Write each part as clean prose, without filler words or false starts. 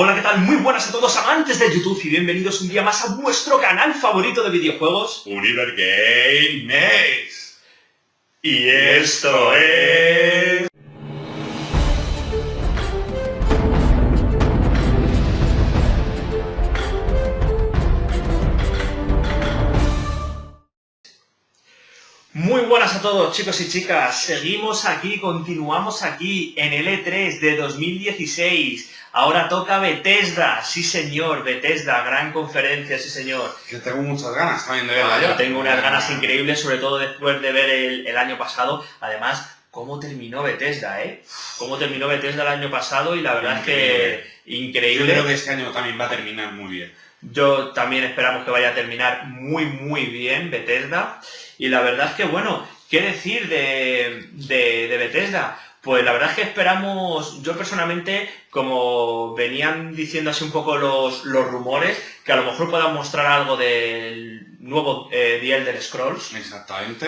Hola, ¿qué tal? Muy buenas a todos amantes de YouTube y bienvenidos un día más a vuestro canal favorito de videojuegos, Univer Game Next. Y esto es... Muy buenas a todos, chicos y chicas. Seguimos aquí, continuamos aquí en el E3 de 2016. Ahora toca Bethesda, sí señor, Bethesda, gran conferencia, sí señor. Que tengo muchas ganas también de verla yo. Tengo unas ganas increíbles, sobre todo después de ver el año pasado. Además, cómo terminó Bethesda, ¿eh? Cómo terminó Bethesda el año pasado y la verdad es que increíble. Yo creo que este año también va a terminar muy bien. Yo también esperamos que vaya a terminar muy bien Bethesda. Y la verdad es que, bueno, ¿qué decir de Bethesda? Pues la verdad es que esperamos, yo personalmente, como venían diciendo así un poco los rumores, que a lo mejor puedan mostrar algo del nuevo The Elder Scrolls. Exactamente.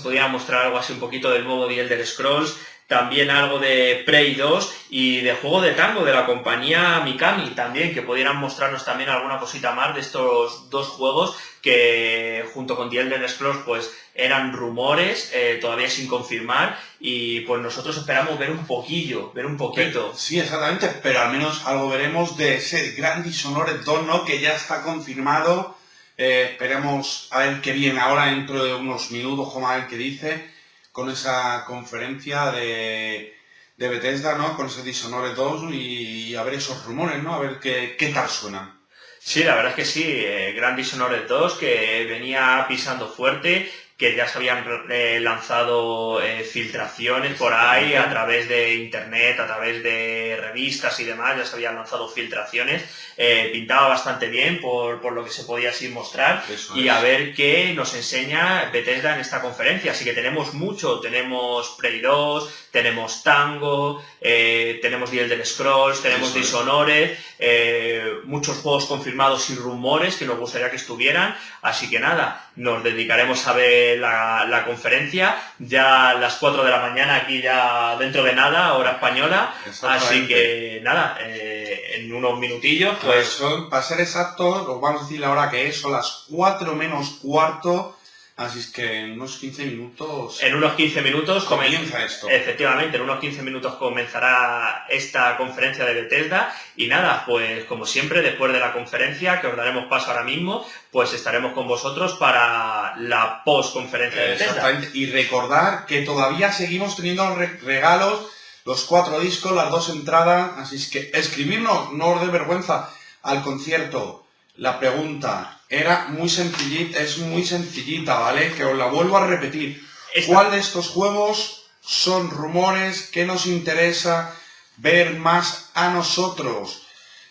Podrían mostrar algo así un poquito del nuevo The Elder Scrolls, también algo de Prey 2 y de juego de tango de la compañía Mikami también, que pudieran mostrarnos también alguna cosita más de estos dos juegos que junto con The Elder Scrolls pues eran rumores, todavía sin confirmar, y pues nosotros esperamos ver un poquito. Sí, exactamente, pero al menos algo veremos de ese gran Dishonored 2, ¿no? Que ya está confirmado. Esperemos a ver qué viene ahora dentro de unos minutos, como a ver qué dice, con esa conferencia de Bethesda, ¿no? Con ese Dishonored 2 y a ver esos rumores, ¿no? A ver qué tal suenan. Sí, la verdad es que sí, gran Dishonored 2 que venía pisando fuerte, que ya se habían lanzado filtraciones por ahí a través de internet, a través de revistas y demás, ya se habían lanzado filtraciones, pintaba bastante bien por lo que se podía así mostrar. Eso y es. A ver qué nos enseña Bethesda en esta conferencia, así que tenemos mucho, tenemos Prey 2, tenemos Tango, tenemos The Elder Scrolls, tenemos Eso es. Dishonored, muchos juegos confirmados y rumores que nos gustaría que estuvieran, así que nada, nos dedicaremos a ver la conferencia ya a las 4 de la mañana aquí ya dentro de nada, hora española, así que nada, en unos minutillos pues... Para ser exactos, os vamos a decir la hora que es, son las 4 menos cuarto, así es que en unos 15 minutos... En unos 15 minutos comienza esto. Efectivamente, en unos 15 minutos comenzará esta conferencia de Bethesda y nada, pues como siempre, después de la conferencia, que os daremos paso ahora mismo, pues estaremos con vosotros para la post-conferencia de Bethesda. Exactamente, y recordar que todavía seguimos teniendo regalos, los 4 discos, las 2 entradas, así es que escribirnos, no os dé vergüenza, al concierto. La pregunta era muy sencillita, es muy sencillita, ¿vale? Que os la vuelvo a repetir. ¿Cuál de estos juegos son rumores que nos interesa ver más a nosotros?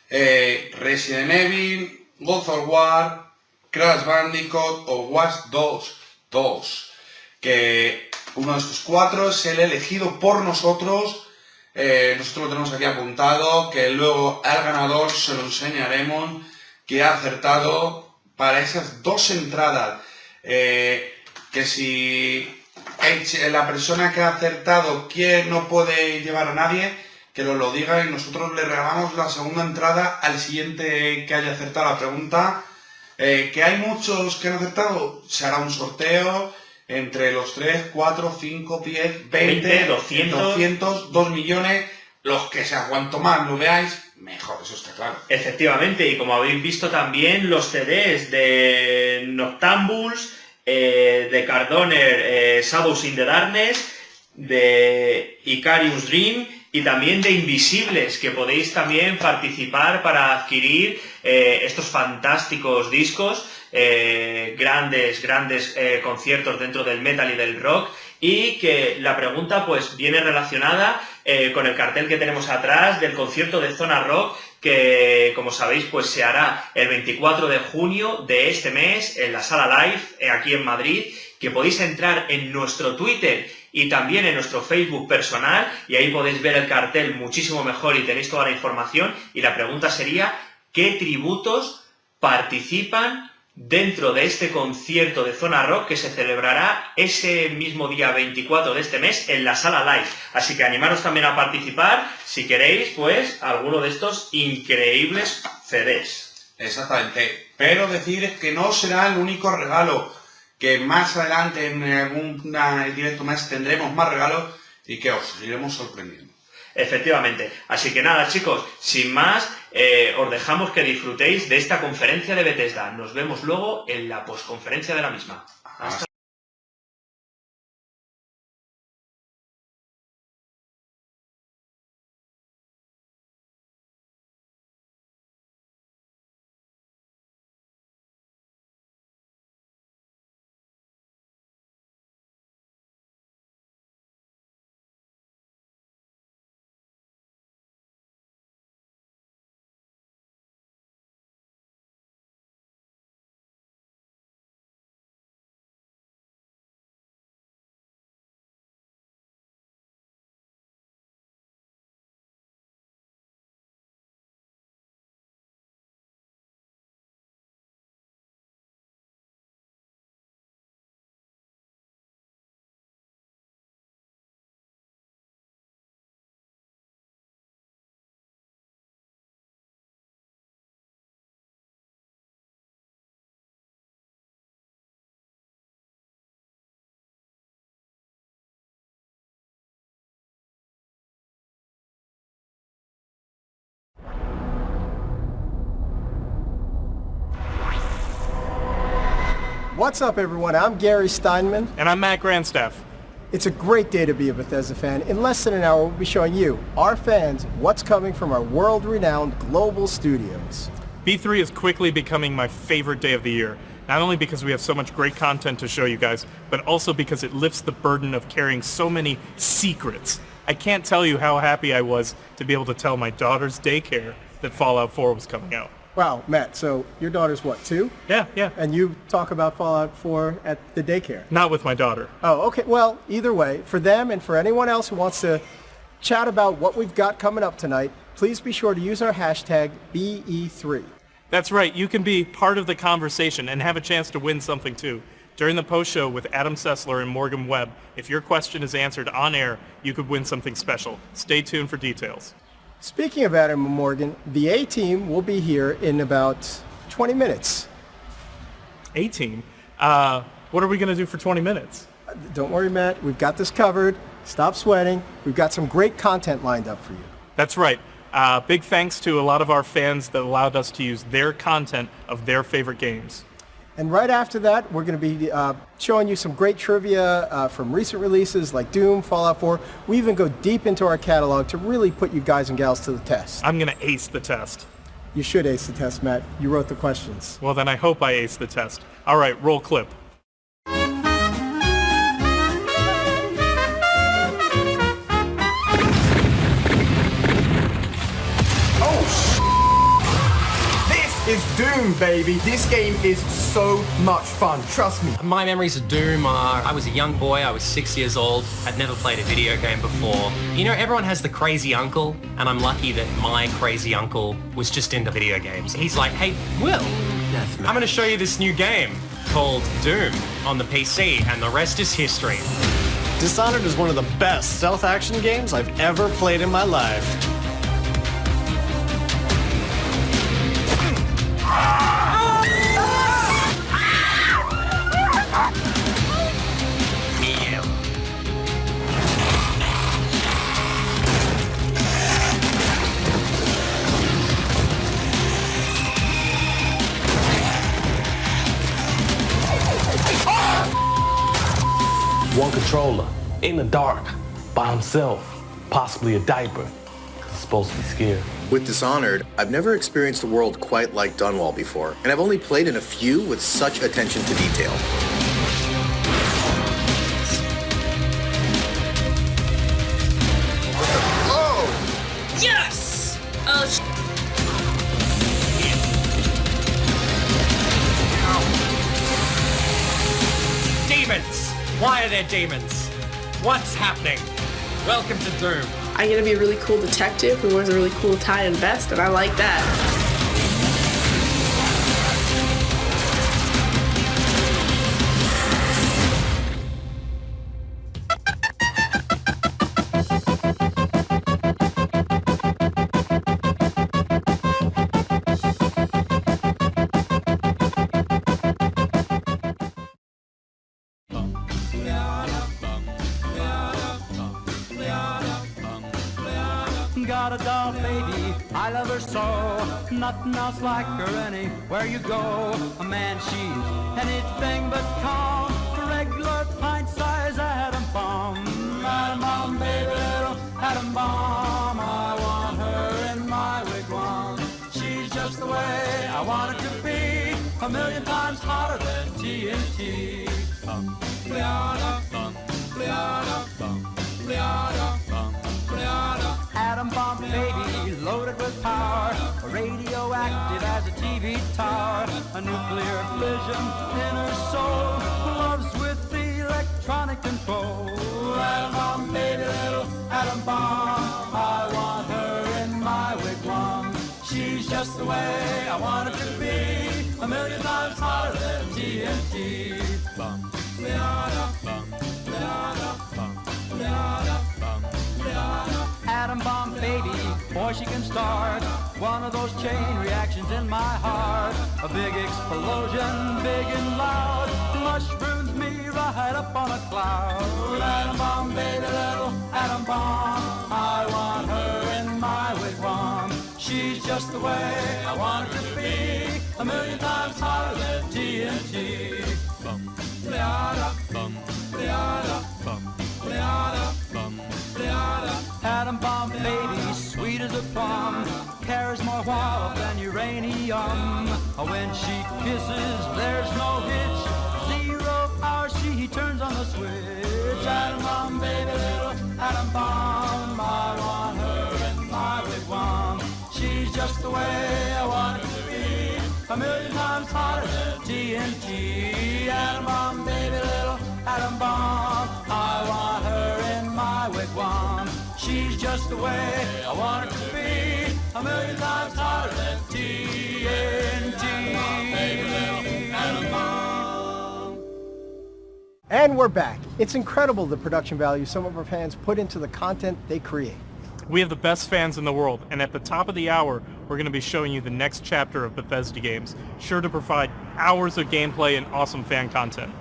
Resident Evil, God of War, Crash Bandicoot o Watch Dogs 2. Que uno de estos 4 es el elegido por nosotros. Nosotros lo tenemos aquí apuntado, que luego al ganador se lo enseñaremos, que ha acertado para esas 2 entradas. Que si la persona que ha acertado no puede llevar a nadie, que nos lo diga y nosotros le regalamos la segunda entrada al siguiente que haya acertado la pregunta. Que hay muchos que han acertado, se hará un sorteo entre los 3, 4, 5, 10, 20, 200, 2 millones, los que sea, cuanto más lo veáis, mejor, eso está claro. Efectivamente, y como habéis visto también los CDs de Noctambules, de Cardoner, Shadows in the Darkness, de Icarius Dream y también de Invisibles, que podéis también participar para adquirir estos fantásticos discos, grandes conciertos dentro del metal y del rock, y que la pregunta pues viene relacionada con el cartel que tenemos atrás del concierto de Zona Rock, que como sabéis pues se hará el 24 de junio de este mes en la Sala Live aquí en Madrid, que podéis entrar en nuestro Twitter y también en nuestro Facebook personal y ahí podéis ver el cartel muchísimo mejor y tenéis toda la información. Y la pregunta sería, ¿qué tributos participan dentro de este concierto de Zona Rock que se celebrará ese mismo día 24 de este mes en la sala Live. Así que animaros también a participar si queréis, pues, alguno de estos increíbles CDs. Exactamente, pero decir que no será el único regalo, que más adelante en algún directo más tendremos más regalos y que os iremos sorprendiendo. Efectivamente. Así que nada, chicos, sin más, os dejamos que disfrutéis de esta conferencia de Bethesda. Nos vemos luego en la posconferencia de la misma. Hasta What's up, everyone? I'm Gary Steinman. And I'm Matt Grandstaff. It's a great day to be a Bethesda fan. In less than an hour, we'll be showing you, our fans, what's coming from our world-renowned global studios. B3 is quickly becoming my favorite day of the year, not only because we have so much great content to show you guys, but also because it lifts the burden of carrying so many secrets. I can't tell you how happy I was to be able to tell my daughter's daycare that Fallout 4 was coming out. Wow, Matt, so your daughter's what, 2? Yeah. And you talk about Fallout 4 at the daycare? Not with my daughter. Oh, okay. Well, either way, for them and for anyone else who wants to chat about what we've got coming up tonight, please be sure to use our hashtag BE3. That's right. You can be part of the conversation and have a chance to win something too. During the post-show with Adam Sessler and Morgan Webb, if your question is answered on air, you could win something special. Stay tuned for details. Speaking of Adam and Morgan, the A-Team will be here in about 20 minutes. A-Team? What are we going to do for 20 minutes? Don't worry, Matt. We've got this covered. Stop sweating. We've got some great content lined up for you. That's right. Big thanks to a lot of our fans that allowed us to use their content of their favorite games. And right after that, we're going to be showing you some great trivia from recent releases like Doom, Fallout 4. We even go deep into our catalog to really put you guys and gals to the test. I'm going to ace the test. You should ace the test, Matt. You wrote the questions. Well, then I hope I ace the test. All right, roll clip. Is Doom, baby. This game is so much fun, trust me. My memories of Doom are, I was a young boy, I was 6 years old, I'd never played a video game before. You know, everyone has the crazy uncle, and I'm lucky that my crazy uncle was just into video games. He's like, hey, Will, I'm gonna show you this new game called Doom on the PC, and the rest is history. Dishonored is one of the best stealth action games I've ever played in my life. One controller, in the dark, by himself, possibly a diaper, 'cause he's supposed to be scared. With Dishonored, I've never experienced a world quite like Dunwall before, and I've only played in a few with such attention to detail. Oh! Yes! Demons! Why are there demons? What's happening? Welcome to Doom. I'm gonna be a really cool detective who wears a really cool tie and vest, and I like that. Got a doll baby, I love her so. Nothing else like her anywhere you go. A man, she's anything but calm. A regular pint-sized atom bomb. Atom bomb, baby, little atom bomb. I want her in my wigwam. She's just the way I want her to be. A million times hotter than TNT. Atom bomb baby, loaded with power, radioactive as a TV tower, a nuclear fission in her soul, loves with the electronic control. Atom bomb baby, little atom bomb, I want her in my wigwam. She's just the way I want her to be, a million times hotter than TNT. Atom bomb baby, boy she can start one of those chain reactions in my heart. A big explosion, big and loud, mushrooms me right up on a cloud. Atom bomb baby, little atom bomb, I want her in my wigwam. She's just the way I want her to be, a million times hotter than TNT. Atom bomb baby, sweet as a plum, carries more wallop than uranium. When she kisses, there's no hitch, zero power, she turns on the switch. Atom bomb baby, little atom bomb, I want her in my wigwam. She's just the way I want her to be, a million times hotter than TNT. Atom bomb baby, little atom bomb, I want her in my wigwam. She's just the way I want her to be, a million times hotter than TNT. Atom bomb. And we're back. It's incredible the production value some of our fans put into the content they create. We have the best fans in the world, and at the top of the hour, we're going to be showing you the next chapter of Bethesda games, sure to provide hours of gameplay and awesome fan content.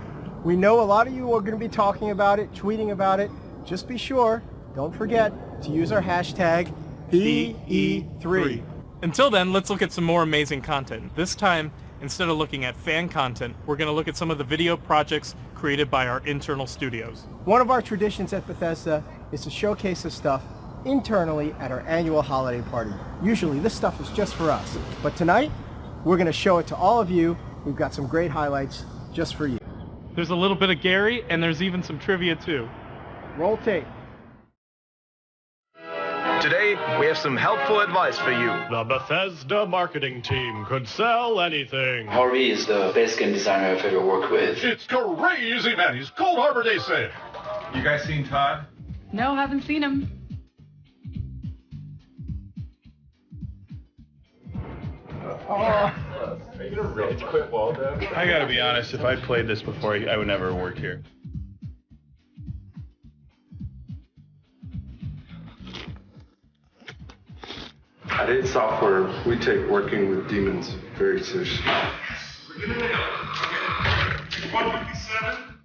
We know a lot of you are going to be talking about it, tweeting about it. Just be sure, don't forget to use our hashtag BE3. Until then, let's look at some more amazing content. This time, instead of looking at fan content, we're going to look at some of the video projects created by our internal studios. One of our traditions at Bethesda is to showcase this stuff internally at our annual holiday party. Usually this stuff is just for us, but tonight we're going to show it to all of you. We've got some great highlights just for you. There's a little bit of Gary, and there's even some trivia too. Roll tape. Today, we have some helpful advice for you. The Bethesda marketing team could sell anything. Harvey is the best game designer I've ever worked with. It's crazy, man. He's Cold Harbor Day sale. You guys seen Todd? No, haven't seen him. Making a rage quit Waldo. I gotta be honest, if I'd played this before, I would never have worked here. At id Software, we take working with demons very seriously. We're gonna nail it. 157.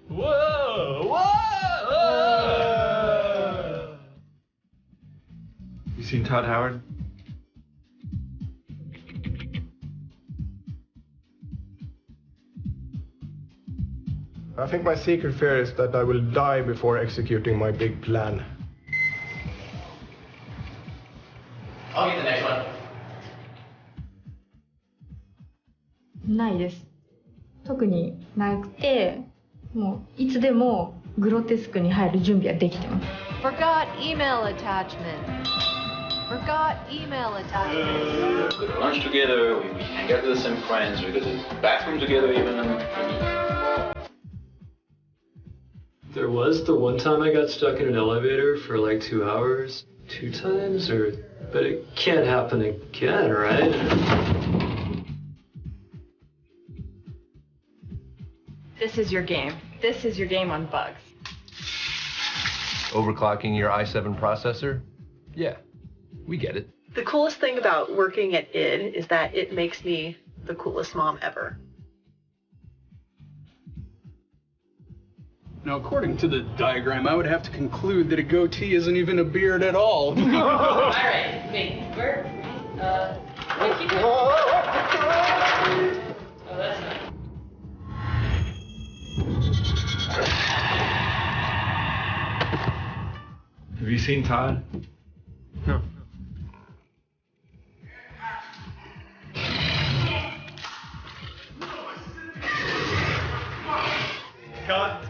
Whoa! Whoa! You seen Todd Howard? I think my secret fear is that I will die before executing my big plan. I'll get the next one. ないです。特になくて、もういつでもグロテスクに入る準備はできてます。Forgot email attachment. Forgot email attachment. We go to lunch together, we hang out with some friends, we go to the bathroom together even. There was the one time I got stuck in an elevator for like 2 hours. 2 times? But it can't happen again, right? This is your game. This is your game on bugs. Overclocking your i7 processor? Yeah, we get it. The coolest thing about working at id is that it makes me the coolest mom ever. Now, according to the diagram, I would have to conclude that a goatee isn't even a beard at all. All right, wait, where? Wait, keep going. Oh, that's not. Have you seen Todd? No. Cut.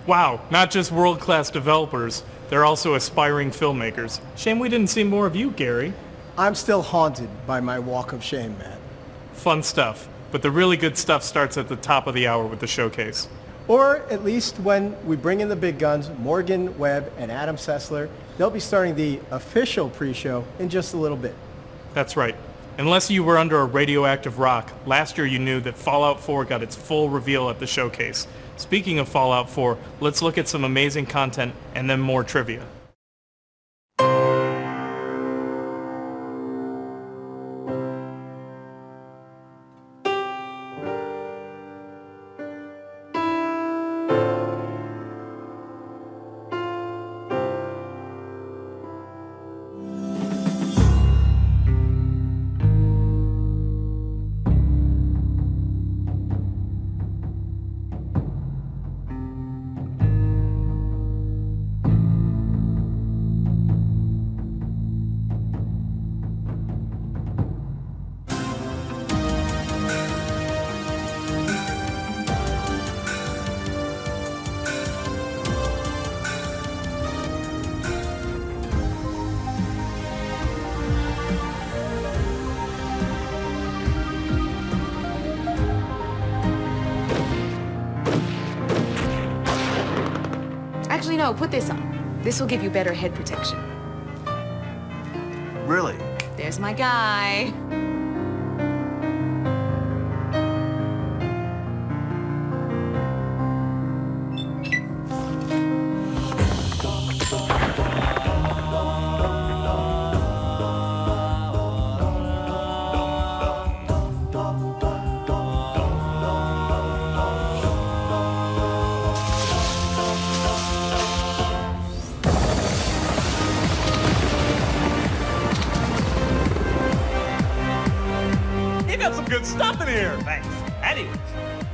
Wow, not just world-class developers, they're also aspiring filmmakers. Shame we didn't see more of you, Gary. I'm still haunted by my walk of shame, man. Fun stuff, but the really good stuff starts at the top of the hour with the showcase. Or at least when we bring in the big guns, Morgan Webb and Adam Sessler, they'll be starting the official pre-show in just a little bit. That's right. Unless you were under a radioactive rock, last year you knew that Fallout 4 got its full reveal at the showcase. Speaking of Fallout 4, let's look at some amazing content and then more trivia. Actually, no, put this on. This will give you better head protection. Really? There's my guy. Good stuff in here. Thanks. Anyways,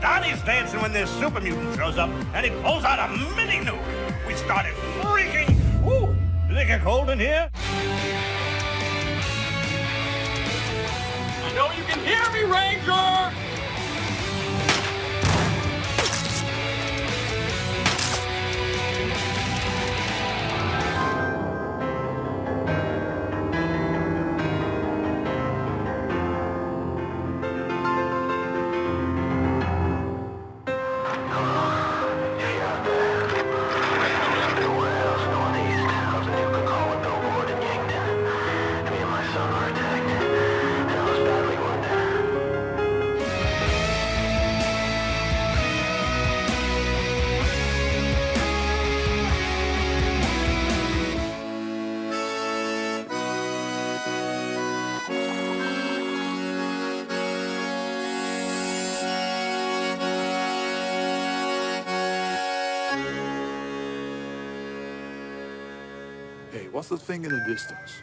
Donnie's dancing when this super mutant shows up, and he pulls out a mini nuke. We started freaking. Woo! Does it get cold in here? I know you can hear me, Ranger! Hey, what's the thing in the distance?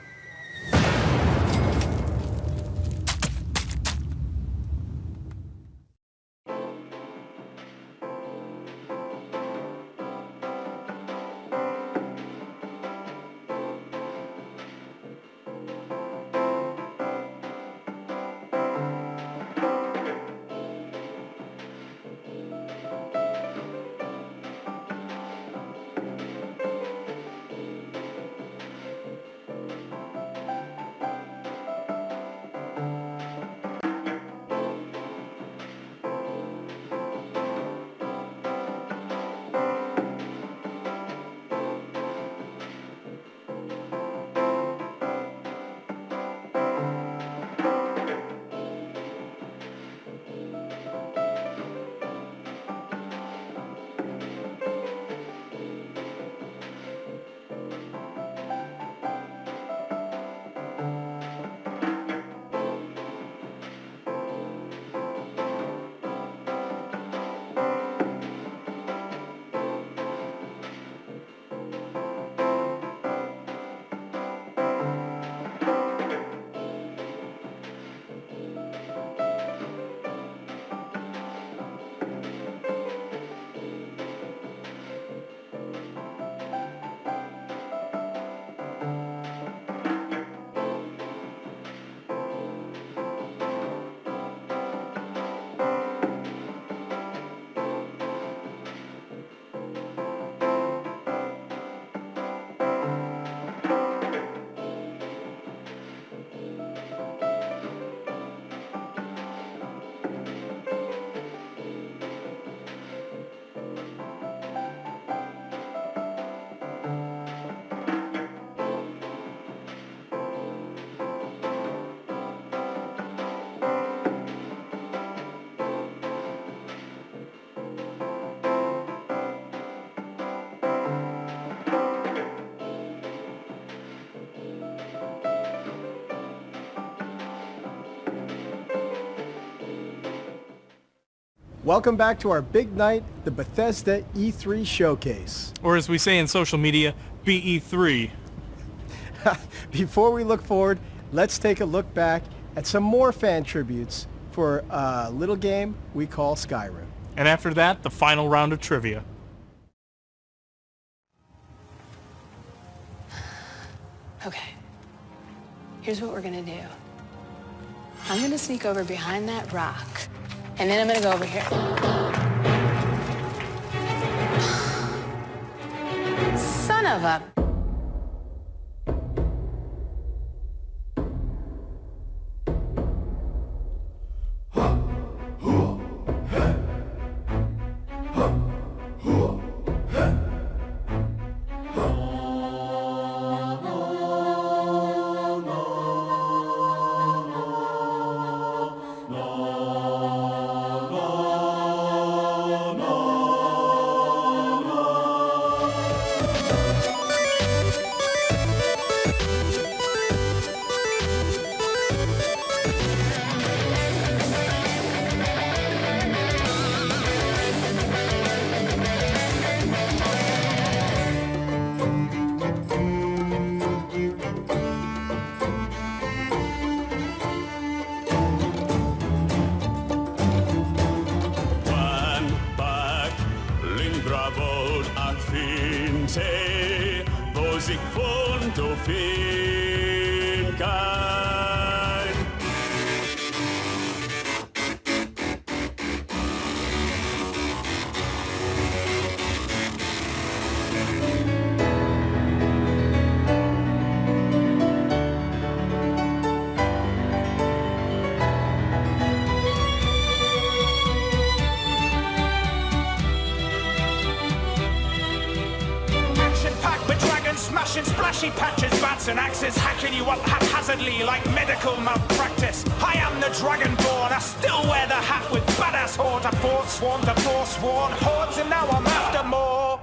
Welcome back to our big night, the Bethesda E3 showcase. Or as we say in social media, BE3. Before we look forward, let's take a look back at some more fan tributes for a little game we call Skyrim. And after that, the final round of trivia. Okay, here's what we're gonna do. I'm gonna sneak over behind that rock, and then I'm gonna go over here. Son of a... zee, wo sich wohnt auf ihn kann. Smashing splashy patches, bats and axes, hacking you up haphazardly like medical malpractice. I am the Dragonborn, I still wear the hat with badass horns. I forsworn to forsworn hordes, and now I'm after more.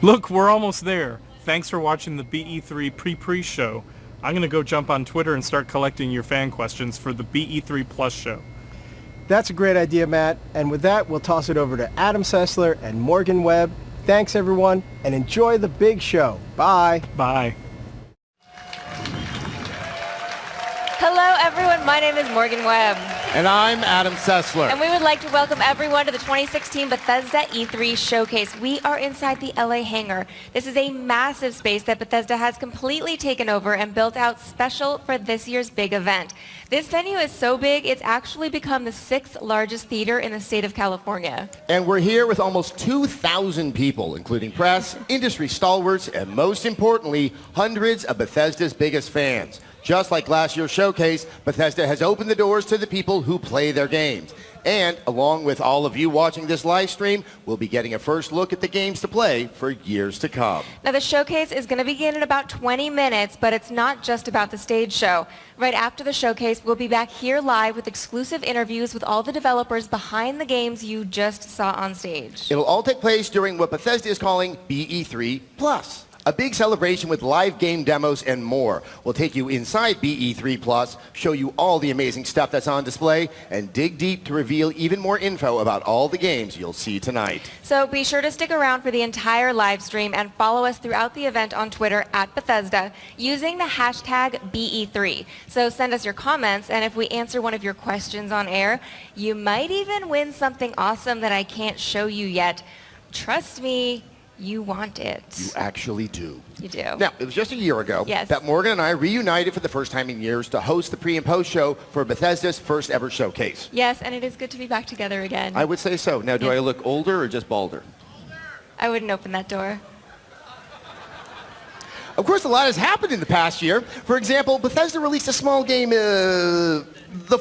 Look, we're almost there. Thanks for watching the BE3 pre-pre show. I'm gonna go jump on Twitter and start collecting your fan questions for the BE3 Plus show. That's a great idea, Matt. And with that, we'll toss it over to Adam Sessler and Morgan Webb. Thanks, everyone, and enjoy the big show. Bye. Bye. Hello, everyone. My name is Morgan Webb. And I'm Adam Sessler. And we would like to welcome everyone to the 2016 Bethesda E3 Showcase. We are inside the LA hangar. This is a massive space that Bethesda has completely taken over and built out special for this year's big event. This venue is so big, it's actually become the 6th largest theater in the state of California. And we're here with almost 2,000 people, including press, industry stalwarts, and most importantly, hundreds of Bethesda's biggest fans. Just like last year's showcase, Bethesda has opened the doors to the people who play their games. And along with all of you watching this live stream, we'll be getting a first look at the games to play for years to come. Now the showcase is going to begin in about 20 minutes, but it's not just about the stage show. Right after the showcase, we'll be back here live with exclusive interviews with all the developers behind the games you just saw on stage. It'll all take place during what Bethesda is calling BE3 Plus. A big celebration with live game demos and more. We'll take you inside BE3 Plus, show you all the amazing stuff that's on display, and dig deep to reveal even more info about all the games you'll see tonight. So be sure to stick around for the entire live stream and follow us throughout the event on Twitter @Bethesda using the hashtag BE3. So send us your comments, and if we answer one of your questions on air, you might even win something awesome that I can't show you yet. Trust me, you want it. You actually do. You do. Now, it was just a year ago that Morgan and I reunited for the first time in years to host the pre and post show for Bethesda's first ever showcase. Yes, and it is good to be back together again. I would say so. Now, do I look older or just balder? I wouldn't open that door. Of course, a lot has happened in the past year. For example, Bethesda released a small game, the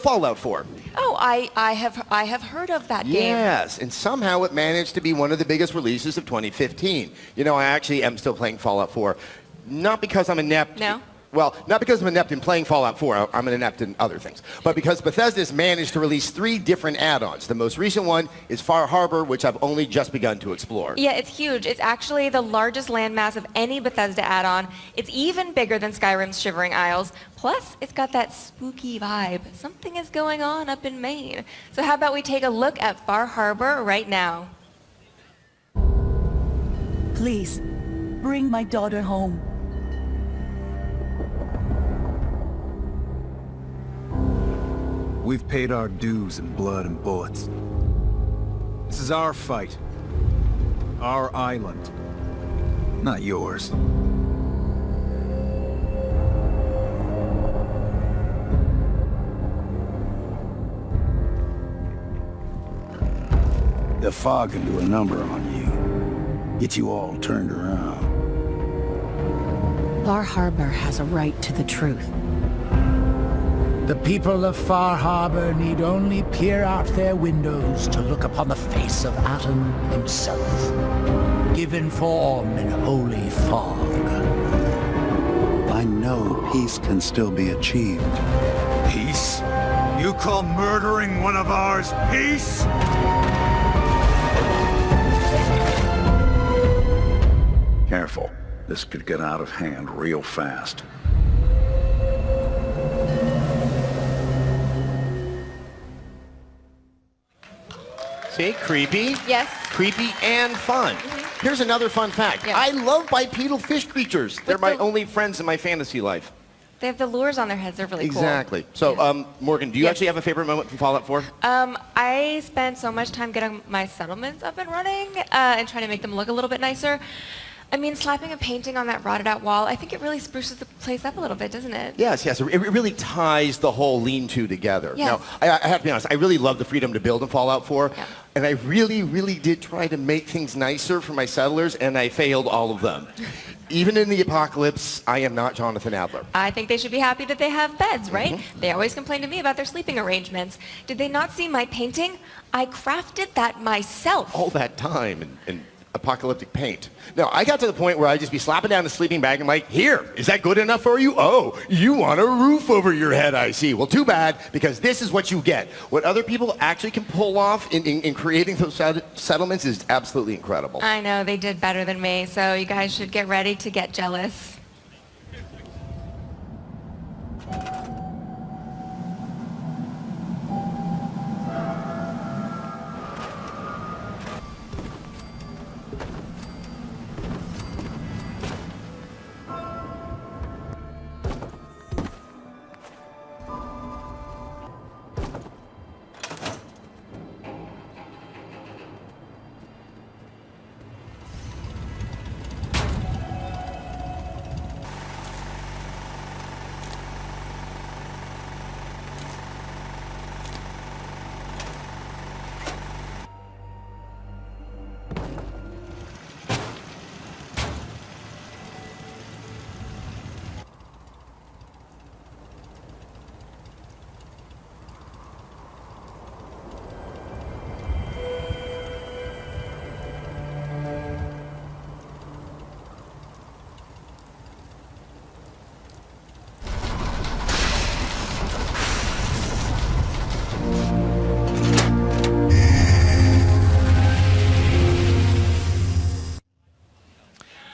Fallout 4. Oh, I have heard of that game. Yes, and somehow it managed to be one of the biggest releases of 2015. You know, I actually am still playing Fallout 4. Not because I'm inept. No? Well, not because I'm inept in playing Fallout 4, I'm an inept in other things, but because Bethesda's managed to release 3 different add-ons. The most recent one is Far Harbor, which I've only just begun to explore. Yeah, it's huge. It's actually the largest landmass of any Bethesda add-on. It's even bigger than Skyrim's Shivering Isles. Plus, it's got that spooky vibe. Something is going on up in Maine. So how about we take a look at Far Harbor right now? Please, bring my daughter home. We've paid our dues in blood and bullets. This is our fight. Our island. Not yours. The fog can do a number on you. Get you all turned around. Far Harbor has a right to the truth. The people of Far Harbor need only peer out their windows to look upon the face of Atom himself, given form in holy fog. I know peace can still be achieved. Peace? You call murdering one of ours peace? Careful. This could get out of hand real fast. See, creepy. Yes. Creepy and fun. Here's another fun fact. Yes. I love bipedal fish creatures. They're my only friends in my fantasy life. They have the lures on their heads. They're really Exactly. So, Morgan, do you actually have a favorite moment from Fallout 4? cool. I spent so much time getting my settlements up and running and trying to make them look a little bit nicer. I mean, slapping a painting on that rotted out wall, I think it really spruces the place up a little bit, doesn't it? Yes, yes. It really ties the whole lean-to together. Yes. Now, I have to be honest, I really love the freedom to build in Fallout 4. Yeah. And I really did try to make things nicer for my settlers, and I failed all of them. Even in the apocalypse, I am not Jonathan Adler. I think they should be happy that they have beds, right? They always complain to me about their sleeping arrangements. Did they not see my painting? I crafted that myself. All that time and apocalyptic paint. Now, I got to the point where I'd just be slapping down a sleeping bag and like, here, is that good enough for you? Oh, you want a roof over your head, I see. Well, too bad, because this is what you get. What other people actually can pull off in creating those settlements is absolutely incredible. I know, they did better than me, so you guys should get ready to get jealous.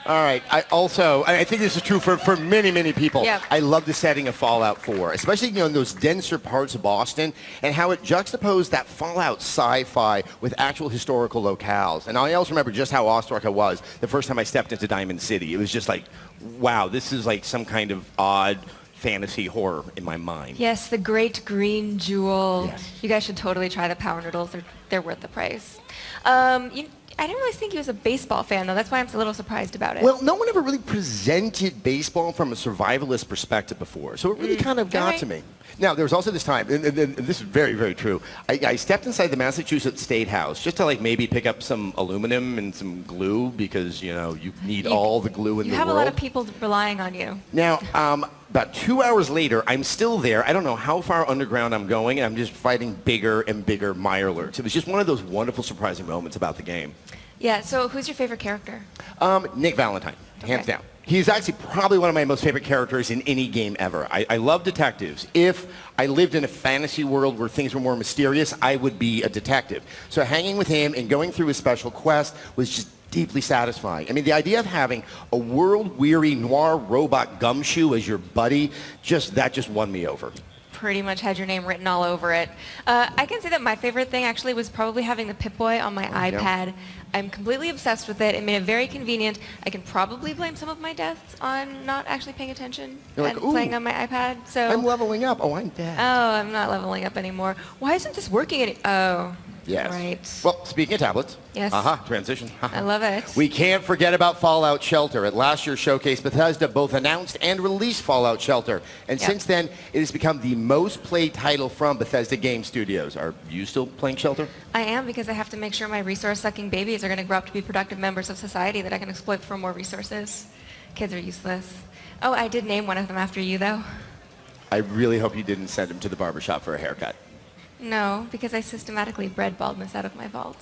All right. I think this is true for many people. Yep. I love the setting of Fallout 4, especially in those denser parts of Boston, and how it juxtaposed that Fallout sci-fi with actual historical locales. And I also remember just how awestruck I was the first time I stepped into Diamond City. It was just like, wow, this is like some kind of odd fantasy horror in my mind. Yes, the great green jewel. Yes. You guys should totally try the power noodles. They're worth the price. I didn't really think he was a baseball fan, though. That's why I'm a little surprised about it. Well, no one ever really presented baseball from a survivalist perspective before, so it really kind of got to me. Now, there was also this time, and this is very, very true. I stepped inside the Massachusetts State House just to like maybe pick up some aluminum and some glue because, you know, you need all the glue in the world. You have a lot of people relying on you. Now, about 2 hours later, I'm still there. I don't know how far underground I'm going, and I'm just fighting bigger and bigger Mirelurks. It was just one of those wonderful, surprising moments about the game. Yeah, so who's your favorite character? Nick Valentine, hands down. He's actually probably one of my most favorite characters in any game ever. I love detectives. If I lived in a fantasy world where things were more mysterious, I would be a detective. So hanging with him and going through his special quest was just deeply satisfying. I mean, the idea of having a world-weary noir robot gumshoe as your buddy, that just won me over. Pretty much had your name written all over it. I can say that my favorite thing actually was probably having the Pip-Boy on my iPad. I'm completely obsessed with it. It made it very convenient. I can probably blame some of my deaths on not actually paying attention and playing on my iPad. So I'm leveling up. Oh, I'm dead. Oh, I'm not leveling up anymore. Why isn't this working Oh. Yes. Right. Well, speaking of tablets. Yes. Transition. I love it. We can't forget about Fallout Shelter. At last year's showcase, Bethesda both announced and released Fallout Shelter. And since then, it has become the most played title from Bethesda Game Studios. Are you still playing Shelter? I am, because I have to make sure my resource-sucking babies are going to grow up to be productive members of society that I can exploit for more resources. Kids are useless. Oh, I did name one of them after you, though. I really hope you didn't send him to the barbershop for a haircut. No, because I systematically bred baldness out of my vault.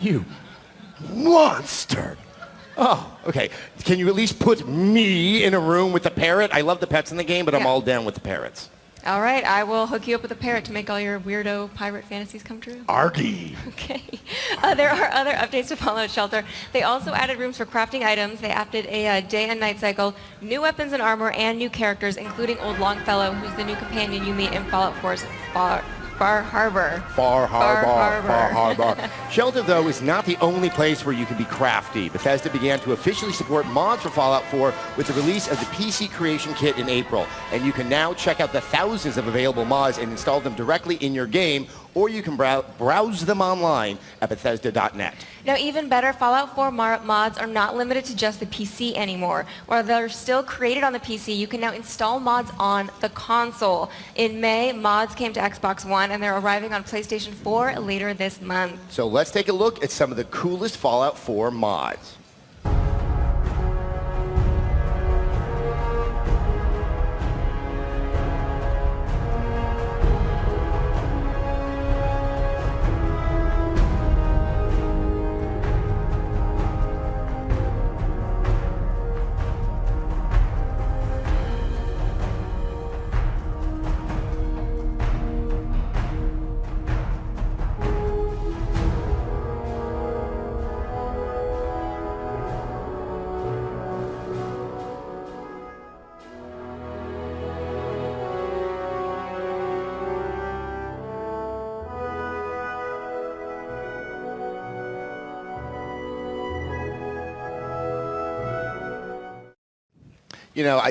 You monster! Oh, okay. Can you at least put me in a room with the parrot? I love the pets in the game, but I'm all down with the parrots. All right, I will hook you up with a parrot to make all your weirdo pirate fantasies come true. Argy! Okay. There are other updates to Fallout Shelter. They also added rooms for crafting items. They added a day and night cycle, new weapons and armor, and new characters, including Old Longfellow, who's the new companion you meet in Fallout 4's Far Harbor. Far Harbor. Shelter, though, is not the only place where you can be crafty. Bethesda began to officially support mods for Fallout 4 with the release of the PC Creation Kit in April. And you can now check out the thousands of available mods and install them directly in your game, or you can browse them online at Bethesda.net. Now, even better, Fallout 4 mods are not limited to just the PC anymore. While they're still created on the PC, you can now install mods on the console. In May, mods came to Xbox One, and they're arriving on PlayStation 4 later this month. So let's take a look at some of the coolest Fallout 4 mods. You know,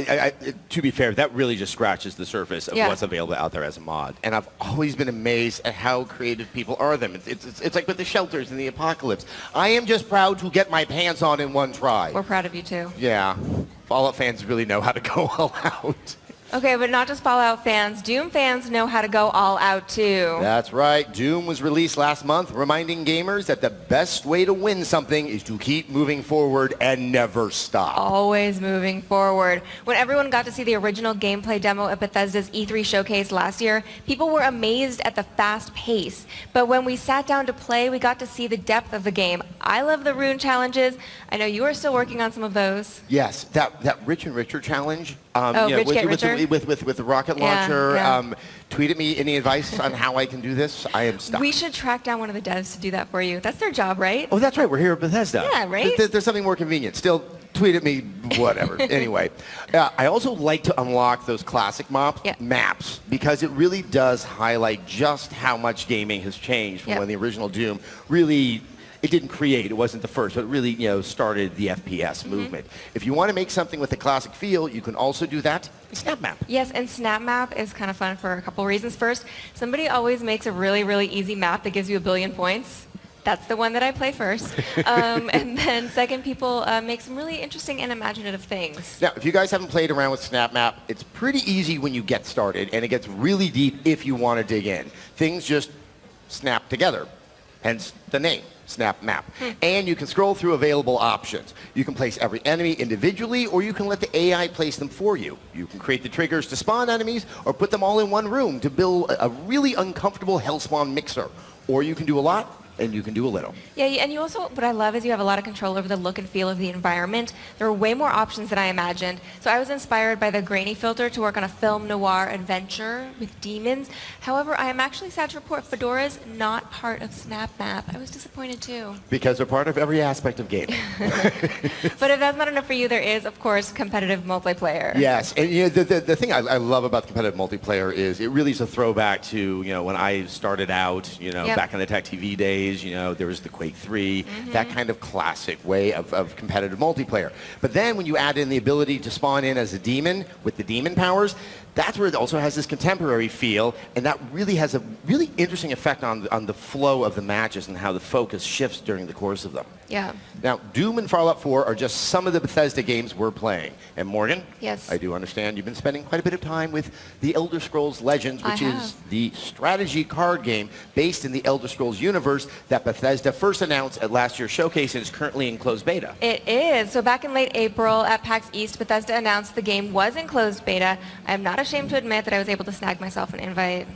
to be fair, that really just scratches the surface of what's available out there as a mod. And I've always been amazed at how creative people are them. It's like with the shelters and the apocalypse. I am just proud to get my pants on in one try. We're proud of you, too. Yeah. Fallout fans really know how to go all out. Okay, but not just Fallout fans. Doom fans know how to go all out, too. That's right. Doom was released last month, reminding gamers that the best way to win something is to keep moving forward and never stop. Always moving forward. When everyone got to see the original gameplay demo at Bethesda's E3 showcase last year, people were amazed at the fast pace. But when we sat down to play, we got to see the depth of the game. I love the rune challenges. I know you are still working on some of those. Yes, that Rich and Richer challenge. Rich Get Richer? With the rocket launcher. Tweet at me any advice on how I can do this. I am stuck. We should track down one of the devs to do that for you. That's their job, right? Oh, that's right. We're here at Bethesda. Yeah, right? There's something more convenient. Still, tweet at me, whatever. Anyway, I also like to unlock those classic maps because it really does highlight just how much gaming has changed from when the original Doom really... It didn't create, it wasn't the first, but it really, started the FPS movement. If you want to make something with a classic feel, you can also do that in Snap Map. Yes, and Snap Map is kind of fun for a couple reasons. First, somebody always makes a really, really easy map that gives you 1 billion points. That's the one that I play first. And then second, people make some really interesting and imaginative things. Now, if you guys haven't played around with Snap Map, it's pretty easy when you get started, and it gets really deep if you want to dig in. Things just snap together, hence the name, Snap Map. And you can scroll through available options. You can place every enemy individually, or you can let the AI place them for you. You can create the triggers to spawn enemies, or put them all in one room to build a really uncomfortable hellspawn mixer. Or you can do a lot, and you can do a little. Yeah, and you also, what I love is you have a lot of control over the look and feel of the environment. There are way more options than I imagined. So I was inspired by the grainy filter to work on a film noir adventure with demons. However, I am actually sad to report Fedora's not part of Snap Map. I was disappointed too. Because they're part of every aspect of gaming. But if that's not enough for you, there is, of course, competitive multiplayer. Yes, and you know, the thing I love about competitive multiplayer is it really is a throwback to, you know, when I started out, you know, back in the Tech TV days. You know, there was the Quake 3, that kind of classic way of competitive multiplayer. But then when you add in the ability to spawn in as a demon with the demon powers, that's where it also has this contemporary feel, and that really has a really interesting effect on the flow of the matches and how the focus shifts during the course of them. Yeah. Now, Doom and Fallout 4 are just some of the Bethesda games we're playing. And Morgan? Yes. I do understand you've been spending quite a bit of time with the Elder Scrolls Legends, which is the strategy card game based in the Elder Scrolls universe that Bethesda first announced at last year's showcase and is currently in closed beta. It is. So back in late April at PAX East, Bethesda announced the game was in closed beta. I am not ashamed to admit that I was able to snag myself an invite.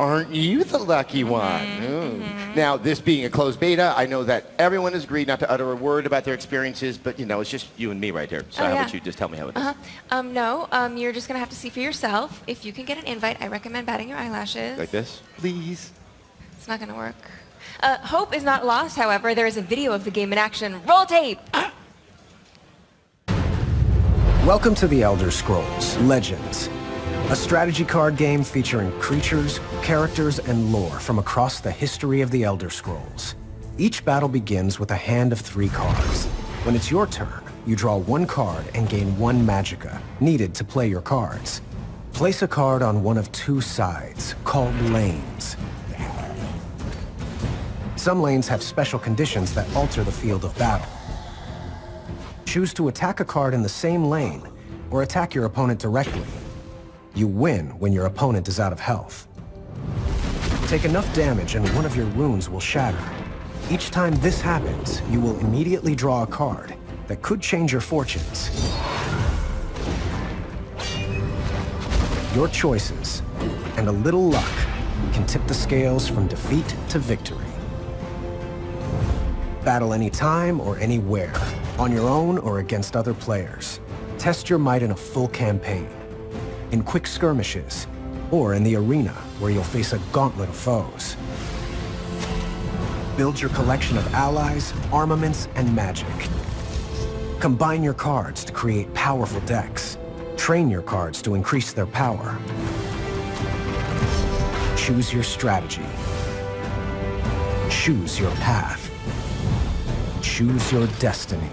Aren't you the lucky one? Now, this being a closed beta, I know that everyone has agreed not to utter a word about their experiences, but, you know, it's just you and me right here. So how about you just tell me how it is? No, you're just going to have to see for yourself. If you can get an invite, I recommend batting your eyelashes. Like this? Please. It's not going to work. Hope is not lost, however. There is a video of the game in action. Roll tape! Welcome to the Elder Scrolls Legends, a strategy card game featuring creatures, characters, and lore from across the history of the Elder Scrolls. Each battle begins with a hand of 3 cards. When it's your turn, you draw 1 card and gain 1 magicka, needed to play your cards. Place a card on one of 2 sides, called lanes. Some lanes have special conditions that alter the field of battle. Choose to attack a card in the same lane, or attack your opponent directly. You win when your opponent is out of health. Take enough damage and one of your runes will shatter. Each time this happens, you will immediately draw a card that could change your fortunes. Your choices and a little luck can tip the scales from defeat to victory. Battle anytime or anywhere, on your own or against other players. Test your might in a full campaign, in quick skirmishes, or in the arena where you'll face a gauntlet of foes. Build your collection of allies, armaments, and magic. Combine your cards to create powerful decks. Train your cards to increase their power. Choose your strategy. Choose your path. Choose your destiny.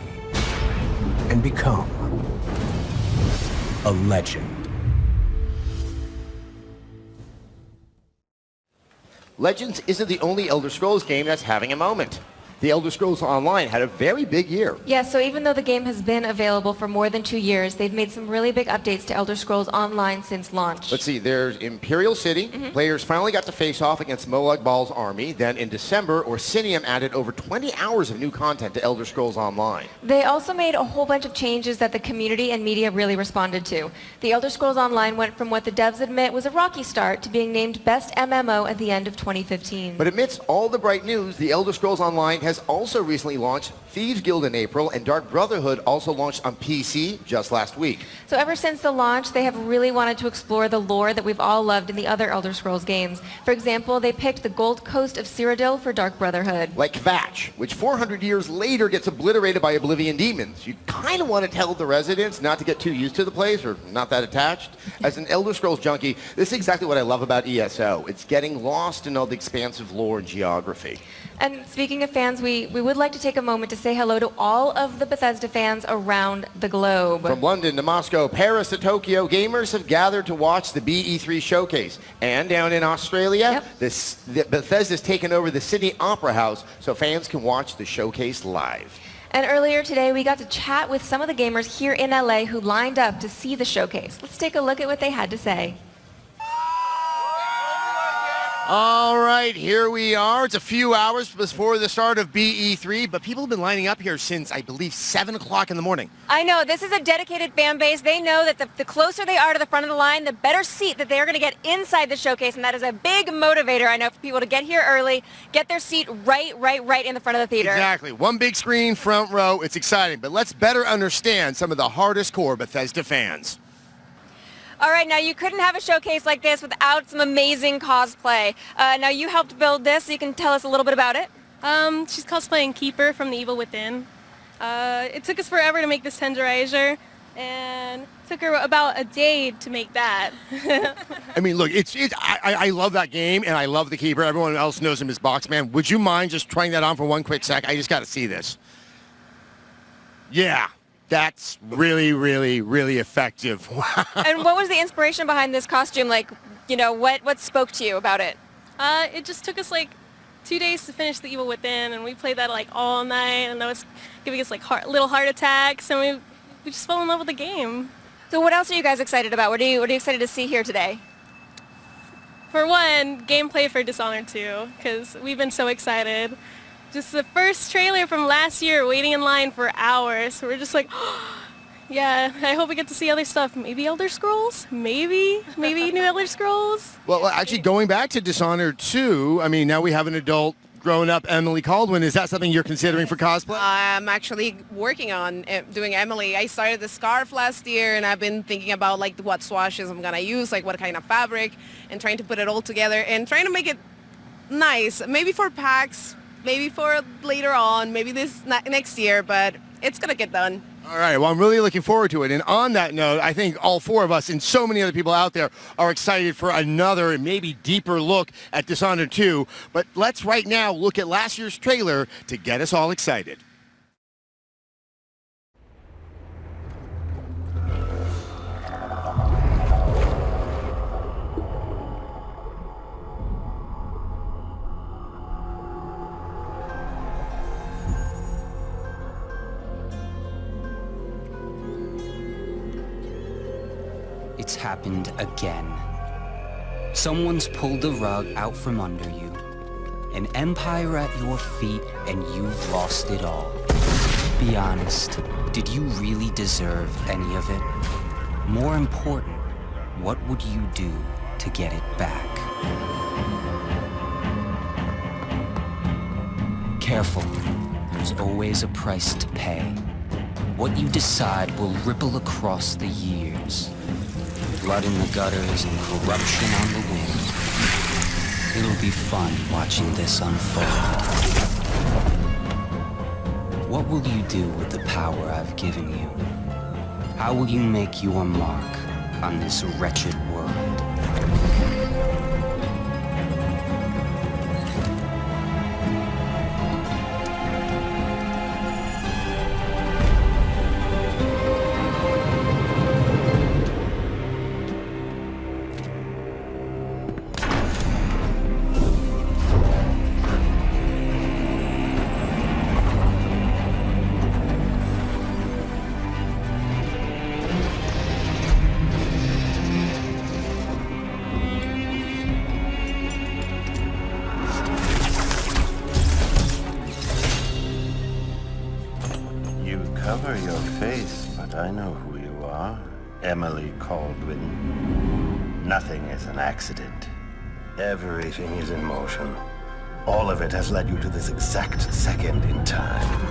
And become a legend. Legends isn't the only Elder Scrolls game that's having a moment. The Elder Scrolls Online had a very big year. Yeah, so even though the game has been available for more than 2 years, they've made some really big updates to Elder Scrolls Online since launch. Let's see, there's Imperial City. Players finally got to face off against Molag Bal's army. Then in December, Orsinium added over 20 hours of new content to Elder Scrolls Online. They also made a whole bunch of changes that the community and media really responded to. The Elder Scrolls Online went from what the devs admit was a rocky start to being named Best MMO at the end of 2015. But amidst all the bright news, the Elder Scrolls Online has also recently launched Thieves Guild in April, and Dark Brotherhood also launched on PC just last week. So ever since the launch, they have really wanted to explore the lore that we've all loved in the other Elder Scrolls games. For example, they picked the Gold Coast of Cyrodiil for Dark Brotherhood. Like Kvatch, which 400 years later gets obliterated by Oblivion demons. You kind of want to tell the residents not to get too used to the place or not that attached. As an Elder Scrolls junkie, this is exactly what I love about ESO. It's getting lost in all the expansive lore and geography. And speaking of fans, fans, we would like to take a moment to say hello to all of the Bethesda fans around the globe. From London to Moscow, Paris to Tokyo, gamers have gathered to watch the BE3 showcase. And down in Australia, Bethesda's taken over the Sydney Opera House so fans can watch the showcase live. And earlier today, we got to chat with some of the gamers here in LA who lined up to see the showcase. Let's take a look at what they had to say. All right, here we are. It's a few hours before the start of BE3, but people have been lining up here since, I believe, 7 o'clock in the morning. I know. This is a dedicated fan base. They know that the closer they are to the front of the line, the better seat that they are going to get inside the showcase, and that is a big motivator, I know, for people to get here early, get their seat right in the front of the theater. Exactly. One big screen, front row. It's exciting, but let's better understand some of the hardest core Bethesda fans. All right, now you couldn't have a showcase like this without some amazing cosplay. Now you helped build this, so you can tell us a little bit about it. She's cosplaying Keeper from The Evil Within. It took us forever to make this tenderizer, and it took her about a day to make that. I mean, look, I love that game, and I love the Keeper. Everyone else knows him as Boxman. Would you mind just trying that on for one quick sec? I just got to see this. Yeah. That's really, really, really effective. Wow. And what was the inspiration behind this costume? Like, you know, what spoke to you about it? It just took us like 2 days to finish The Evil Within, and we played that like all night, and that was giving us like little heart attacks, and we just fell in love with the game. So what else are you guys excited about? What are you excited to see here today? For one, gameplay for Dishonored 2, because we've been so excited. Just the first trailer from last year, waiting in line for hours. So we're just like, oh, yeah, I hope we get to see other stuff. Maybe Elder Scrolls? Maybe new Elder Scrolls? Well, actually, going back to Dishonored 2, I mean, now we have an adult grown-up Emily Caldwin. Is that something you're considering for cosplay? I'm actually working on doing Emily. I started the scarf last year, and I've been thinking about like what swashes I'm going to use, like what kind of fabric, and trying to put it all together and trying to make it nice. Maybe for PAX, maybe for later on, maybe this next year, but it's going to get done. All right, well, I'm really looking forward to it. And on that note, I think all four of us and so many other people out there are excited for another and maybe deeper look at Dishonored 2. But let's right now look at last year's trailer to get us all excited. It's happened again. Someone's pulled the rug out from under you. An empire at your feet, and you've lost it all. Be honest, did you really deserve any of it? More important, what would you do to get it back? Careful, there's always a price to pay. What you decide will ripple across the years. Blood in the gutters and corruption on the wind. It'll be fun watching this unfold. What will you do with the power I've given you? How will you make your mark on this wretched world? Cover your face, but I know who you are. Emily Caldwin. Nothing is an accident. Everything is in motion. All of it has led you to this exact second in time.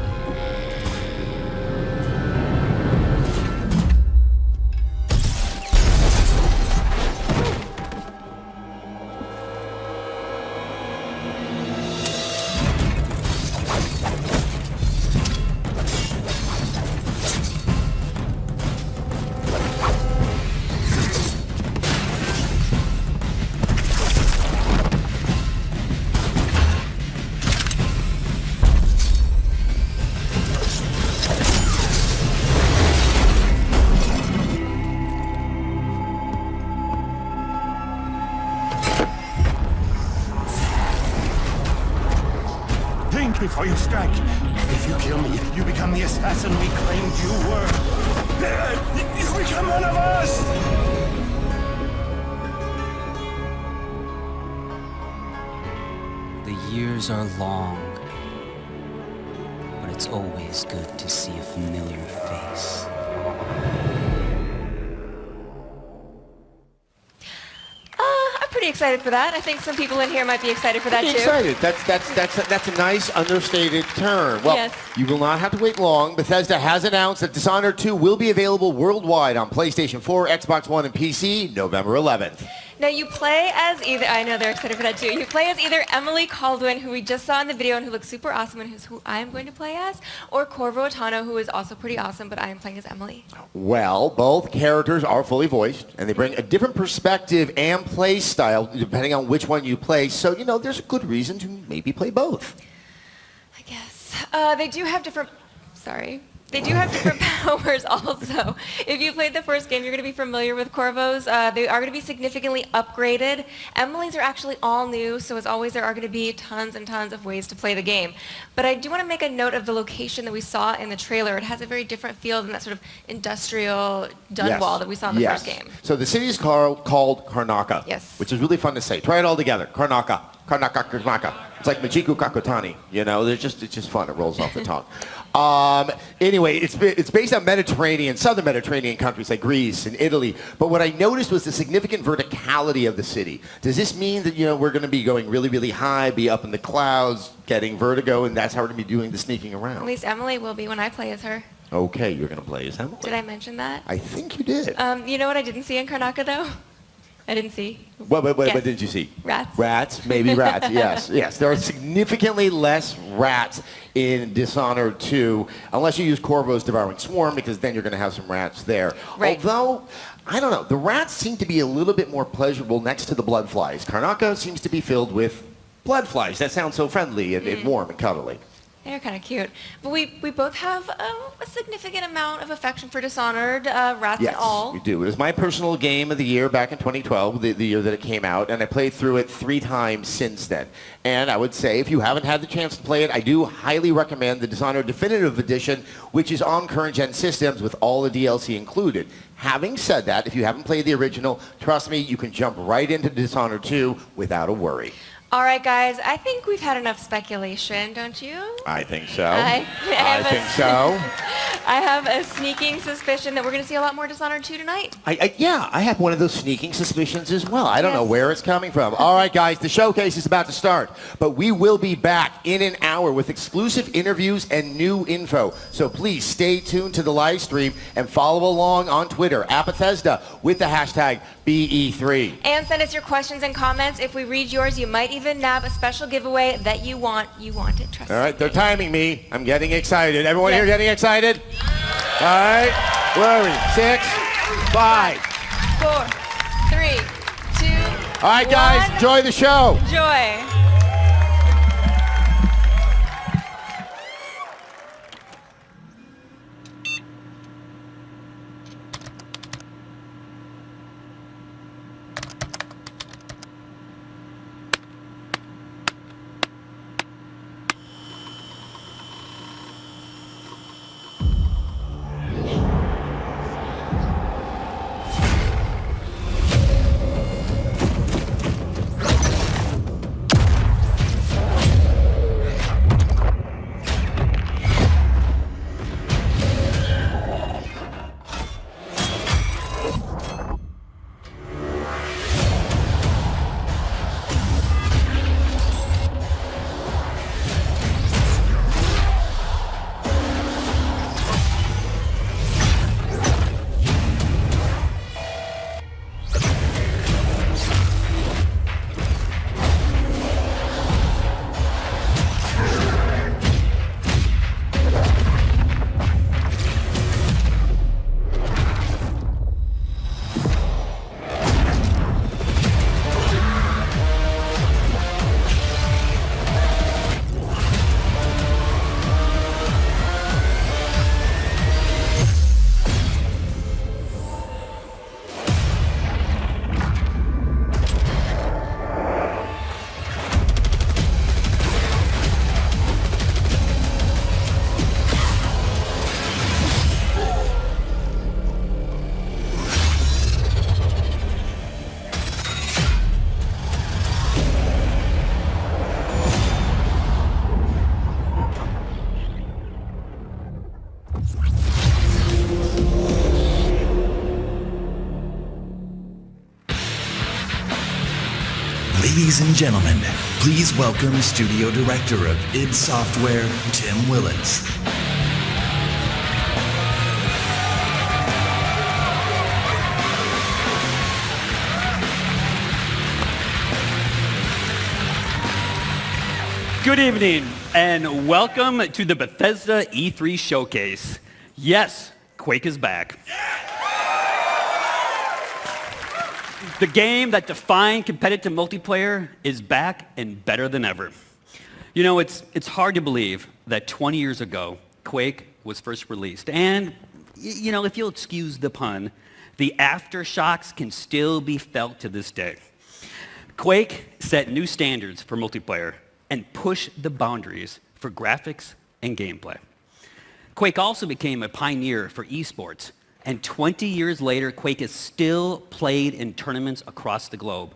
Think before you strike. If you kill me, you become the assassin we claimed you were. You become one of us! The years are long, but it's always good to see a familiar face. I'm pretty excited for that. I think some people in here might be excited for that too. Excited. That's a nice understated term. Well, Yes. you will not have to wait long. Bethesda has announced that Dishonored 2 will be available worldwide on PlayStation 4, Xbox One, and PC November 11th. Now you play as either, I know they're excited for that too, you play as either Emily Caldwin, who we just saw in the video and who looks super awesome and who's who I am going to play as, or Corvo Otano, who is also pretty awesome, but I am playing as Emily. Well, both characters are fully voiced, and they bring a different perspective and play style depending on which one you play. So, you know, there's a good reason to maybe play both. I guess. They do have different, they do have different powers also. If you played the first game, you're going to be familiar with Corvo's. They are going to be significantly upgraded. Emily's are actually all new, so as always, there are going to be tons and tons of ways to play the game. But I do want to make a note of the location that we saw in the trailer. It has a very different feel than that sort of industrial Dunwall that we saw in the first game. So the city is called Karnaca, which is really fun to say. Try it all together. Karnaca. Karnaca, Karnaca. It's like Majiku Kakotani, you know? It's just fun. It rolls off the tongue. Anyway, it's based on southern Mediterranean countries like Greece and Italy. But what I noticed was the significant verticality of the city. Does this mean that, you know, we're going to be going really, really high, be up in the clouds, getting vertigo, and that's how we're going to be doing the sneaking around? At least Emily will be when I play as her. Okay, you're going to play as Emily. Did I mention that? I think you did. You know what I didn't see in Karnaca, though? I didn't see. What did you see? Rats. Rats? Maybe rats, yes. There are significantly less rats in Dishonored 2, unless you use Corvo's Devouring Swarm, because then you're going to have some rats there. Right. Although, I don't know, the rats seem to be a little bit more pleasurable next to the blood flies. Karnaca seems to be filled with blood flies. That sounds so friendly and warm and cuddly. They're kind of cute. But we both have a significant amount of affection for Dishonored, rats and all. Yes, we do. It was my personal game of the year back in 2012, the year that it came out, and I played through it 3 times since then. And I would say, if you haven't had the chance to play it, I do highly recommend the Dishonored Definitive Edition, which is on current-gen systems with all the DLC included. Having said that, if you haven't played the original, trust me, you can jump right into Dishonored 2 without a worry. All right, guys, I think we've had enough speculation, don't you? I think so. I think so. I have a sneaking suspicion that we're going to see a lot more Dishonored 2 tonight. I have one of those sneaking suspicions as well. I don't know where it's coming from. All right, guys, the showcase is about to start, but we will be back in an hour with exclusive interviews and new info. So please stay tuned to the live stream and follow along on Twitter at Bethesda with the hashtag BE3. And send us your questions and comments. If we read yours, you might even nab a special giveaway that you want. You want it, trust me. All right, they're timing me. I'm getting excited. Everyone here getting excited? All right, where are we? 6, 5, 4, 3, 2, all right, guys, 1. enjoy the show. Enjoy. Ladies and gentlemen, please welcome Studio Director of id Software, Tim Willis. Good evening, and welcome to the Bethesda E3 Showcase. Yes, Quake is back. The game that defined competitive multiplayer is back and better than ever. You know, it's hard to believe that 20 years ago, Quake was first released. And, you know, if you'll excuse the pun, the aftershocks can still be felt to this day. Quake set new standards for multiplayer and pushed the boundaries for graphics and gameplay. Quake also became a pioneer for esports. And 20 years later, Quake is still played in tournaments across the globe.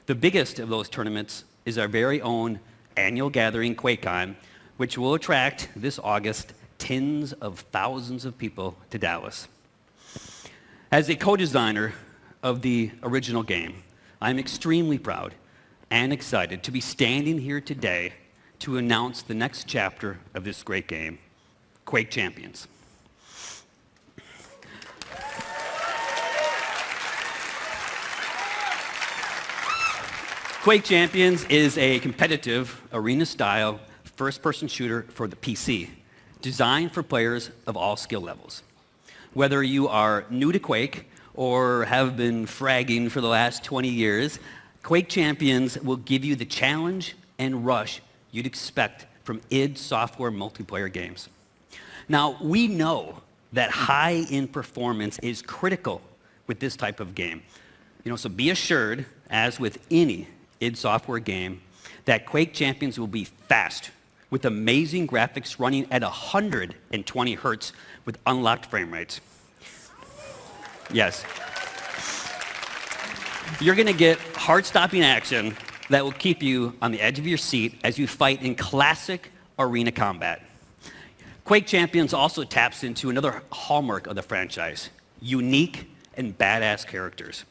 The biggest of those tournaments is our very own annual gathering, QuakeCon, which will attract this August tens of thousands of people to Dallas. As a co-designer of the original game, I'm extremely proud and excited to be standing here today to announce the next chapter of this great game, Quake Champions. Quake Champions is a competitive, arena-style, first-person shooter for the PC, designed for players of all skill levels. Whether you are new to Quake or have been fragging for the last 20 years, Quake Champions will give you the challenge and rush you'd expect from id Software multiplayer games. Now, we know that high-end performance is critical with this type of game. You know, so be assured, as with any id Software game, that Quake Champions will be fast, with amazing graphics running at 120 hertz with unlocked frame rates. Yes. You're going to get heart-stopping action that will keep you on the edge of your seat as you fight in classic arena combat. Quake Champions also taps into another hallmark of the franchise, unique and badass characters.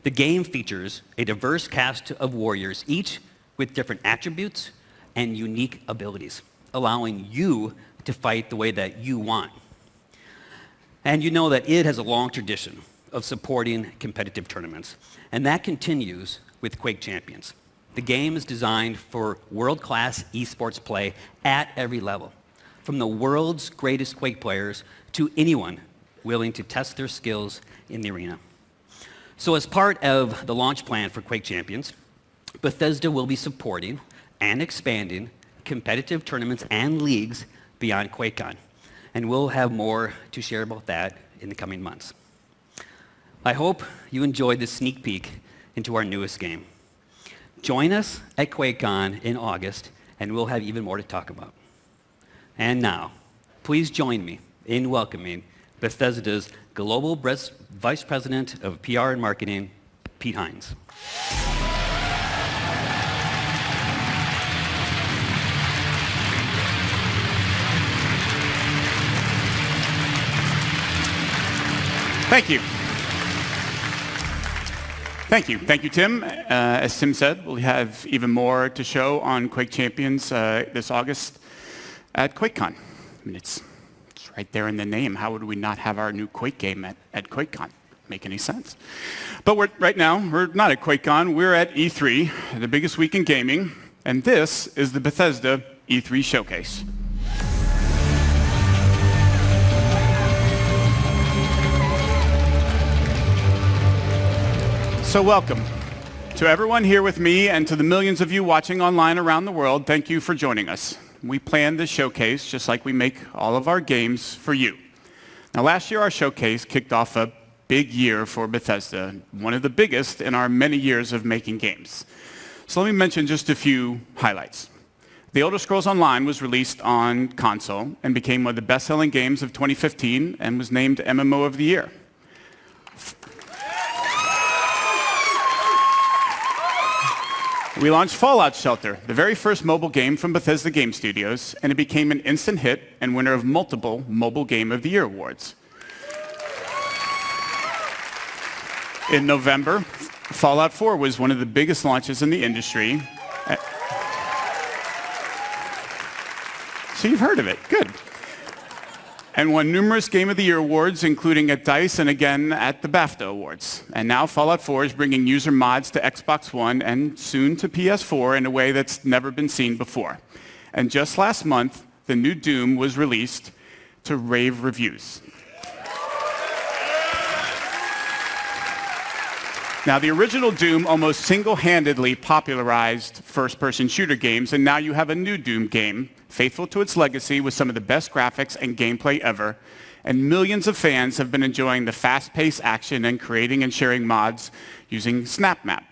The game features a diverse cast of warriors, each with different attributes and unique abilities, allowing you to fight the way that you want. And you know that id has a long tradition of supporting competitive tournaments, and that continues with Quake Champions. The game is designed for world-class esports play at every level, from the world's greatest Quake players to anyone willing to test their skills in the arena. So as part of the launch plan for Quake Champions, Bethesda will be supporting and expanding competitive tournaments and leagues beyond QuakeCon, and we'll have more to share about that in the coming months. I hope you enjoyed this sneak peek into our newest game. Join us at QuakeCon in August, and we'll have even more to talk about. And now, please join me in welcoming Bethesda's Global Vice President of PR and Marketing, Pete Hines. Thank you. Thank you, Tim. As Tim said, we'll have even more to show on Quake Champions this August at QuakeCon. I mean, it's right there in the name. How would we not have our new Quake game at QuakeCon? Make any sense? But right now, we're not at QuakeCon. We're at E3, the biggest week in gaming, and this is the Bethesda E3 Showcase. So welcome to everyone here with me and to the millions of you watching online around the world. Thank you for joining us. We planned this showcase just like we make all of our games for you. Now, last year our showcase kicked off a big year for Bethesda, one of the biggest in our many years of making games. So let me mention just a few highlights. The Elder Scrolls Online was released on console and became one of the best-selling games of 2015 and was named MMO of the Year. We launched Fallout Shelter, the very first mobile game from Bethesda Game Studios, and it became an instant hit and winner of multiple Mobile Game of the Year awards. In November, Fallout 4 was one of the biggest launches in the industry. So you've heard of it. Good. And won numerous Game of the Year awards, including at DICE and again at the BAFTA Awards. And now Fallout 4 is bringing user mods to Xbox One and soon to PS4 in a way that's never been seen before. And just last month, the new Doom was released to rave reviews. Now, the original Doom almost single-handedly popularized first-person shooter games, and now you have a new Doom game, faithful to its legacy with some of the best graphics and gameplay ever, and millions of fans have been enjoying the fast-paced action and creating and sharing mods using SnapMap.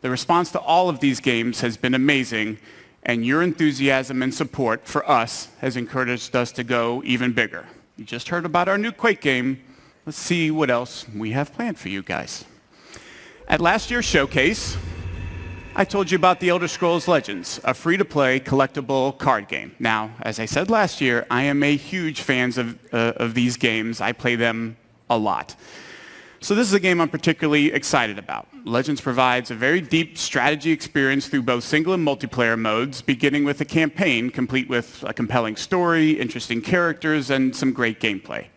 The response to all of these games has been amazing, and your enthusiasm and support for us has encouraged us to go even bigger. You just heard about our new Quake game. Let's see what else we have planned for you guys. At last year's showcase, I told you about The Elder Scrolls Legends, a free-to-play collectible card game. Now, as I said last year, I am a huge fan of these games. I play them a lot. So this is a game I'm particularly excited about. Legends provides a very deep strategy experience through both single and multiplayer modes, beginning with a campaign complete with a compelling story, interesting characters, and some great gameplay.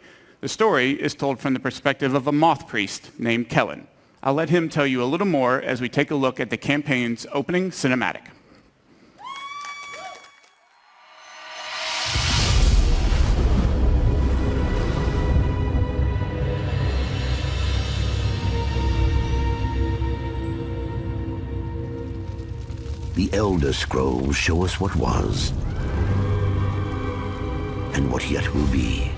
The story is told from the perspective of a moth priest named Kellen. I'll let him tell you a little more as we take a look at the campaign's opening cinematic. The Elder Scrolls show us what was and what yet will be.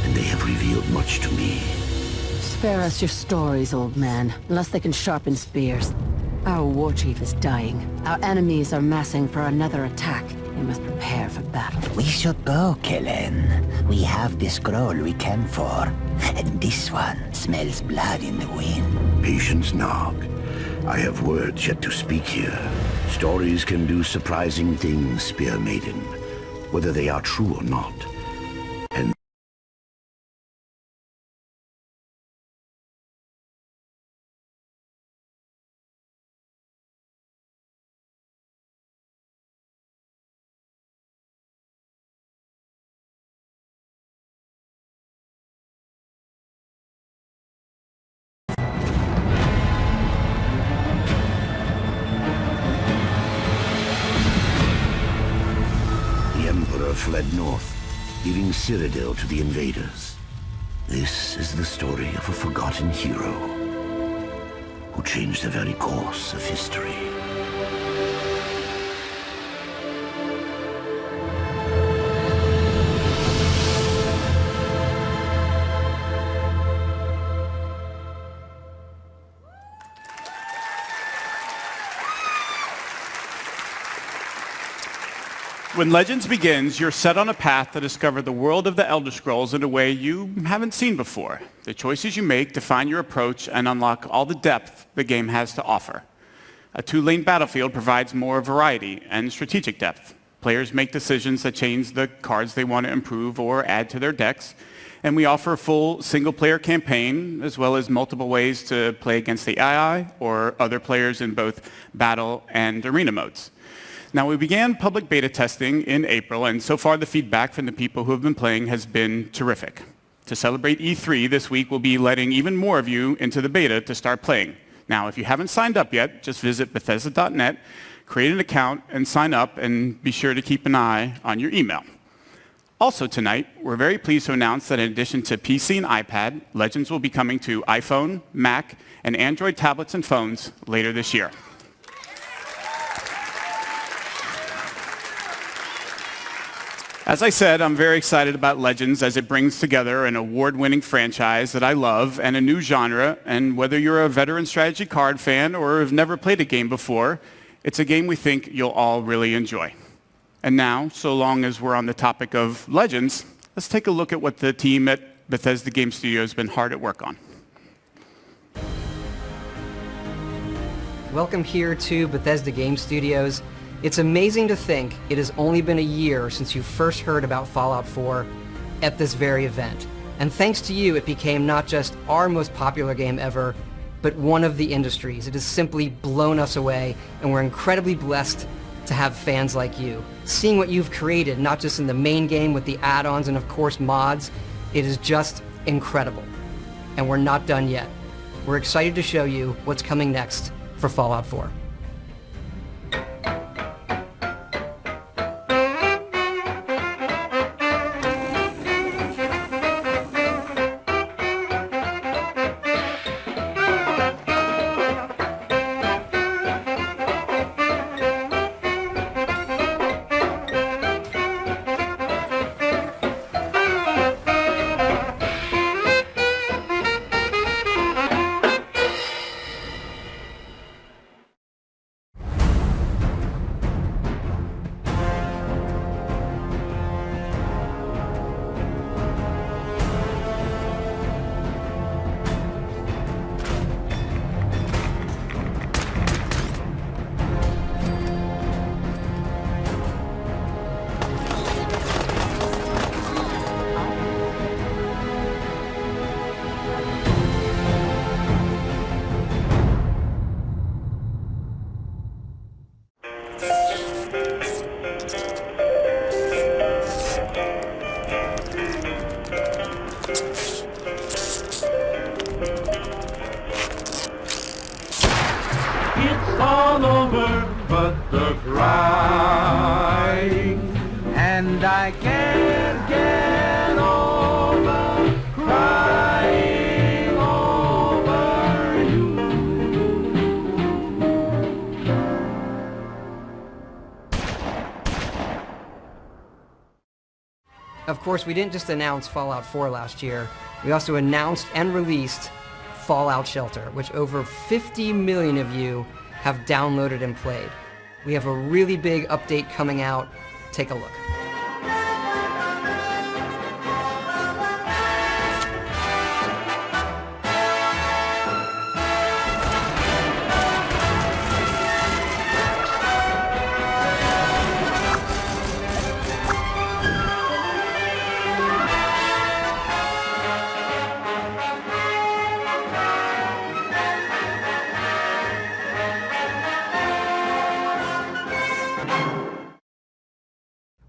And they have revealed much to me. Spare us your stories, old man, unless they can sharpen spears. Our war chief is dying. Our enemies are massing for another attack. We must prepare for battle. We should go, Kellen. We have the scroll we came for. And this one smells blood in the wind. Patience, Nog. I have words yet to speak here. Stories can do surprising things, Spear Maiden, whether they are true or not. And fled north, leaving Cyrodiil to the invaders. This is the story of a forgotten hero who changed the very course of history. When Legends begins, you're set on a path to discover the world of the Elder Scrolls in a way you haven't seen before. The choices you make define your approach and unlock all the depth the game has to offer. A two-lane battlefield provides more variety and strategic depth. Players make decisions that change the cards they want to improve or add to their decks, and we offer a full single-player campaign as well as multiple ways to play against the AI or other players in both battle and arena modes. Now, we began public beta testing in April, and so far the feedback from the people who have been playing has been terrific. To celebrate E3 this week, we'll be letting even more of you into the beta to start playing. Now, if you haven't signed up yet, just visit Bethesda.net, create an account, and sign up, and be sure to keep an eye on your email. Also tonight, we're very pleased to announce that in addition to PC and iPad, Legends will be coming to iPhone, Mac, and Android tablets and phones later this year. As I said, I'm very excited about Legends as it brings together an award-winning franchise that I love and a new genre, and whether you're a veteran strategy card fan or have never played a game before, it's a game we think you'll all really enjoy. And now, so long as we're on the topic of Legends, let's take a look at what the team at Bethesda Game Studios has been hard at work on. Welcome here to Bethesda Game Studios. It's amazing to think it has only been a year since you first heard about Fallout 4 at this very event. And thanks to you, it became not just our most popular game ever, but one of the industries. It has simply blown us away, and we're incredibly blessed to have fans like you. Seeing what you've created, not just in the main game with the add-ons and of course mods, it is just incredible. And we're not done yet. We're excited to show you what's coming next for Fallout 4. all over but the crying, and I can't get over crying over you. Of course, we didn't just announce Fallout 4 last year, we also announced and released Fallout Shelter, which over 50 million of you have downloaded and played. We have a really big update coming out. Take a look.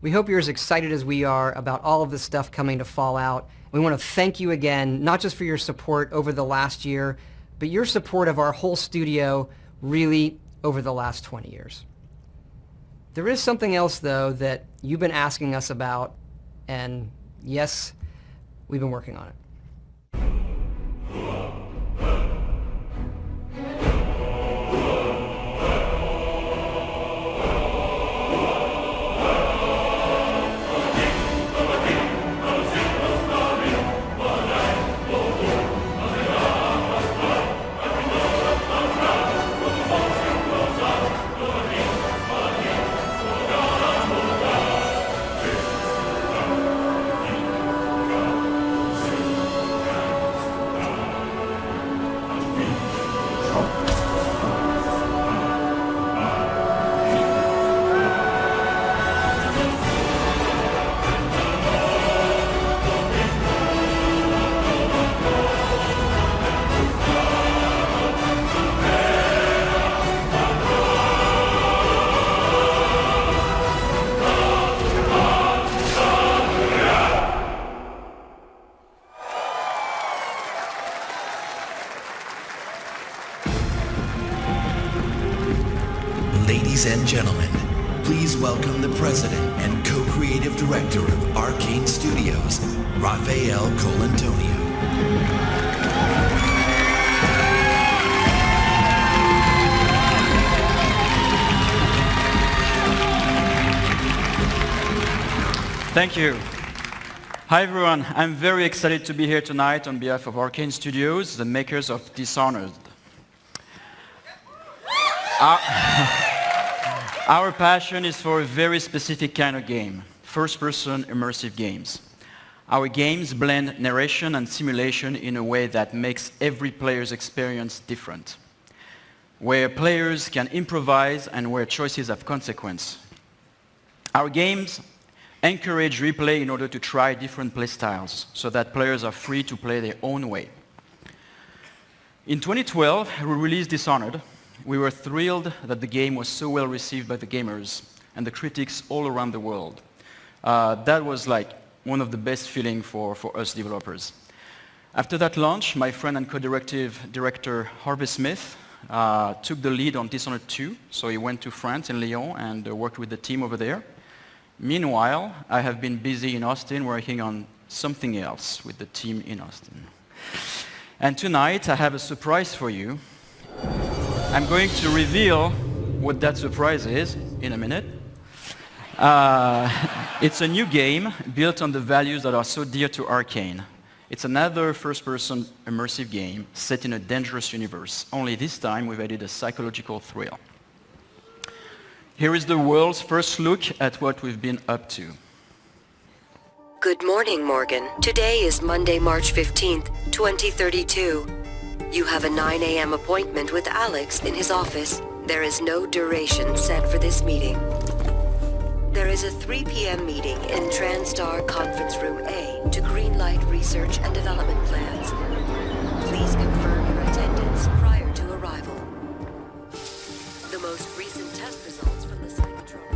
We hope you're as excited as we are about all of this stuff coming to Fallout. We want to thank you again, not just for your support over the last year, but your support of our whole studio really over the last 20 years. There is something else, though, that you've been asking us about, and yes, we've been working on it. Ladies and gentlemen, please welcome the president and co-creative director of Arcane Studios, Rafael Colantonio. Thank you. Hi everyone, I'm very excited to be here tonight on behalf of Arcane Studios, the makers of Dishonored. Our passion is for a very specific kind of game, first-person immersive games. Our games blend narration and simulation in a way that makes every player's experience different, where players can improvise and where choices have consequence. Our games encourage replay in order to try different playstyles so that players are free to play their own way. In 2012, we released Dishonored. We were thrilled that the game was so well received by the gamers and the critics all around the world. That was like one of the best feelings for us developers. After that launch, my friend and co-director Harvey Smith took the lead on Dishonored 2, so he went to France and Lyon and worked with the team over there. Meanwhile, I have been busy in Austin working on something else with the team in Austin. And tonight, I have a surprise for you. I'm going to reveal what that surprise is in a minute. It's a new game built on the values that are so dear to Arcane. It's another first-person immersive game set in a dangerous universe, only this time we've added a psychological thrill. Here is the world's first look at what we've been up to. Good morning, Morgan. Today is Monday, March 15th, 2032. You have a 9 a.m. appointment with Alex in his office. There is no duration set for this meeting. There is a 3 p.m. meeting in TranStar Conference Room A to greenlight research and development plans. Please confirm your attendance prior to arrival. The most recent test results from the Cybertron.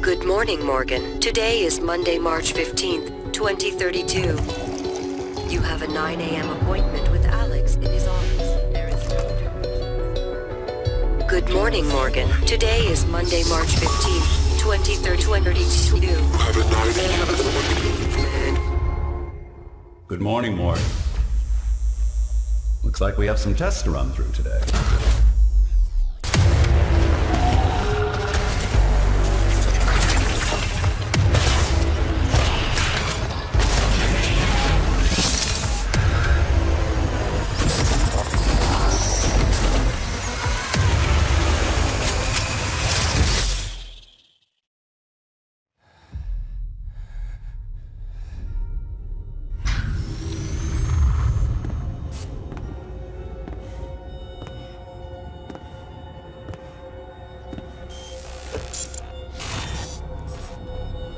Good morning, Morgan. Today is Monday, March 15th, 2032. You have a 9 a.m. appointment with Alex in his office. Good morning, Morgan. Today is Monday, March 15th, 2032. Have a 9 a.m. Good morning, Morgan. Looks like we have some tests to run through today.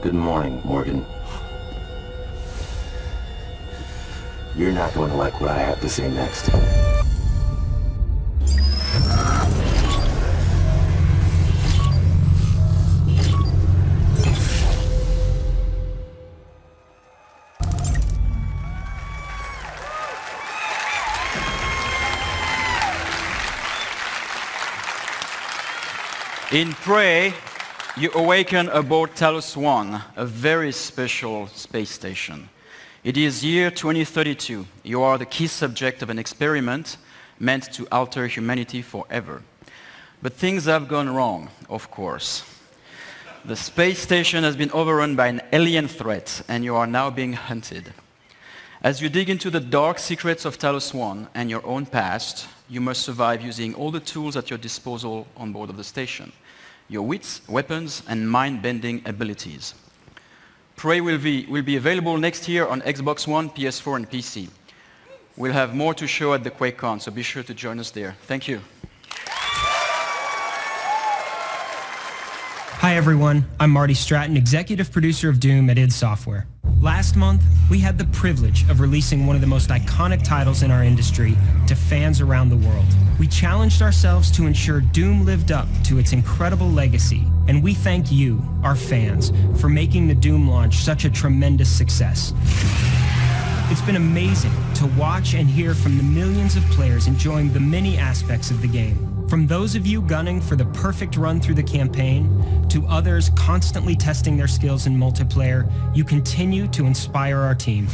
Good morning, Morgan. You're not going to like what I have to say next. In Prey, you awaken aboard Talos 1, a very special space station. It is year 2032. You are the key subject of an experiment meant to alter humanity forever. But things have gone wrong, of course. The space station has been overrun by an alien threat, and you are now being hunted. As you dig into the dark secrets of Talos 1 and your own past, you must survive using all the tools at your disposal on board of the station. Your wits, weapons, and mind-bending abilities. Prey will be available next year on Xbox One, PS4, and PC. We'll have more to show at the QuakeCon, so be sure to join us there. Thank you. Hi everyone, I'm Marty Stratton, executive producer of Doom at id Software. Last month, we had the privilege of releasing one of the most iconic titles in our industry to fans around the world. We challenged ourselves to ensure Doom lived up to its incredible legacy, and we thank you, our fans, for making the Doom launch such a tremendous success. It's been amazing to watch and hear from the millions of players enjoying the many aspects of the game. From those of you gunning for the perfect run through the campaign, to others constantly testing their skills in multiplayer, you continue to inspire our team.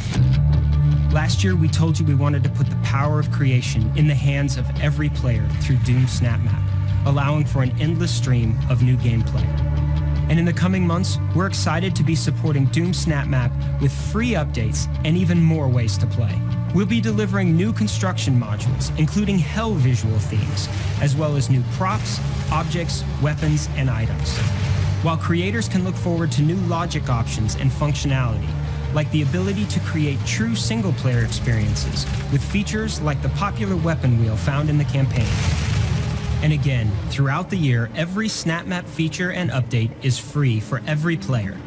Last year, we told you we wanted to put the power of creation in the hands of every player through Doom SnapMap, allowing for an endless stream of new gameplay. And in the coming months, we're excited to be supporting Doom SnapMap with free updates and even more ways to play. We'll be delivering new construction modules, including hell visual themes, as well as new props, objects, weapons, and items. While creators can look forward to new logic options and functionality, like the ability to create true single-player experiences with features like the popular weapon wheel found in the campaign. And again, throughout the year, every SnapMap feature and update is free for every player.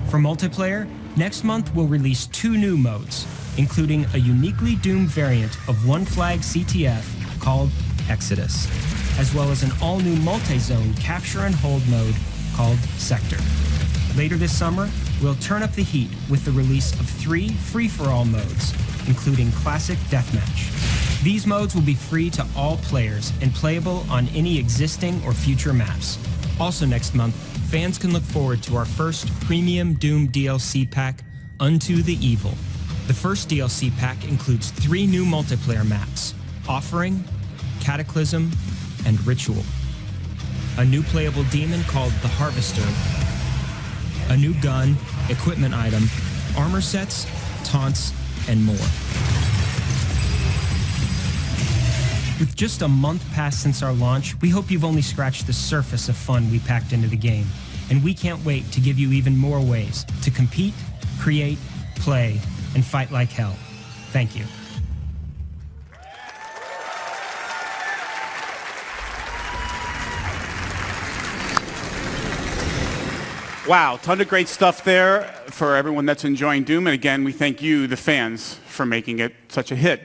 For multiplayer, next month we'll release 2 new modes, including a uniquely Doom variant of One Flag CTF called Exodus, as well as an all-new multi-zone capture and hold mode called Sector. Later this summer, we'll turn up the heat with the release of 3 free-for-all modes, including Classic Deathmatch. These modes will be free to all players and playable on any existing or future maps. Also next month, fans can look forward to our first premium Doom DLC pack, Unto the Evil. The first DLC pack includes 3 new multiplayer maps, Offering, Cataclysm, and Ritual. A new playable demon called the Harvester, a new gun, equipment item, armor sets, taunts, and more. With just a month past since our launch, we hope you've only scratched the surface of fun we packed into the game, and we can't wait to give you even more ways to compete, create, play, and fight like hell. Thank you. Wow, ton of great stuff there for everyone that's enjoying Doom. And again, we thank you, the fans, for making it such a hit.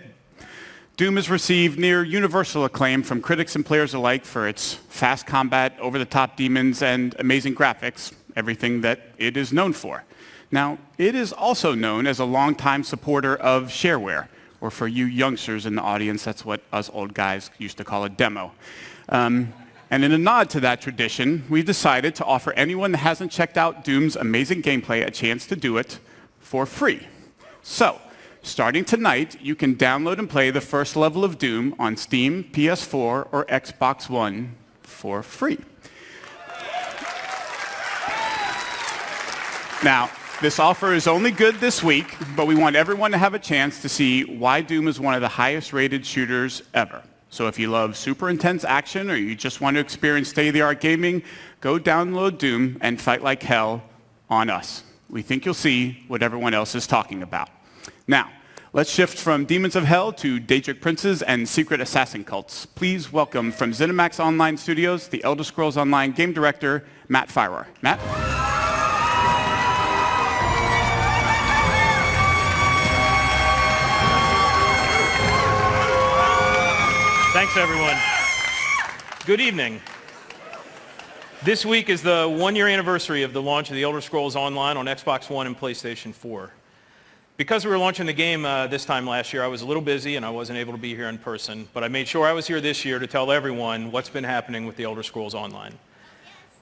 Doom has received near universal acclaim from critics and players alike for its fast combat, over-the-top demons, and amazing graphics, everything that it is known for. Now, it is also known as a longtime supporter of shareware, or for you youngsters in the audience, that's what us old guys used to call a demo. And in a nod to that tradition, we decided to offer anyone that hasn't checked out Doom's amazing gameplay a chance to do it for free. So, starting tonight, you can download and play the first level of Doom on Steam, PS4, or Xbox One for free. Now, this offer is only good this week, but we want everyone to have a chance to see why Doom is one of the highest rated shooters ever. So if you love super intense action or you just want to experience state-of-the-art gaming, go download Doom and fight like hell on us. We think you'll see what everyone else is talking about. Now, let's shift from Demons of Hell to Daedric Princes and Secret Assassin Cults. Please welcome from ZeniMax Online Studios, the Elder Scrolls Online game director, Matt Firor. Matt? Thanks, everyone. Good evening. This week is the one-year anniversary of the launch of the Elder Scrolls Online on Xbox One and PlayStation 4. Because we were launching the game this time last year, I was a little busy and I wasn't able to be here in person, but I made sure I was here this year to tell everyone what's been happening with the Elder Scrolls Online.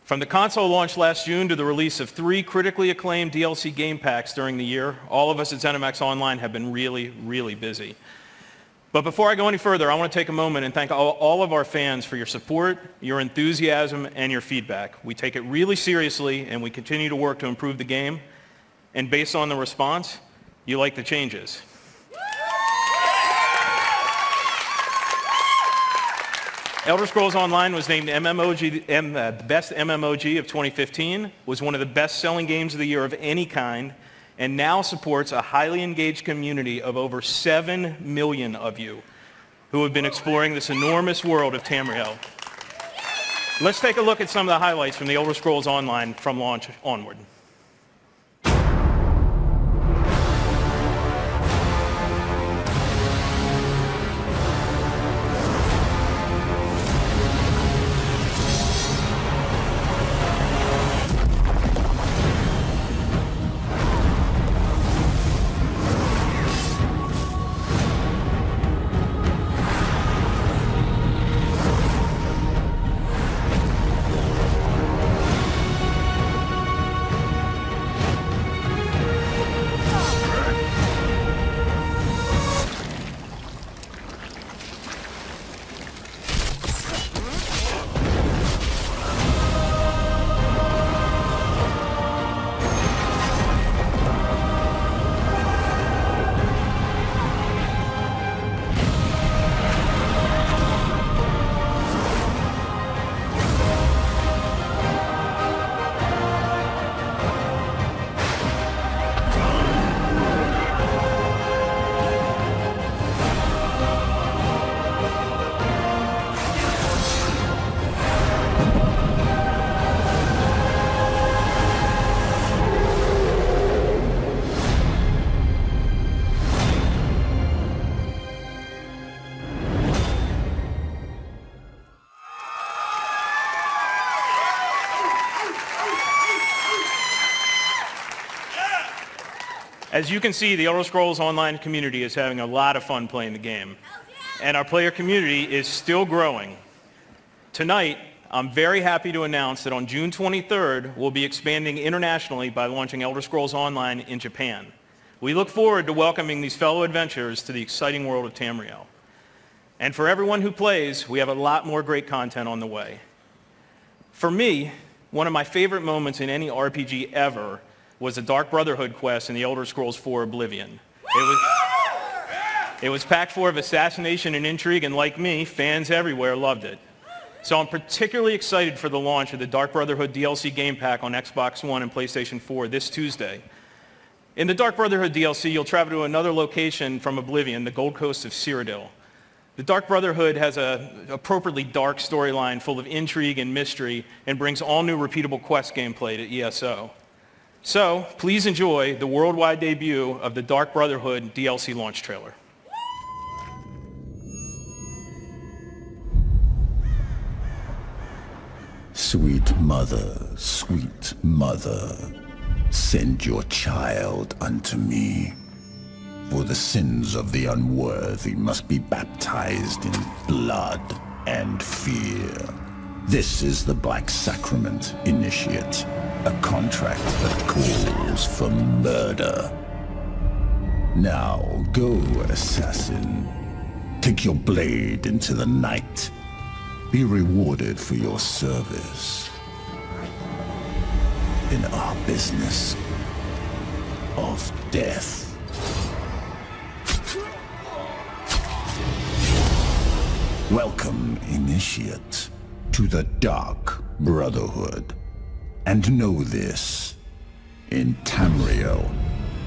From the console launch last June to the release of 3 critically acclaimed DLC game packs during the year, all of us at ZeniMax Online have been really, really busy. But before I go any further, I want to take a moment and thank all of our fans for your support, your enthusiasm, and your feedback. We take it really seriously, and we continue to work to improve the game. And based on the response, you like the changes. Elder Scrolls Online was named the best MMOG of 2015, was one of the best-selling games of the year of any kind, and now supports a highly engaged community of over 7 million of you who have been exploring this enormous world of Tamriel. Let's take a look at some of the highlights from the Elder Scrolls Online from launch onward. As you can see, the Elder Scrolls Online community is having a lot of fun playing the game. And our player community is still growing. Tonight, I'm very happy to announce that on June 23rd, we'll be expanding internationally by launching Elder Scrolls Online in Japan. We look forward to welcoming these fellow adventurers to the exciting world of Tamriel. And for everyone who plays, we have a lot more great content on the way. For me, one of my favorite moments in any RPG ever was the Dark Brotherhood quest in the Elder Scrolls IV Oblivion. It was packed full of assassination and intrigue, and like me, fans everywhere loved it. So I'm particularly excited for the launch of the Dark Brotherhood DLC game pack on Xbox One and PlayStation 4 this Tuesday. In the Dark Brotherhood DLC, you'll travel to another location from Oblivion, the Gold Coast of Cyrodiil. The Dark Brotherhood has an appropriately dark storyline full of intrigue and mystery and brings all new repeatable quest gameplay to ESO. So, please enjoy the worldwide debut of the Dark Brotherhood DLC launch trailer. Sweet mother, send your child unto me. For the sins of the unworthy must be baptized in blood and fear. This is the Black Sacrament, Initiate, a contract that calls for murder. Now go, assassin. Take your blade into the night. Be rewarded for your service in our business of death. Welcome, Initiate, to the Dark Brotherhood. And know this, in Tamriel,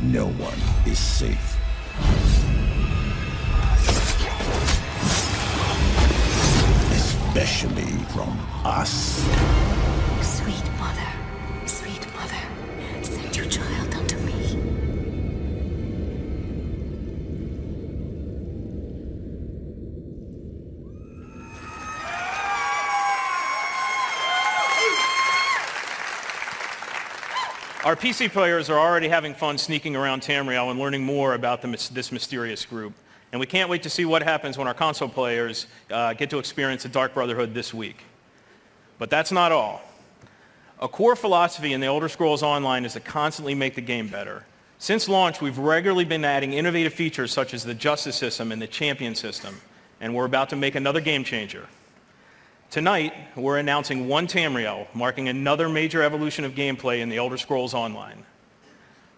no one is safe. Especially from us. Sweet mother, send your child unto me. Our PC players are already having fun sneaking around Tamriel and learning more about this mysterious group. And we can't wait to see what happens when our console players get to experience the Dark Brotherhood this week. But that's not all. A core philosophy in the Elder Scrolls Online is to constantly make the game better. Since launch, we've regularly been adding innovative features such as the Justice System and the Champion System, and we're about to make another game changer. Tonight, we're announcing One Tamriel, marking another major evolution of gameplay in the Elder Scrolls Online.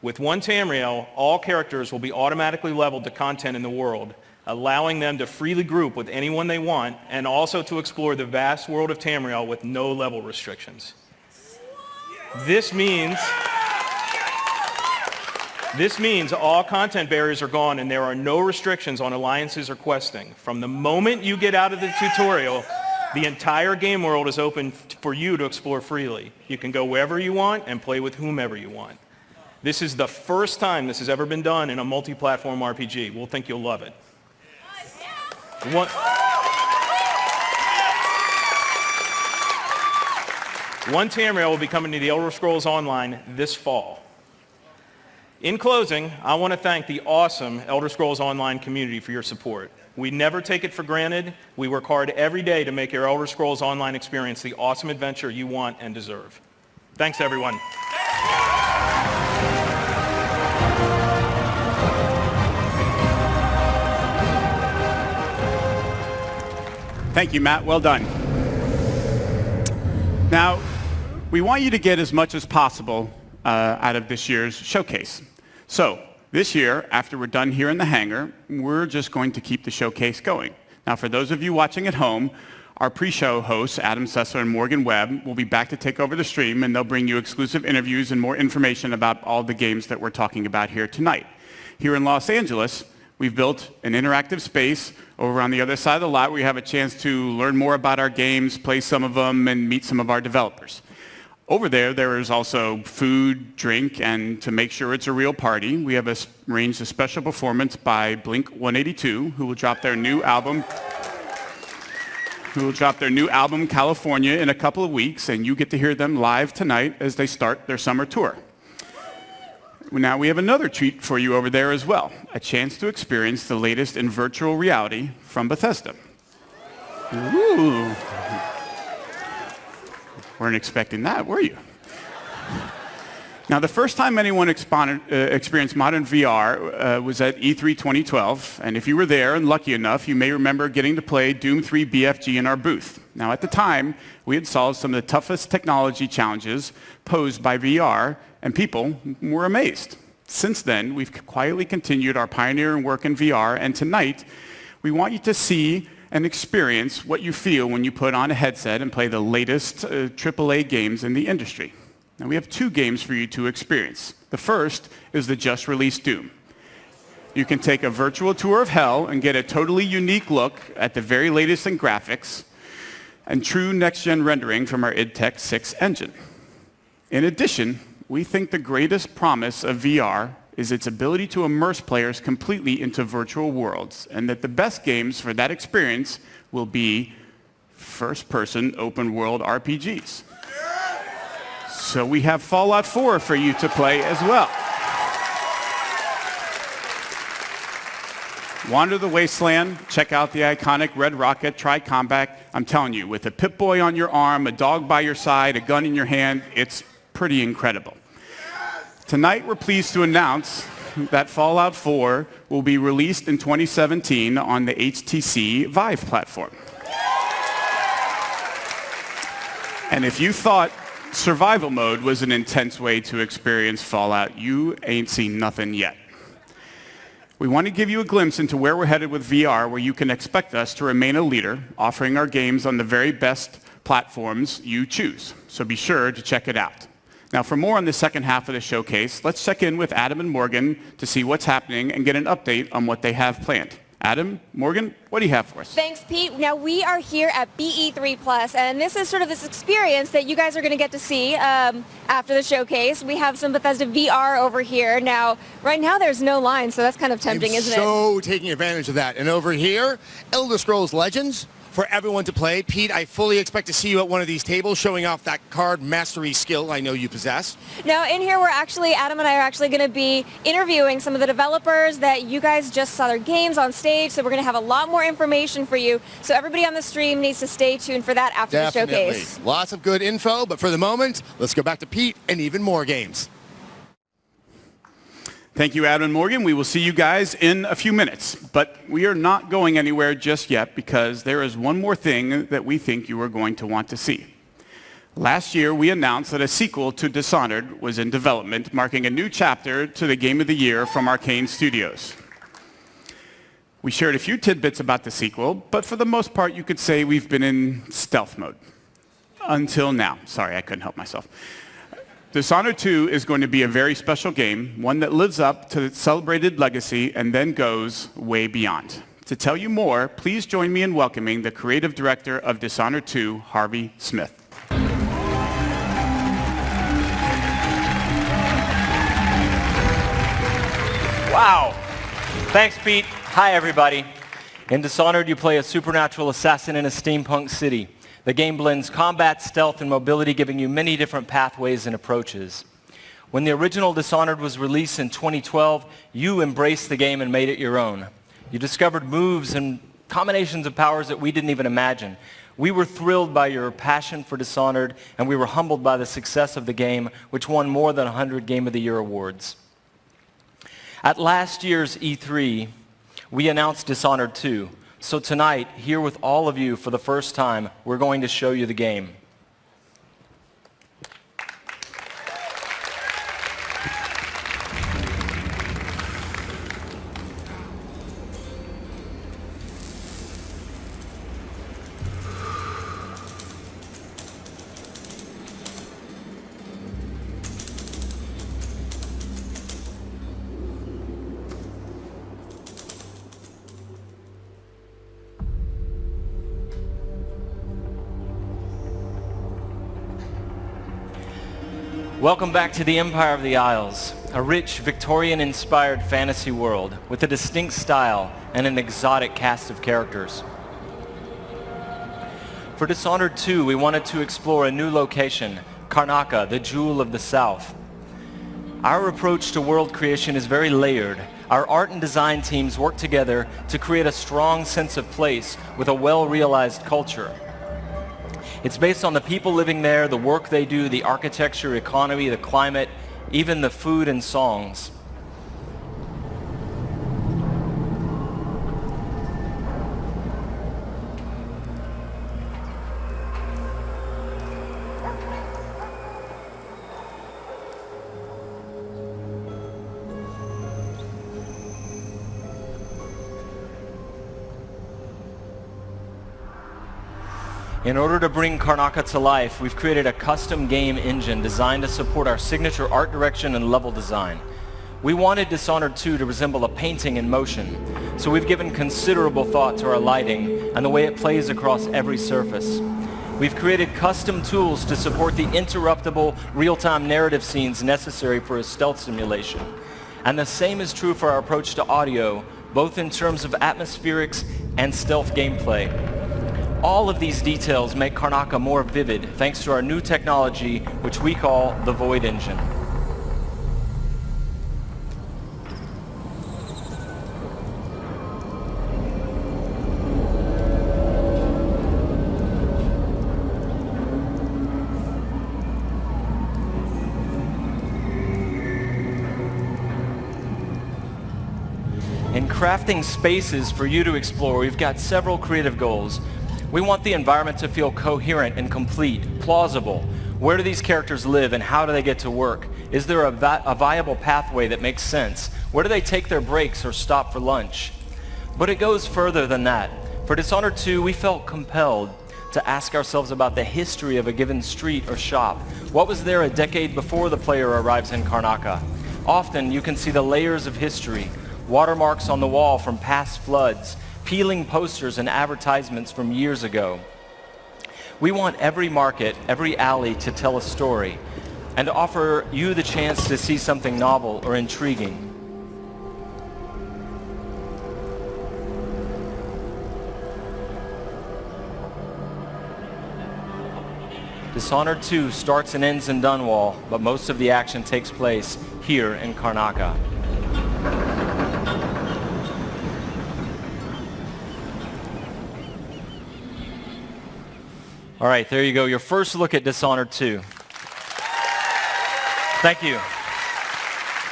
With One Tamriel, all characters will be automatically leveled to content in the world, allowing them to freely group with anyone they want, and also to explore the vast world of Tamriel with no level restrictions. This means all content barriers are gone and there are no restrictions on alliances or questing. From the moment you get out of the tutorial, the entire game world is open for you to explore freely. You can go wherever you want and play with whomever you want. This is the first time this has ever been done in a multi-platform RPG. We'll think you'll love it. One Tamriel will be coming to the Elder Scrolls Online this fall. In closing, I want to thank the awesome Elder Scrolls Online community for your support. We never take it for granted. We work hard every day to make your Elder Scrolls Online experience the awesome adventure you want and deserve. Thanks, everyone. Thank you, Matt. Well done. Now, we want you to get as much as possible out of this year's showcase. So, this year, after we're done here in the hangar, we're just going to keep the showcase going. Now, for those of you watching at home, our pre-show hosts, Adam Sessler and Morgan Webb, will be back to take over the stream, and they'll bring you exclusive interviews and more information about all the games that we're talking about here tonight. Here in Los Angeles, we've built an interactive space over on the other side of the lot where you have a chance to learn more about our games, play some of them, and meet some of our developers. Over there is also food, drink, and to make sure it's a real party, we have arranged a special performance by Blink-182, who will drop their new album, California, in a couple of weeks, and you get to hear them live tonight as they start their summer tour. Now we have another treat for you over there as well, a chance to experience the latest in virtual reality from Bethesda. Ooh. Weren't expecting that, were you? Now, the first time anyone experienced modern VR was at E3 2012, and if you were there and lucky enough, you may remember getting to play Doom 3 BFG in our booth. Now, at the time, we had solved some of the toughest technology challenges posed by VR, and people were amazed. Since then, we've quietly continued our pioneering work in VR, and tonight, we want you to see and experience what you feel when you put on a headset and play the latest AAA games in the industry. Now, we have two games for you to experience. The first is the just-released Doom. You can take a virtual tour of hell and get a totally unique look at the very latest in graphics and true next-gen rendering from our id Tech 6 engine. In addition, we think the greatest promise of VR is its ability to immerse players completely into virtual worlds, and that the best games for that experience will be first-person open-world RPGs. So we have Fallout 4 for you to play as well. Wander the Wasteland, check out the iconic Red Rocket, try combat. I'm telling you, with a Pip-Boy on your arm, a dog by your side, a gun in your hand, it's pretty incredible. Tonight, we're pleased to announce that Fallout 4 will be released in 2017 on the HTC Vive platform. And if you thought survival mode was an intense way to experience Fallout, you ain't seen nothing yet. We want to give you a glimpse into where we're headed with VR, where you can expect us to remain a leader, offering our games on the very best platforms you choose. So be sure to check it out. Now, for more on the second half of the showcase, let's check in with Adam and Morgan to see what's happening and get an update on what they have planned. Adam, Morgan, what do you have for us? Thanks, Pete. Now, we are here at BE3+, and this is sort of this experience that you guys are going to get to see after the showcase. We have some Bethesda VR over here. Now, right now, there's no line, so that's kind of tempting, isn't it? So taking advantage of that. And over here, Elder Scrolls Legends for everyone to play. Pete, I fully expect to see you at one of these tables showing off that card mastery skill I know you possess. Now, in here, Adam and I are actually going to be interviewing some of the developers that you guys just saw their games on stage, so we're going to have a lot more information for you. So everybody on the stream needs to stay tuned for that after the showcase. Lots of good info, but for the moment, let's go back to Pete and even more games. Thank you, Adam and Morgan. We will see you guys in a few minutes. But we are not going anywhere just yet because there is one more thing that we think you are going to want to see. Last year, we announced that a sequel to Dishonored was in development, marking a new chapter to the Game of the Year from Arcane Studios. We shared a few tidbits about the sequel, but for the most part, you could say we've been in stealth mode. Until now. Sorry, I couldn't help myself. Dishonored 2 is going to be a very special game, one that lives up to its celebrated legacy and then goes way beyond. To tell you more, please join me in welcoming the creative director of Dishonored 2, Harvey Smith. Wow. Thanks, Pete. Hi, everybody. In Dishonored, you play a supernatural assassin in a steampunk city. The game blends combat, stealth, and mobility, giving you many different pathways and approaches. When the original Dishonored was released in 2012, you embraced the game and made it your own. You discovered moves and combinations of powers that we didn't even imagine. We were thrilled by your passion for Dishonored, and we were humbled by the success of the game, which won more than 100 Game of the Year awards. At last year's E3, we announced Dishonored 2. So tonight, here with all of you for the first time, we're going to show you the game. Welcome back to the Empire of the Isles, a rich, Victorian-inspired fantasy world with a distinct style and an exotic cast of characters. For Dishonored 2, we wanted to explore a new location, Karnaca, the Jewel of the South. Our approach to world creation is very layered. Our art and design teams work together to create a strong sense of place with a well-realized culture. It's based on the people living there, the work they do, the architecture, economy, the climate, even the food and songs. In order to bring Karnaka to life, we've created a custom game engine designed to support our signature art direction and level design. We wanted Dishonored 2 to resemble a painting in motion, so we've given considerable thought to our lighting and the way it plays across every surface. We've created custom tools to support the interruptible, real-time narrative scenes necessary for a stealth simulation. And the same is true for our approach to audio, both in terms of atmospherics and stealth gameplay. All of these details make Karnaka more vivid thanks to our new technology, which we call the Void Engine. In crafting spaces for you to explore, we've got several creative goals. We want the environment to feel coherent and complete, plausible. Where do these characters live and how do they get to work? Is there a viable pathway that makes sense? Where do they take their breaks or stop for lunch? But it goes further than that. For Dishonored 2, we felt compelled to ask ourselves about the history of a given street or shop. What was there a decade before the player arrives in Karnaka? Often you can see the layers of history, watermarks on the wall from past floods, peeling posters and advertisements from years ago. We want every market, every alley to tell a story and to offer you the chance to see something novel or intriguing. Dishonored 2 starts and ends in Dunwall, but most of the action takes place here in Karnaka. All right, there you go. Your first look at Dishonored 2. Thank you.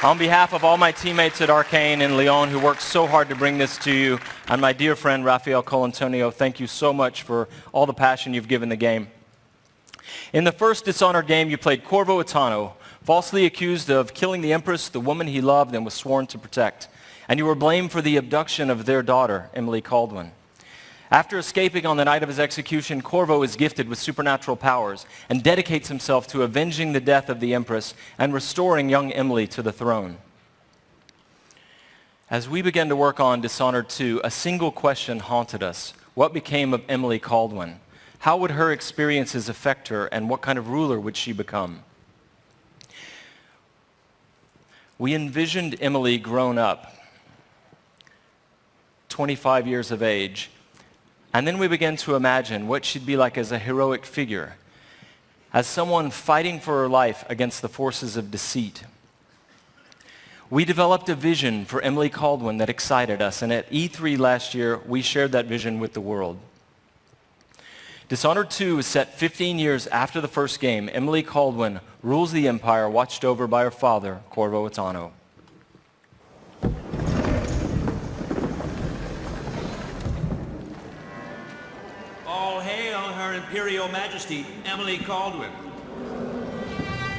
On behalf of all my teammates at Arcane and Lyon who worked so hard to bring this to you, and my dear friend Rafael Colantonio, thank you so much for all the passion you've given the game. In the first Dishonored game, you played Corvo Attano, falsely accused of killing the Empress, the woman he loved and was sworn to protect. And you were blamed for the abduction of their daughter, Emily Caldwin. After escaping on the night of his execution, Corvo is gifted with supernatural powers and dedicates himself to avenging the death of the Empress and restoring young Emily to the throne. As we began to work on Dishonored 2, a single question haunted us. What became of Emily Caldwin? How would her experiences affect her, and what kind of ruler would she become? We envisioned Emily grown up, 25 years of age, and then we began to imagine what she'd be like as a heroic figure, as someone fighting for her life against the forces of deceit. We developed a vision for Emily Caldwin that excited us, and at E3 last year, we shared that vision with the world. Dishonored 2 is set 15 years after the first game. Emily Caldwin rules the Empire, watched over by her father, Corvo Attano. All hail Her Imperial Majesty, Emily Caldwin.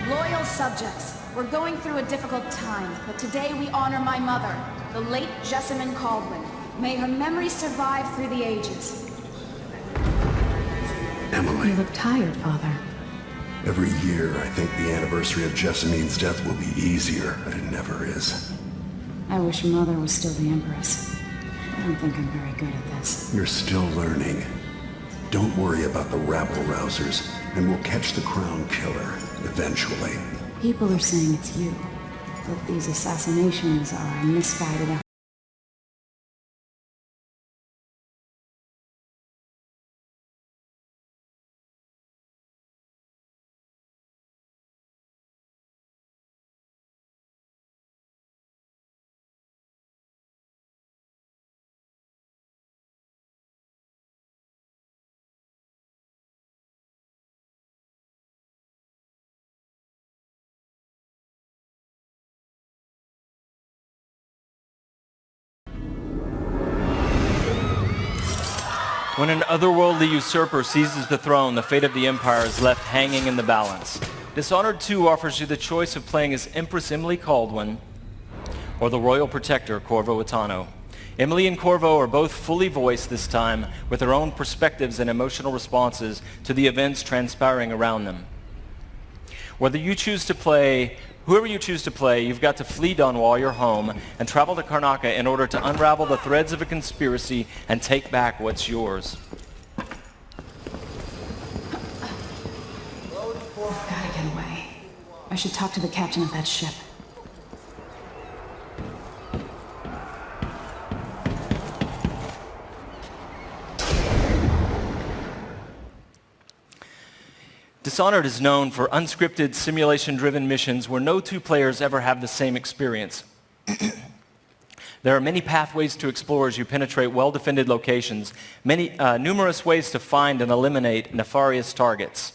Loyal subjects, we're going through a difficult time, but today we honor my mother, the late Jessamine Caldwin. May her memory survive through the ages. Emily. You look tired, Father. Every year, I think the anniversary of Jessamine's death will be easier, but it never is. I wish Mother was still the Empress. I don't think I'm very good at this. You're still learning. Don't worry about the rabble-rousers, and we'll catch the Crown Killer, eventually. People are saying it's you, but these assassinations are a misguided When an otherworldly usurper seizes the throne, the fate of the Empire is left hanging in the balance. Dishonored 2 offers you the choice of playing as Empress Emily Kaldwin or the Royal Protector, Corvo Attano. Emily and Corvo are both fully voiced this time with their own perspectives and emotional responses to the events transpiring around them. Whoever you choose to play, you've got to flee Dunwall, your home, and travel to Karnaca in order to unravel the threads of a conspiracy and take back what's yours. Gotta get away. I should talk to the captain of that ship. Dishonored is known for unscripted, simulation-driven missions where no 2 players ever have the same experience. There are many pathways to explore as you penetrate well-defended locations, numerous ways to find and eliminate nefarious targets.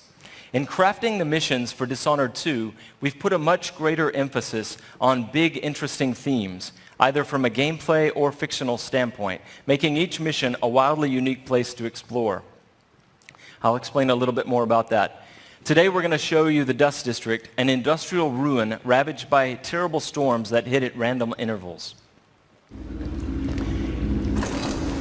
In crafting the missions for Dishonored 2, we've put a much greater emphasis on big, interesting themes, either from a gameplay or fictional standpoint, making each mission a wildly unique place to explore. I'll explain a little bit more about that. Today we're going to show you the Dust District, an industrial ruin ravaged by terrible storms that hit at random intervals.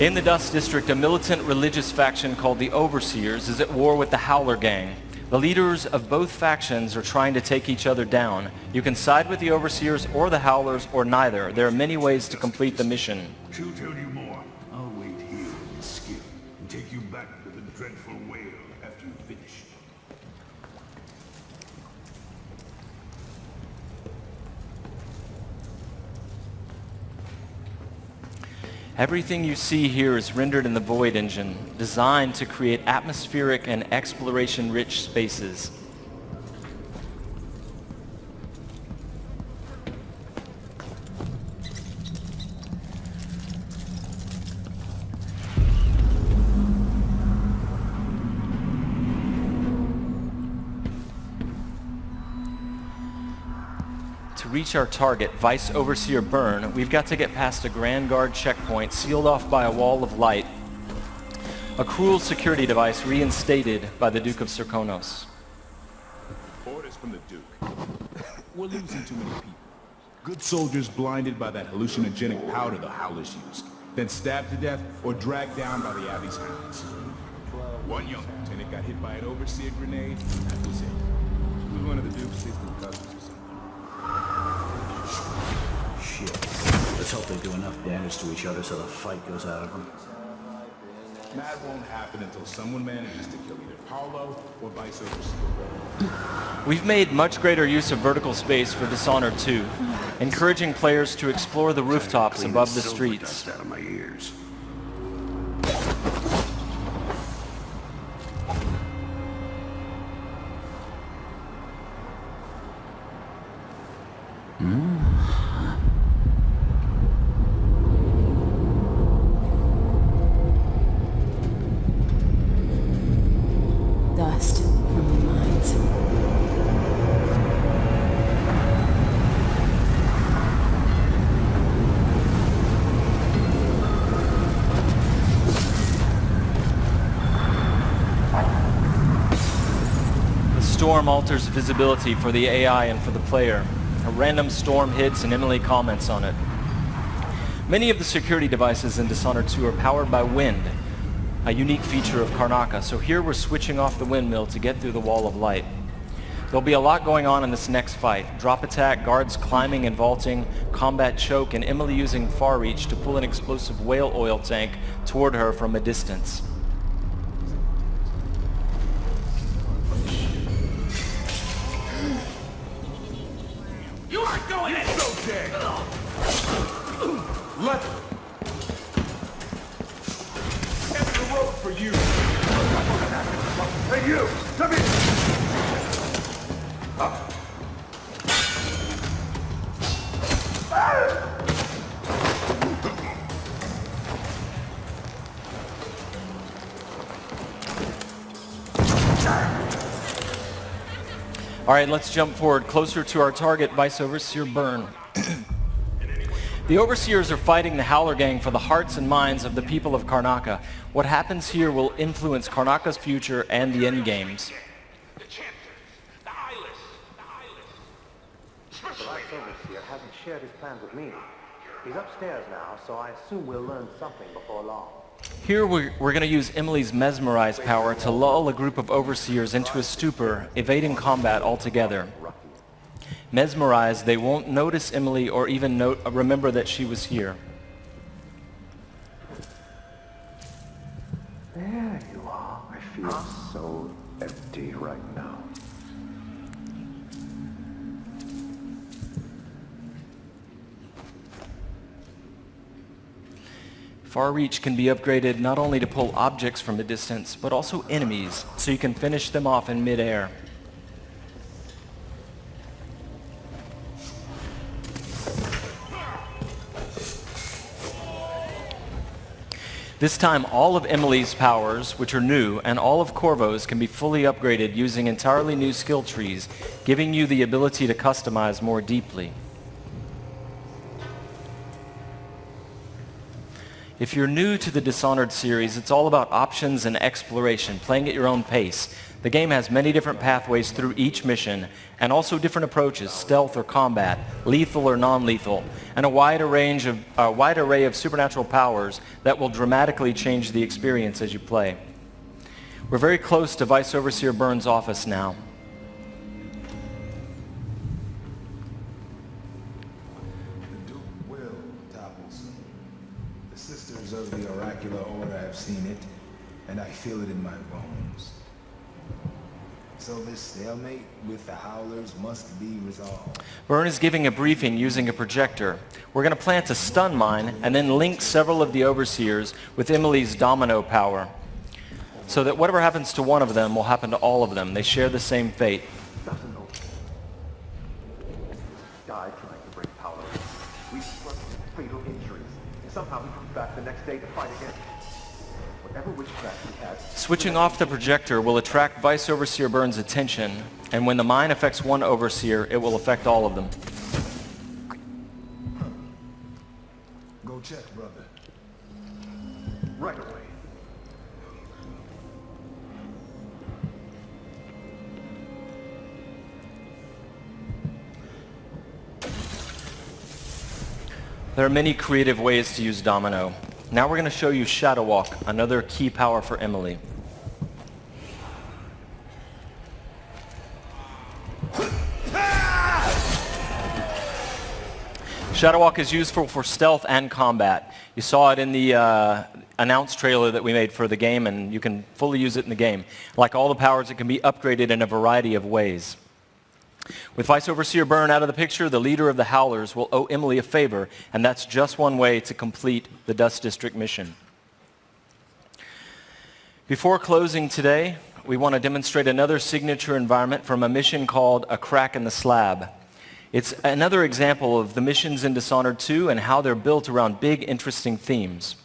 In the Dust District, a militant religious faction called the Overseers is at war with the Howler Gang. The leaders of both factions are trying to take each other down. You can side with the Overseers or the Howlers or neither. There are many ways to complete the mission. She'll tell you more. I'll wait here in the skiff and take you back to the dreadful whale after you finish. Everything you see here is rendered in the Void engine, designed to create atmospheric and exploration-rich spaces. To reach our target, Vice Overseer Byrne, we've got to get past a Grand Guard checkpoint sealed off by a wall of light, a cruel security device reinstated by the Duke of Serkonos. Orders from the Duke. We're losing too many people. Good soldiers blinded by that hallucinogenic powder the Howlers use, then stabbed to death or dragged down by the Abbey's hounds. One young lieutenant got hit by an Overseer grenade, and that was it. He was one of the Duke's distant cousins or something. Shit. Let's hope they do enough damage to each other so the fight goes out of them. That won't happen until someone manages to kill either Paolo or Vice Overseer. We've made much greater use of vertical space for Dishonored 2, encouraging players to explore the rooftops above the streets. Out of my ears. Dust from the mines. The storm alters visibility for the AI and for the player. A random storm hits and Emily comments on it. Many of the security devices in Dishonored 2 are powered by wind, a unique feature of Karnaca, so here we're switching off the windmill to get through the wall of light. There'll be a lot going on in this next fight. Drop attack, guards climbing and vaulting, combat choke, and Emily using far reach to pull an explosive whale oil tank toward her from a distance. You aren't going in! So dead! Let the rope for you! Hey you! Come here! All right, let's jump forward closer to our target, Vice Overseer Byrne. The Overseers are fighting the Howler Gang for the hearts and minds of the people of Karnaca. What happens here will influence Karnaca's future and the endgames. The last Overseer hasn't shared his plans with me. He's upstairs now, so I assume we'll learn something before long. Here we're going to use Emily's mesmerize power to lull a group of Overseers into a stupor, evading combat altogether. Mesmerized, they won't notice Emily or even remember that she was here. There you are. I feel so empty right now. Far Reach can be upgraded not only to pull objects from a distance, but also enemies, so you can finish them off in mid-air. This time, all of Emily's powers, which are new, and all of Corvo's can be fully upgraded using entirely new skill trees, giving you the ability to customize more deeply. If you're new to the Dishonored series, it's all about options and exploration, playing at your own pace. The game has many different pathways through each mission, and also different approaches, stealth or combat, lethal or non-lethal, and a wide array of supernatural powers that will dramatically change the experience as you play. We're very close to Vice Overseer Byrne's office now. Of the oracular order have seen it, and I feel it in my bones. So this stalemate with the Howlers must be resolved. Byrne is giving a briefing using a projector. We're going to plant a stun mine and then link several of the Overseers with Emily's domino power, so that whatever happens to one of them will happen to all of them. They share the same fate. Died trying to bring power. We suffered fatal injuries. Somehow we come back the next day to fight again. Whatever witchcraft we had. Switching off the projector will attract Vice Overseer Byrne's attention, and when the mine affects one Overseer, it will affect all of them. Go check, brother. Right away. There are many creative ways to use Domino. Now we're going to show you Shadow Walk, another key power for Emily. Shadow Walk is useful for stealth and combat. You saw it in the announced trailer that we made for the game, and you can fully use it in the game. Like all the powers, it can be upgraded in a variety of ways. With Vice Overseer Byrne out of the picture, the leader of the Howlers will owe Emily a favor, and that's just one way to complete the Dust District mission. Before closing today, we want to demonstrate another signature environment from a mission called A Crack in the Slab. It's another example of the missions in Dishonored 2 and how they're built around big, interesting themes.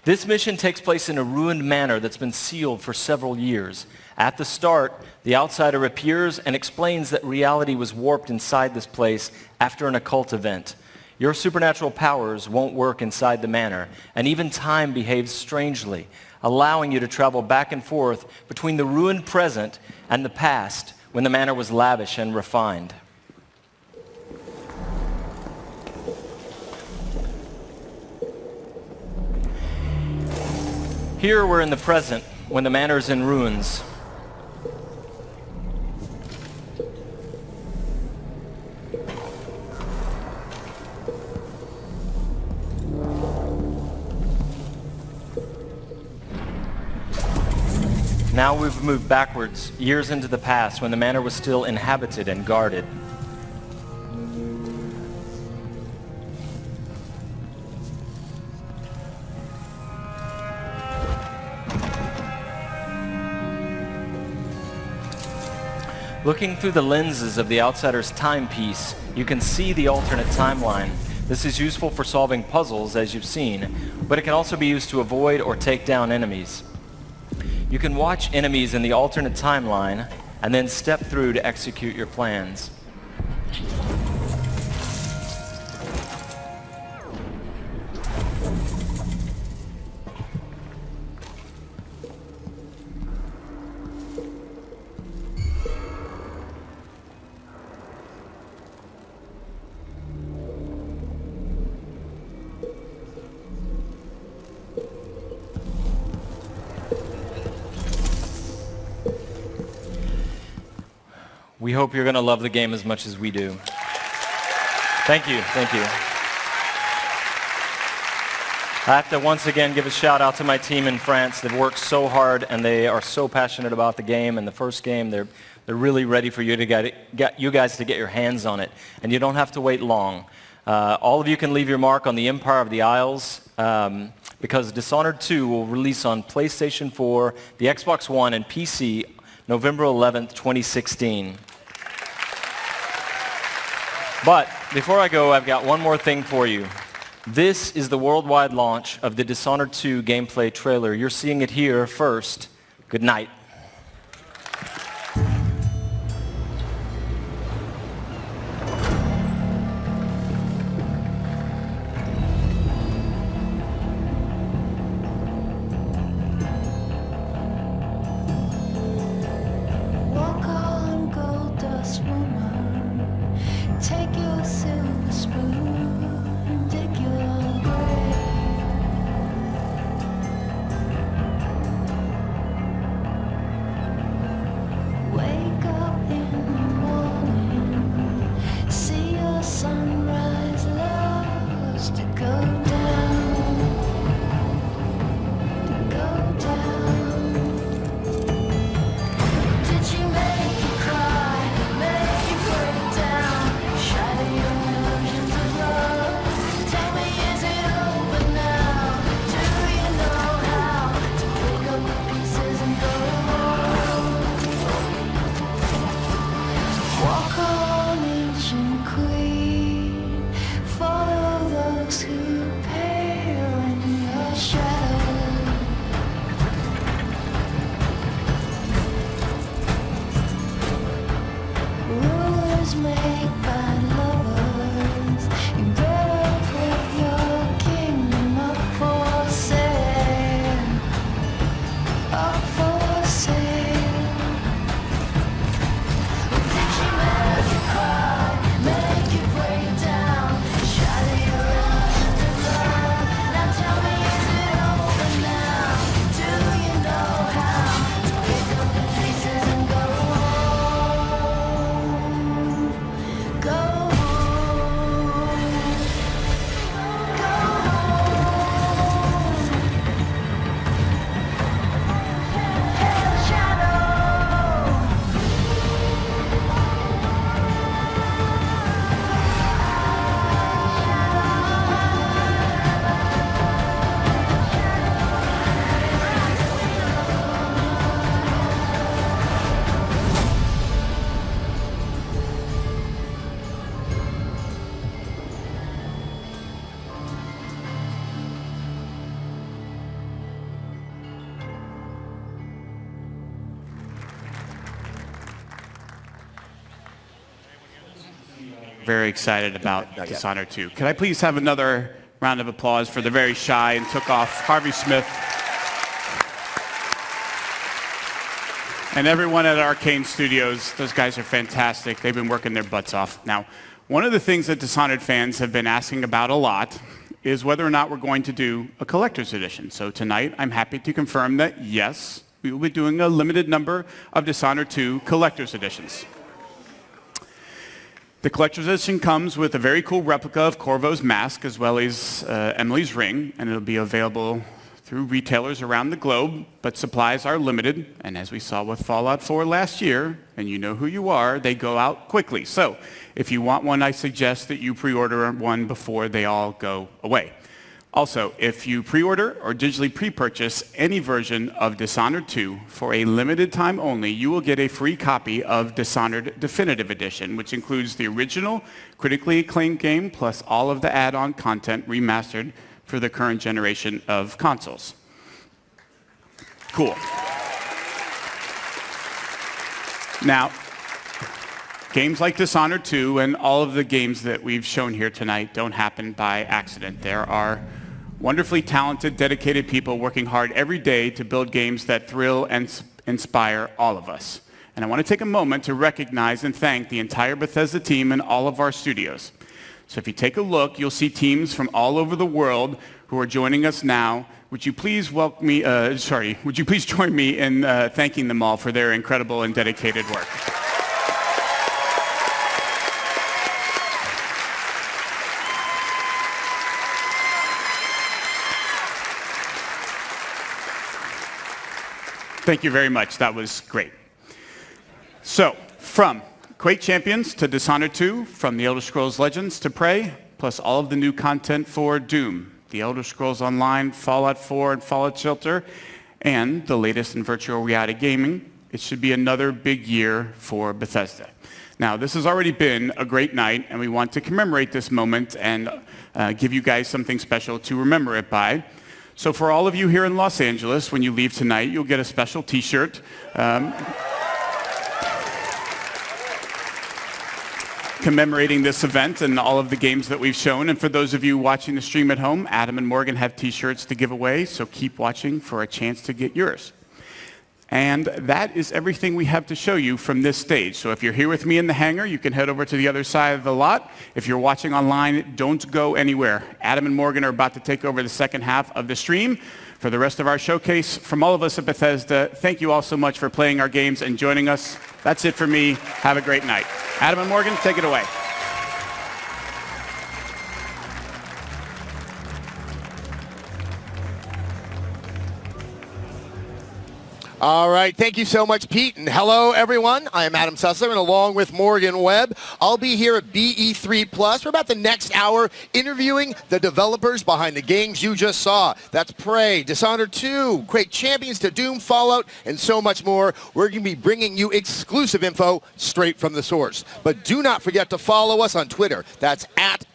This mission takes place in a ruined manor that's been sealed for several years. At the start, the outsider appears and explains that reality was warped inside this place after an occult event. Your supernatural powers won't work inside the manor, and even time behaves strangely, allowing you to travel back and forth between the ruined present and the past when the manor was lavish and refined. Here we're in the present when the manor is in ruins. Now we've moved backwards, years into the past, when the manor was still inhabited and guarded. Looking through the lenses of the outsider's timepiece, you can see the alternate timeline. This is useful for solving puzzles, as you've seen, but it can also be used to avoid or take down enemies. You can watch enemies in the alternate timeline and then step through to execute your plans. We hope you're going to love the game as much as we do. Thank you. Thank you. I have to once again give a shout out to my team in France. They've worked so hard and they are so passionate about the game. And the first game, they're really ready for you to get you guys to get your hands on it. And you don't have to wait long. All of you can leave your mark on the Empire of the Isles because Dishonored 2 will release on PlayStation 4, the Xbox One, and PC November 11th, 2016. But before I go, I've got one more thing for you. This is the worldwide launch of the Dishonored 2 gameplay trailer. You're seeing it here first. Good night. Very excited about Dishonored 2. Could I please have another round of applause for the very shy and took off Harvey Smith and everyone at Arcane Studios. Those guys are fantastic. They've been working their butts off. Now, one of the things that Dishonored fans have been asking about a lot is whether or not we're going to do a collector's edition. So tonight, I'm happy to confirm that yes, we will be doing a limited number of Dishonored 2 collector's editions. The collector's edition comes with a very cool replica of Corvo's mask as well as Emily's ring, and it'll be available through retailers around the globe, but supplies are limited, and as we saw with Fallout 4 last year, and you know who you are, they go out quickly. So if you want one, I suggest that you pre-order one before they all go away. Also, if you pre-order or digitally pre-purchase any version of Dishonored 2 for a limited time only, you will get a free copy of Dishonored Definitive Edition, which includes the original critically acclaimed game plus all of the add-on content remastered for the current generation of consoles. Cool. Now, games like Dishonored 2 and all of the games that we've shown here tonight don't happen by accident. There are wonderfully talented, dedicated people working hard every day to build games that thrill and inspire all of us. And I want to take a moment to recognize and thank the entire Bethesda team and all of our studios. So if you take a look, you'll see teams from all over the world who are joining us now. Would you please join me in thanking them all for their incredible and dedicated work? Thank you very much. That was great. So, from Quake Champions to Dishonored 2, from The Elder Scrolls Legends to Prey, plus all of the new content for Doom, The Elder Scrolls Online, Fallout 4, and Fallout Shelter, and the latest in virtual reality gaming, it should be another big year for Bethesda. Now, this has already been a great night, and we want to commemorate this moment and give you guys something special to remember it by. So for all of you here in Los Angeles, when you leave tonight, you'll get a special T-shirt. Commemorating this event and all of the games that we've shown. And for those of you watching the stream at home, Adam and Morgan have T-shirts to give away, so keep watching for a chance to get yours. And that is everything we have to show you from this stage. So if you're here with me in the hangar, you can head over to the other side of the lot. If you're watching online, don't go anywhere. Adam and Morgan are about to take over the second half of the stream. For the rest of our showcase, from all of us at Bethesda, thank you all so much for playing our games and joining us. That's it for me. Have a great night. Adam and Morgan, take it away. All right, thank you so much, Pete, and hello, everyone. I am Adam Sussler, and along with Morgan Webb, I'll be here at BE3+. For about the next hour, interviewing the developers behind the games you just saw. That's Prey, Dishonored 2, Quake Champions to Doom, Fallout, and so much more. We're going to be bringing you exclusive info straight from the source. But do not forget to follow us on Twitter. That's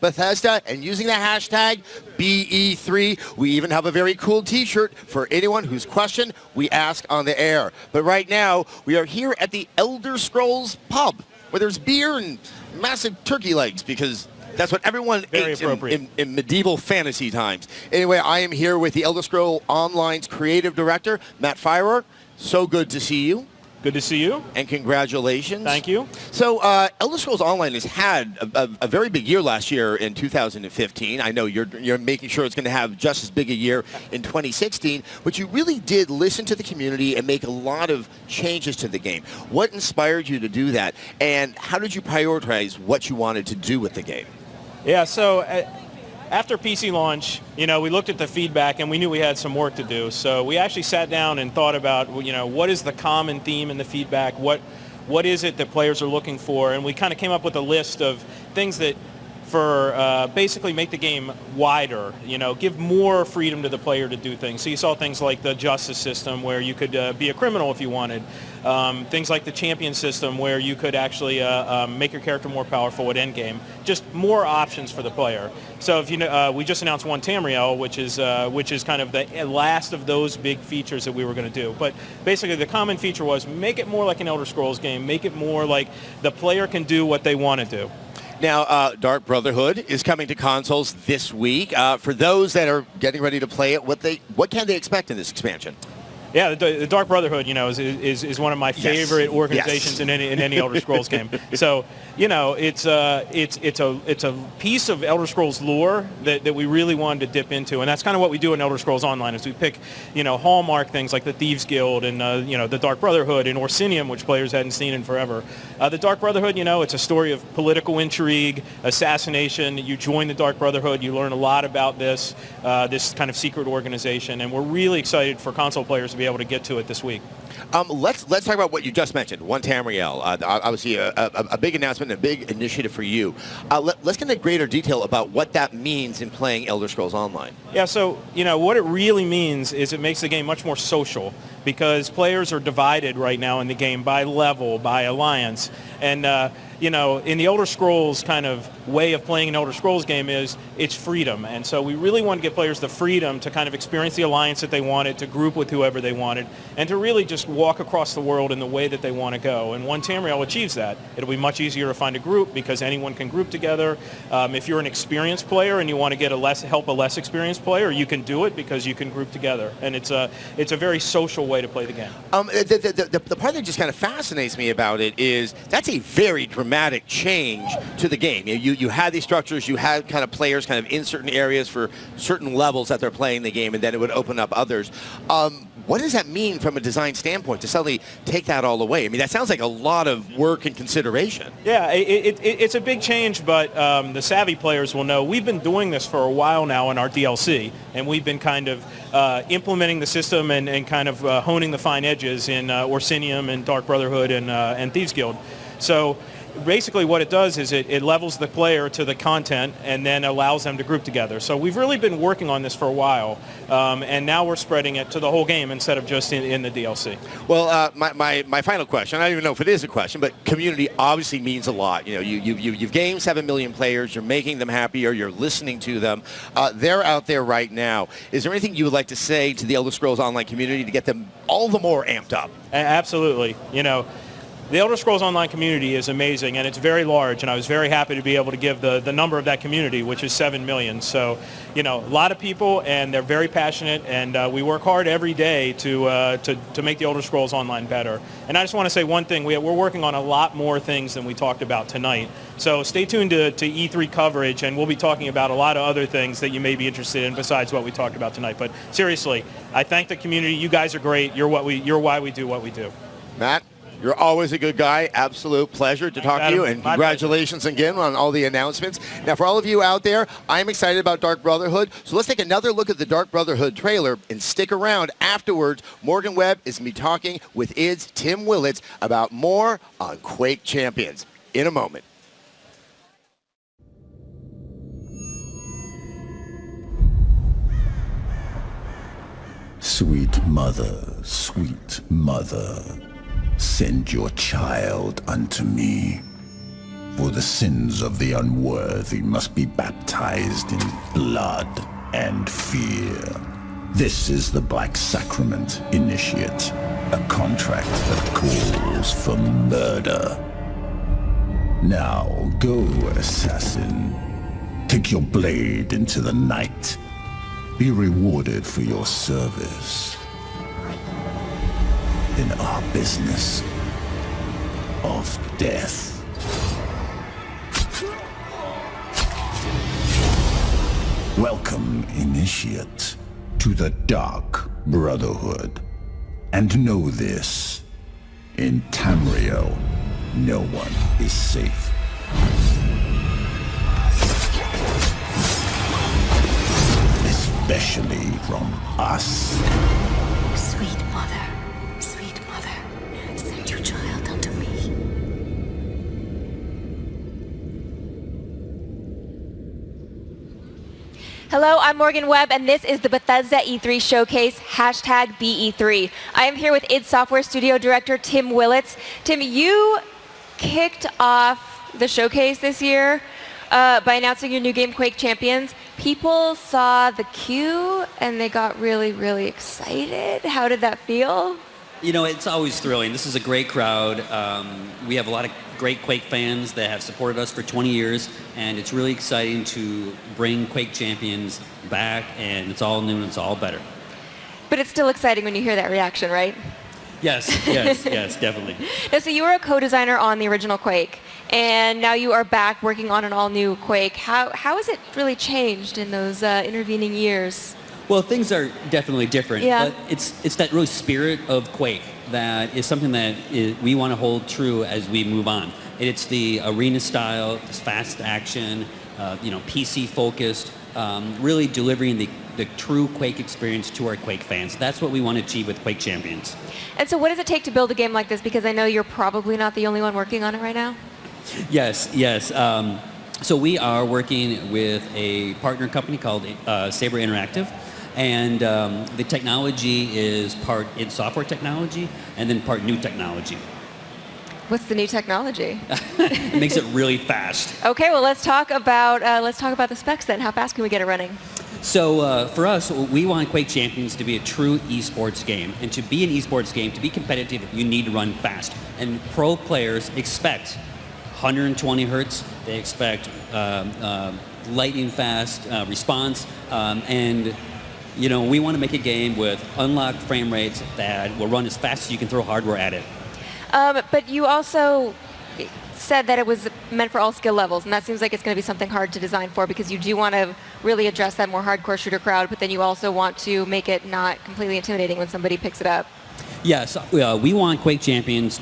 @Bethesda, and using the hashtag BE3. We even have a very cool T-shirt for anyone whose question we ask on the air. But right now, we are here at the Elder Scrolls pub, where there's beer and massive turkey legs, because that's what everyone ate in medieval fantasy times. Anyway, I am here with the Elder Scrolls Online's creative director, Matt Firer. So good to see you. Good to see you. And congratulations. Thank you. So Elder Scrolls Online has had a very big year last year in 2015. I know you're making sure it's going to have just as big a year in 2016, but you really did listen to the community and make a lot of changes to the game. What inspired you to do that, and how did you prioritize what you wanted to do with the game? Yeah, so after PC launch, we looked at the feedback and we knew we had some work to do. So we actually sat down and thought about, what is the common theme in the feedback? What is it that players are looking for? And we kind of came up with a list of things that basically make the game wider, give more freedom to the player to do things. So you saw things like the justice system where you could be a criminal if you wanted. Things like the champion system where you could actually make your character more powerful at endgame. Just more options for the player. So if we just announced one Tamriel, which is kind of the last of those big features that we were going to do. But basically the common feature was make it more like an Elder Scrolls game, make it more like the player can do what they want to do. Now, Dark Brotherhood is coming to consoles this week. For those that are getting ready to play it, what can they expect in this expansion? Yeah, the Dark Brotherhood, is one of my favorite organizations in any Elder Scrolls game. So, it's a piece of Elder Scrolls lore that we really wanted to dip into, and that's kind of what we do in Elder Scrolls Online. Is we pick, hallmark things like the Thieves Guild and the Dark Brotherhood and Orsinium, which players hadn't seen in forever. The Dark Brotherhood, it's a story of political intrigue, assassination. You join the Dark Brotherhood, you learn a lot about this kind of secret organization, and we're really excited for console players to be able to get to it this week. Let's talk about what you just mentioned, one Tamriel. Obviously a big announcement, a big initiative for you. Let's get into greater detail about what that means in playing Elder Scrolls Online. Yeah, so what it really means is it makes the game much more social, because players are divided right now in the game by level, by alliance, and in the Elder Scrolls kind of way of playing an Elder Scrolls game is it's freedom. And so we really want to give players the freedom to kind of experience the alliance that they wanted, to group with whoever they wanted, and to really just walk across the world in the way that they want to go. And one Tamriel achieves that. It'll be much easier to find a group because anyone can group together. If you're an experienced player and you want to get help a less experienced player, you can do it because you can group together. And it's a very social way to play the game. The part that just kind of fascinates me about it is that's a very dramatic change to the game. You had these structures, you had kind of players kind of in certain areas for certain levels that they're playing the game, and then it would open up others. what does that mean from a design standpoint to suddenly take that all away? I mean, that sounds like a lot of work and consideration. Yeah, it's a big change, but the savvy players will know we've been doing this for a while now in our DLC, and we've been kind of implementing the system and kind of honing the fine edges in Orsinium and Dark Brotherhood and Thieves Guild. So basically what it does is it levels the player to the content and then allows them to group together. So we've really been working on this for a while, and now we're spreading it to the whole game instead of just in the DLC. Well, my final question, I don't even know if it is a question, but community obviously means a lot. You know, you've gamed 7 million players, you're making them happier, you're listening to them. They're out there right now. Is there anything you would like to say to the Elder Scrolls Online community to get them all the more amped up? Absolutely. You know, the Elder Scrolls Online community is amazing, and it's very large, and I was very happy to be able to give the number of that community, which is 7 million. So, you know, a lot of people, and they're very passionate, and we work hard every day to make the Elder Scrolls Online better. And I just want to say one thing. We're working on a lot more things than we talked about tonight. So stay tuned to E3 coverage, and we'll be talking about a lot of other things that you may be interested in besides what we talked about tonight. But seriously, I thank the community. You guys are great. You're why we do what we do. Matt? You're always a good guy. Absolute pleasure to talk to you, and congratulations again on all the announcements. Now, for all of you out there, I'm excited about Dark Brotherhood, so let's take another look at the Dark Brotherhood trailer and stick around. Afterwards, Morgan Webb is going to be talking with ID's Tim Willits about more on Quake Champions in a moment. Sweet mother, send your child unto me, for the sins of the unworthy must be baptized in blood and fear. This is the Black Sacrament, Initiate, a contract that calls for murder. Now go, assassin. Take your blade into the night. Be rewarded for your service in our business of death. Welcome, Initiate, to the Dark Brotherhood. And know this, in Tamriel, no one is safe. Especially from us. Sweet mother, send your child unto me. Hello, I'm Morgan Webb, and this is the Bethesda E3 Showcase, #BE3. I am here with id Software Studio Director Tim Willits. Tim, you kicked off the showcase this year by announcing your new game, Quake Champions. People saw the queue and they got really, really excited. How did that feel? You know, it's always thrilling. This is a great crowd. We have a lot of great Quake fans that have supported us for 20 years, and it's really exciting to bring Quake Champions back, and it's all new and it's all better. But it's still exciting when you hear that reaction, right? Yes, definitely. Now, so you were a co-designer on the original Quake, and now you are back working on an all-new Quake. How has it really changed in those intervening years? Well, things are definitely different, Yeah. but it's that really spirit of Quake that is something that we want to hold true as we move on. It's the arena style, this fast action, PC focused, really delivering the true Quake experience to our Quake fans. That's what we want to achieve with Quake Champions. And so what does it take to build a game like this? Because I know you're probably not the only one working on it right now. Yes. So we are working with a partner company called Saber Interactive. And the technology is part id Software technology and then part new technology. What's the new technology? It makes it really fast. Okay, well let's talk about the specs then. How fast can we get it running? So for us, we want Quake Champions to be a true esports game. And to be an esports game, to be competitive, you need to run fast. And pro players expect 120 hertz. They expect lightning fast response. And we want to make a game with unlocked frame rates that will run as fast as you can throw hardware at it. But you also said that it was meant for all skill levels, and that seems like it's going to be something hard to design for because you do want to really address that more hardcore shooter crowd, but then you also want to make it not completely intimidating when somebody picks it up. Yes, we want Quake Champions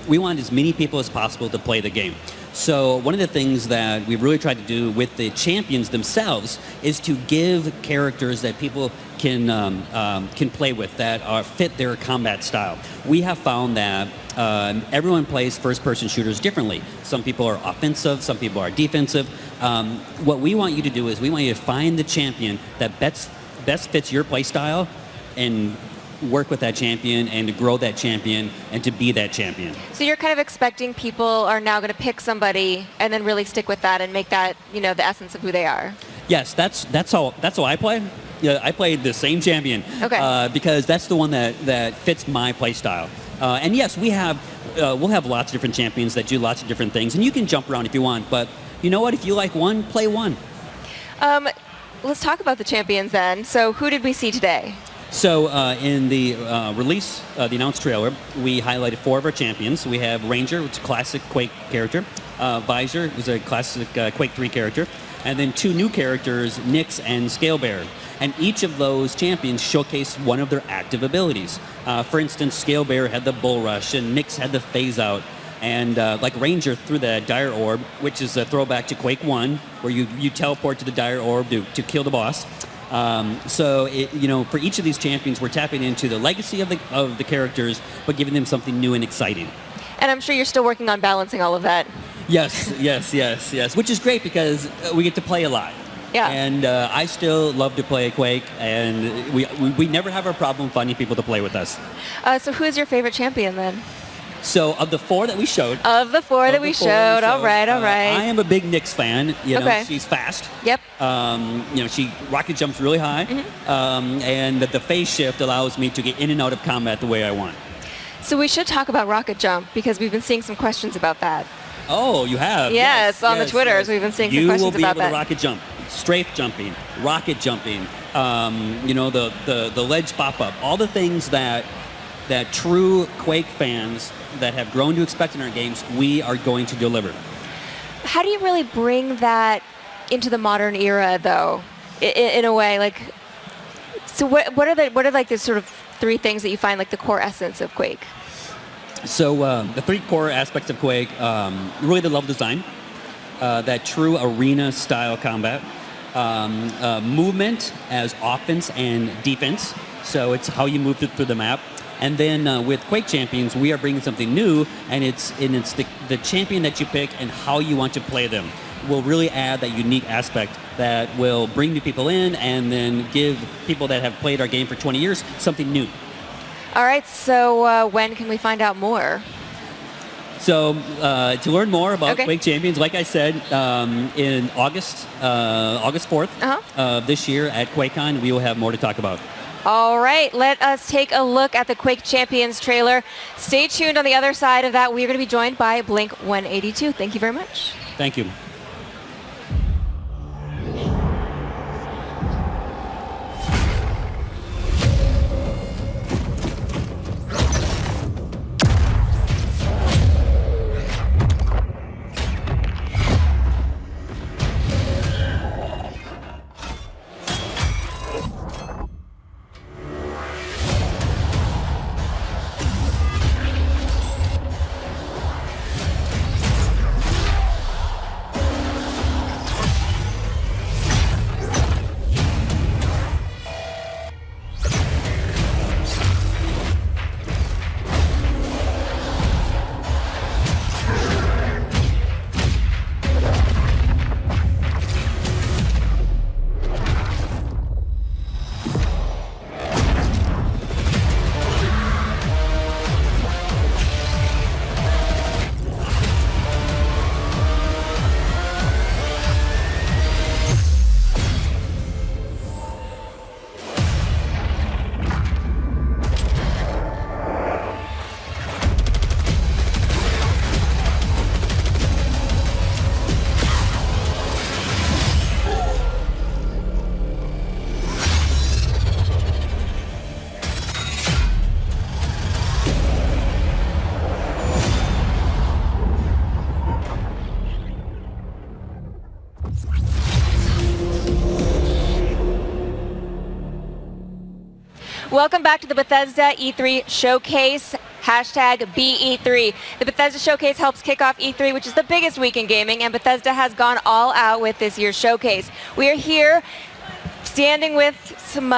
we want as many people as possible to play the game. So one of the things that we've really tried to do with the champions themselves is to give characters that people can play with that fit their combat style. We have found that everyone plays first-person shooters differently. Some people are offensive, some people are defensive. What we want you to do is we want you to find the champion that best fits your play style and work with that champion and to grow that champion and to be that champion. So you're kind of expecting people are now going to pick somebody and then really stick with that and make that, you know, the essence of who they are. Yes, that's how I play. Yeah, I played the same champion because that's the one that fits my play style. And yes, we'll have lots of different champions that do lots of different things, and you can jump around if you want. But you know what? If you like one, play one. Let's talk about the champions then. So who did we see today? So in the release, the announced trailer, we highlighted 4 of our champions. We have Ranger, which is a classic Quake character. Visor is a classic Quake 3 character. And then 2 new characters, Nyx and Scalebearer. And each of those champions showcase one of their active abilities. For instance, Scalebearer had the Bull Rush, and Nyx had the Phase Out. And like Ranger threw the Dire Orb, which is a throwback to Quake 1, where you teleport to the Dire Orb to kill the boss. So, for each of these champions, we're tapping into the legacy of the characters, but giving them something new and exciting. And I'm sure you're still working on balancing all of that. Yes, which is great because we get to play a lot. Yeah. And I still love to play Quake, and we never have a problem finding people to play with us. So who's your favorite champion then? So of the 4 that we showed. All right. I am a big Nyx fan. You know, she's fast. Yep. She rocket jumps really high, and the phase shift allows me to get in and out of combat the way I want. So we should talk about rocket jump because we've been seeing some questions about that. Oh, you have? Yes, on the Twitters we've been seeing some questions about that. You will be able to rocket jump, strafe jumping, rocket jumping, the ledge pop-up, all the things that true Quake fans that have grown to expect in our games, we are going to deliver. How do you really bring that into the modern era, though, in a way? Like, so what are like the sort of 3 things that you find like the core essence of Quake? So the 3 core aspects of Quake, really the level design, that true arena-style combat, movement as offense and defense, so it's how you move through the map. And then with Quake Champions, we are bringing something new, and it's the champion that you pick and how you want to play them will really add that unique aspect that will bring new people in and then give people that have played our game for 20 years something new. All right, so when can we find out more? So to learn more about Quake Champions, like I said, in August 4th of this year at QuakeCon, we will have more to talk about. All right, let us take a look at the Quake Champions trailer. Stay tuned. On the other side of that, we are going to be joined by Blink 182. Thank you very much. Thank you. Welcome back to the Bethesda E3 Showcase. Hashtag BE3. The Bethesda Showcase helps kick off E3, which is the biggest week in gaming, and Bethesda has gone all out with this year's showcase. We are here standing with some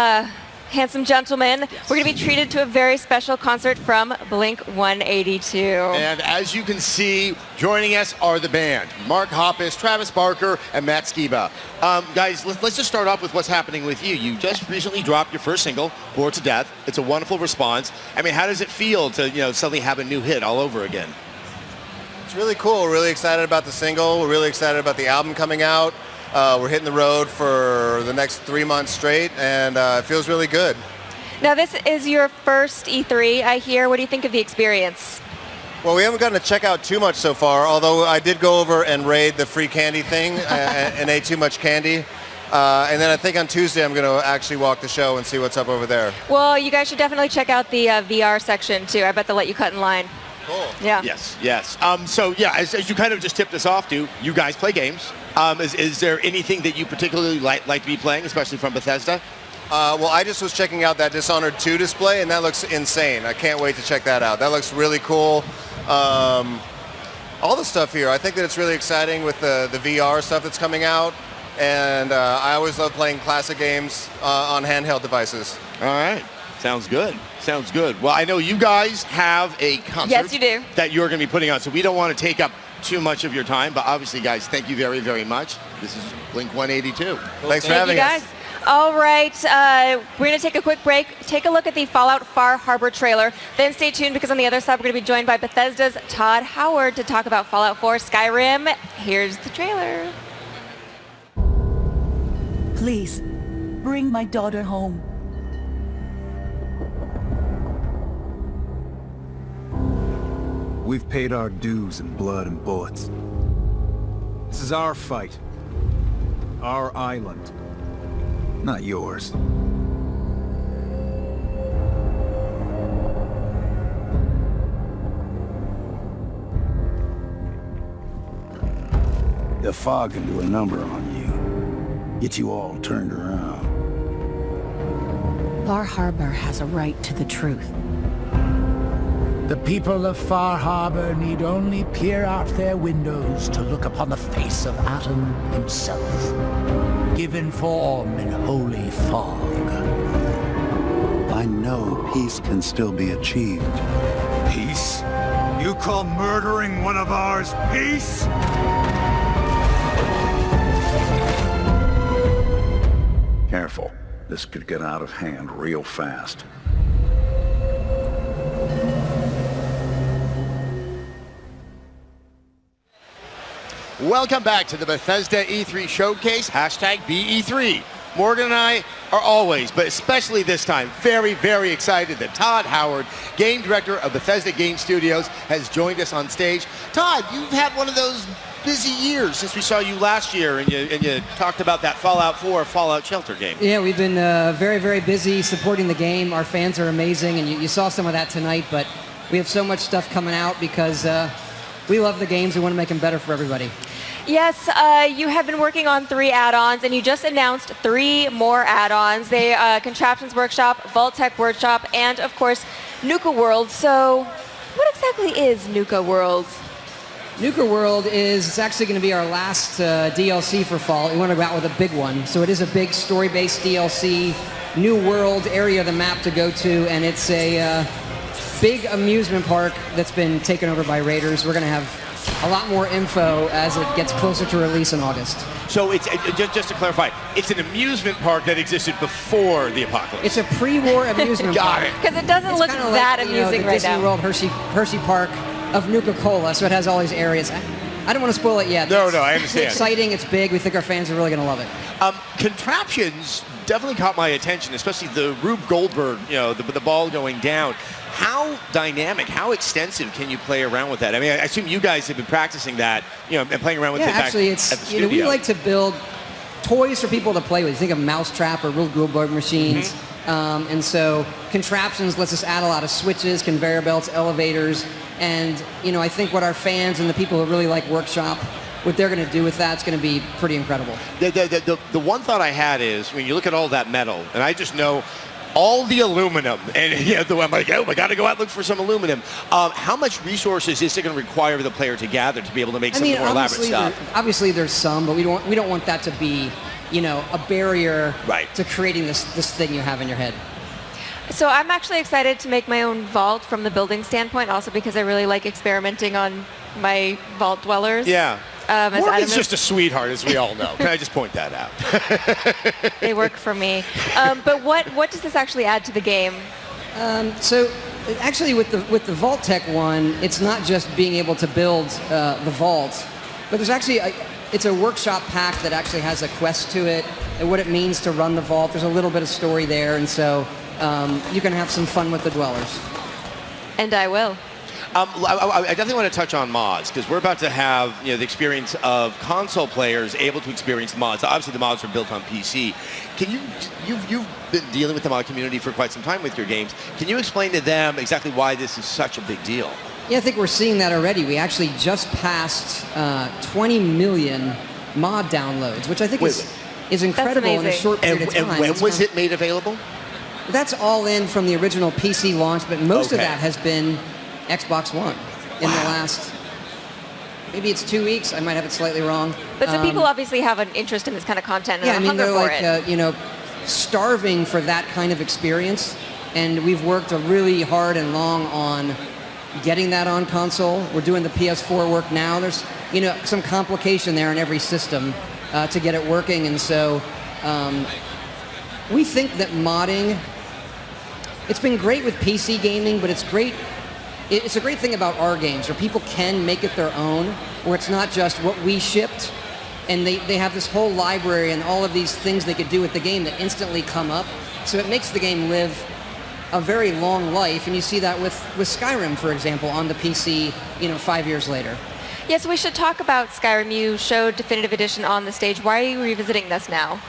handsome gentlemen. We're going to be treated to a very special concert from Blink-182. And as you can see, joining us are the band, Mark Hoppus, Travis Barker, and Matt Skiba. Guys, let's just start off with what's happening with you. You just recently dropped your first single, Bored to Death. It's a wonderful response. I mean, how does it feel to, suddenly have a new hit all over again? It's really cool. We're really excited about the single. We're really excited about the album coming out. We're hitting the road for the next 3 months straight, and it feels really good. Now, this is your first E3, I hear. What do you think of the experience? Well, we haven't gotten to check out too much so far, although I did go over and raid the free candy thing and ate too much candy. And then I think on Tuesday I'm going to actually walk the show and see what's up over there. Well, you guys should definitely check out the VR section, too. I bet they'll let you cut in line. Cool. Yeah. Yes. So, yeah, as you kind of just tipped us off to, you guys play games. Is there anything that you particularly like to be playing, especially from Bethesda? Well, I just was checking out that Dishonored 2 display, and that looks insane. I can't wait to check that out. That looks really cool. All the stuff here, I think that it's really exciting with the VR stuff that's coming out. And I always love playing classic games on handheld devices. All right. Sounds good. Sounds good. Well, I know you guys have a concert Yes, you do. that you're going to be putting on, so we don't want to take up too much of your time, but obviously, guys, thank you very, very much. This is Blink-182. Thanks for having us. All right, we're going to take a quick break, take a look at the Fallout Far Harbor trailer, then stay tuned because on the other side we're going to be joined by Bethesda's Todd Howard to talk about Fallout 4 Skyrim. Here's the trailer. Please, bring my daughter home. We've paid our dues in blood and bullets. This is our fight. Our island. Not yours. The fog can do a number on you. Get you all turned around. Far Harbor has a right to the truth. The people of Far Harbor need only peer out their windows to look upon the face of Atom himself, given form in holy fog. I know peace can still be achieved. Peace? You call murdering one of ours peace? Careful. This could get out of hand real fast. Welcome back to the Bethesda E3 Showcase, hashtag BE3. Morgan and I are always, but especially this time, very, very excited that Todd Howard, game director of Bethesda Game Studios, has joined us on stage. Todd, you've had one of those busy years since we saw you last year, and you talked about that Fallout 4 Fallout Shelter game. Yeah, we've been very, very busy supporting the game. Our fans are amazing, and you saw some of that tonight, but we have so much stuff coming out because we love the games. We want to make them better for everybody. Yes, you have been working on 3 add-ons, and you just announced 3 more add-ons. They Contraptions Workshop, Vault Tech Workshop, and of course, Nuka World. So, what exactly is Nuka World? Nuka World is actually going to be our last DLC for fall. We want to go out with a big one. So it is a big story-based DLC, new world area of the map to go to, and it's a big amusement park that's been taken over by raiders. We're going to have a lot more info as it gets closer to release in August. So it's just to clarify, it's an amusement park that existed before the apocalypse. It's a pre-war amusement park. Got it. Because it doesn't look that amusing the right Disney now. World Hershey Park of Nuka-Cola, so it has all these areas. I don't want to spoil it yet. No, I understand. It's exciting, it's big, we think our fans are really going to love it. Contraptions definitely caught my attention, especially the Rube Goldberg, the ball going down. How dynamic, how extensive can you play around with that? I mean, I assume you guys have been practicing that, and playing around with it actually, at the it's studio. we like to build toys for people to play with. You think of Mousetrap or Rube Goldberg machines, and so Contraptions lets us add a lot of switches, conveyor belts, elevators, and I think what our fans and the people who really like Workshop, what they're going to do with that's going to be pretty incredible. The one thought I had is when you look at all that metal, and I just know all the aluminum, and I'm like, oh, I got to go out and look for some aluminum. How much resources is it going to require the player to gather to be able to make some of the more elaborate stuff? Obviously, there's some, but we don't want that to be, a barrier to creating this thing you have in your head. So I'm actually excited to make my own vault from the building standpoint, also because I really like experimenting on my vault dwellers. Yeah. Morgan's just a sweetheart, as we all know. Can I just point that out? They work for me. But what does this actually add to the game? So actually with the Vault Tech one, it's not just being able to build the vault, but there's actually it's a workshop pack that actually has a quest to it and what it means to run the vault. There's a little bit of story there, and so you can have some fun with the dwellers. And I will. I definitely want to touch on mods, because we're about to have the experience of console players able to experience mods. Obviously, the mods are built on PC. You've been dealing with the mod community for quite some time with your games. Can you explain to them exactly why this is such a big deal? Yeah, I think we're seeing that already. We actually just passed 20 million mod downloads, which I think is incredible in a short period of time. And when was it made available? That's all in from the original PC launch, but most of that has been Xbox One in the last, maybe it's 2 weeks. I might have it slightly wrong. But some people obviously have an interest in this kind of content and a hunger for it. Starving for that kind of experience, and we've worked really hard and long on getting that on console. We're doing the PS4 work now. There's some complication there in every system to get it working, and so we think that modding, it's been great with PC gaming, but it's a great thing about our games where people can make it their own, where it's not just what we shipped, and they have this whole library and all of these things they could do with the game that instantly come up. So it makes the game live a very long life, and you see that with Skyrim, for example, on the PC, 5 years later. Yeah, so we should talk about Skyrim. You showed Definitive Edition on the stage. Why are you revisiting this now?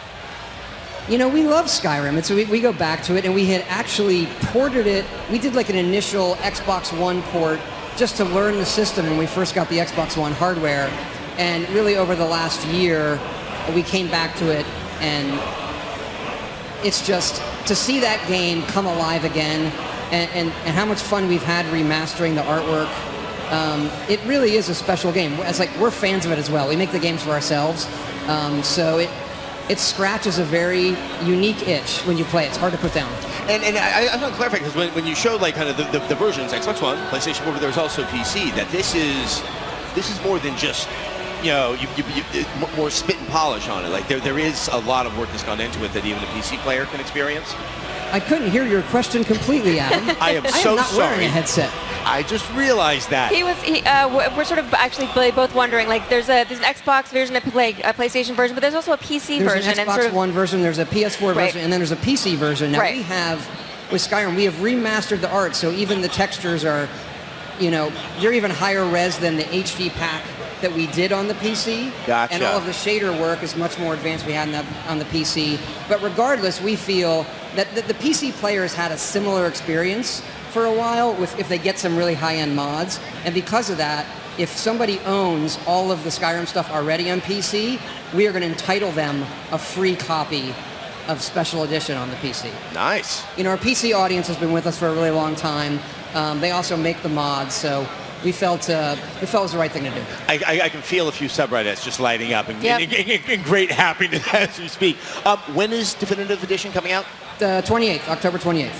We love Skyrim. We go back to it, and we had actually ported it. We did like an initial Xbox One port just to learn the system when we first got the Xbox One hardware. And really over the last year, we came back to it, and it's just to see that game come alive again, and how much fun we've had remastering the artwork. It really is a special game. It's like we're fans of it as well. We make the games for ourselves, so it scratches a very unique itch when you play it. It's hard to put down. And I want to clarify, because when you showed like kind of the versions, Xbox One, PlayStation 4, but there was also PC, that this is more than just more spit and polish on it. Like there is a lot of work that's gone into it that even a PC player can experience. I couldn't hear your question completely, Adam. I am not wearing a headset. I just realized that. We're sort of actually both wondering, like there's an Xbox version, a PlayStation version, but there's also a PC version. There's an Xbox One version, there's a PS4 version, and then there's a PC version. Now we have, with Skyrim, we have remastered the art, so even the textures are, they're even higher res than the HD pack that we did on the PC. Gotcha. And all of the shader work is much more advanced we had on the PC. But regardless, we feel that the PC players had a similar experience for a while if they get some really high-end mods. And because of that, if somebody owns all of the Skyrim stuff already on PC, we are going to entitle them a free copy of Special Edition on the PC. Nice. Our PC audience has been with us for a really long time. They also make the mods, so we felt it was the right thing to do. I can feel a few subreddits just lighting up in great happiness as we speak. When is Definitive Edition coming out? The 28th, October 28th.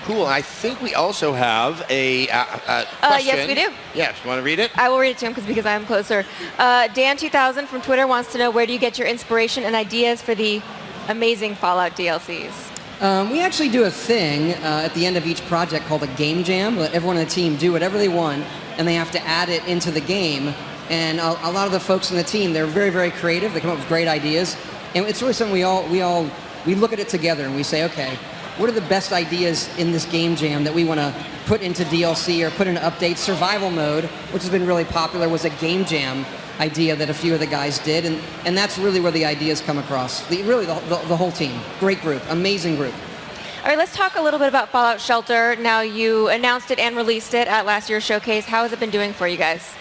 Cool. I think we also have a question. Yes, we do. Yes, you want to read it? I will read it to him because I'm closer. Dan2000 from Twitter wants to know, where do you get your inspiration and ideas for the amazing Fallout DLCs? We actually do a thing at the end of each project called a game jam. Let everyone on the team do whatever they want, and they have to add it into the game. And a lot of the folks on the team, they're very, very creative. They come up with great ideas, and it's really something we look at it together and we say, okay, what are the best ideas in this game jam that we want to put into DLC or put into updates? Survival mode, which has been really popular, was a game jam idea that a few of the guys did, and that's really where the ideas come across. The whole team. Great group, amazing group. All right, let's talk a little bit about Fallout Shelter. Now, you announced it and released it at last year's showcase. How has it been doing for you guys?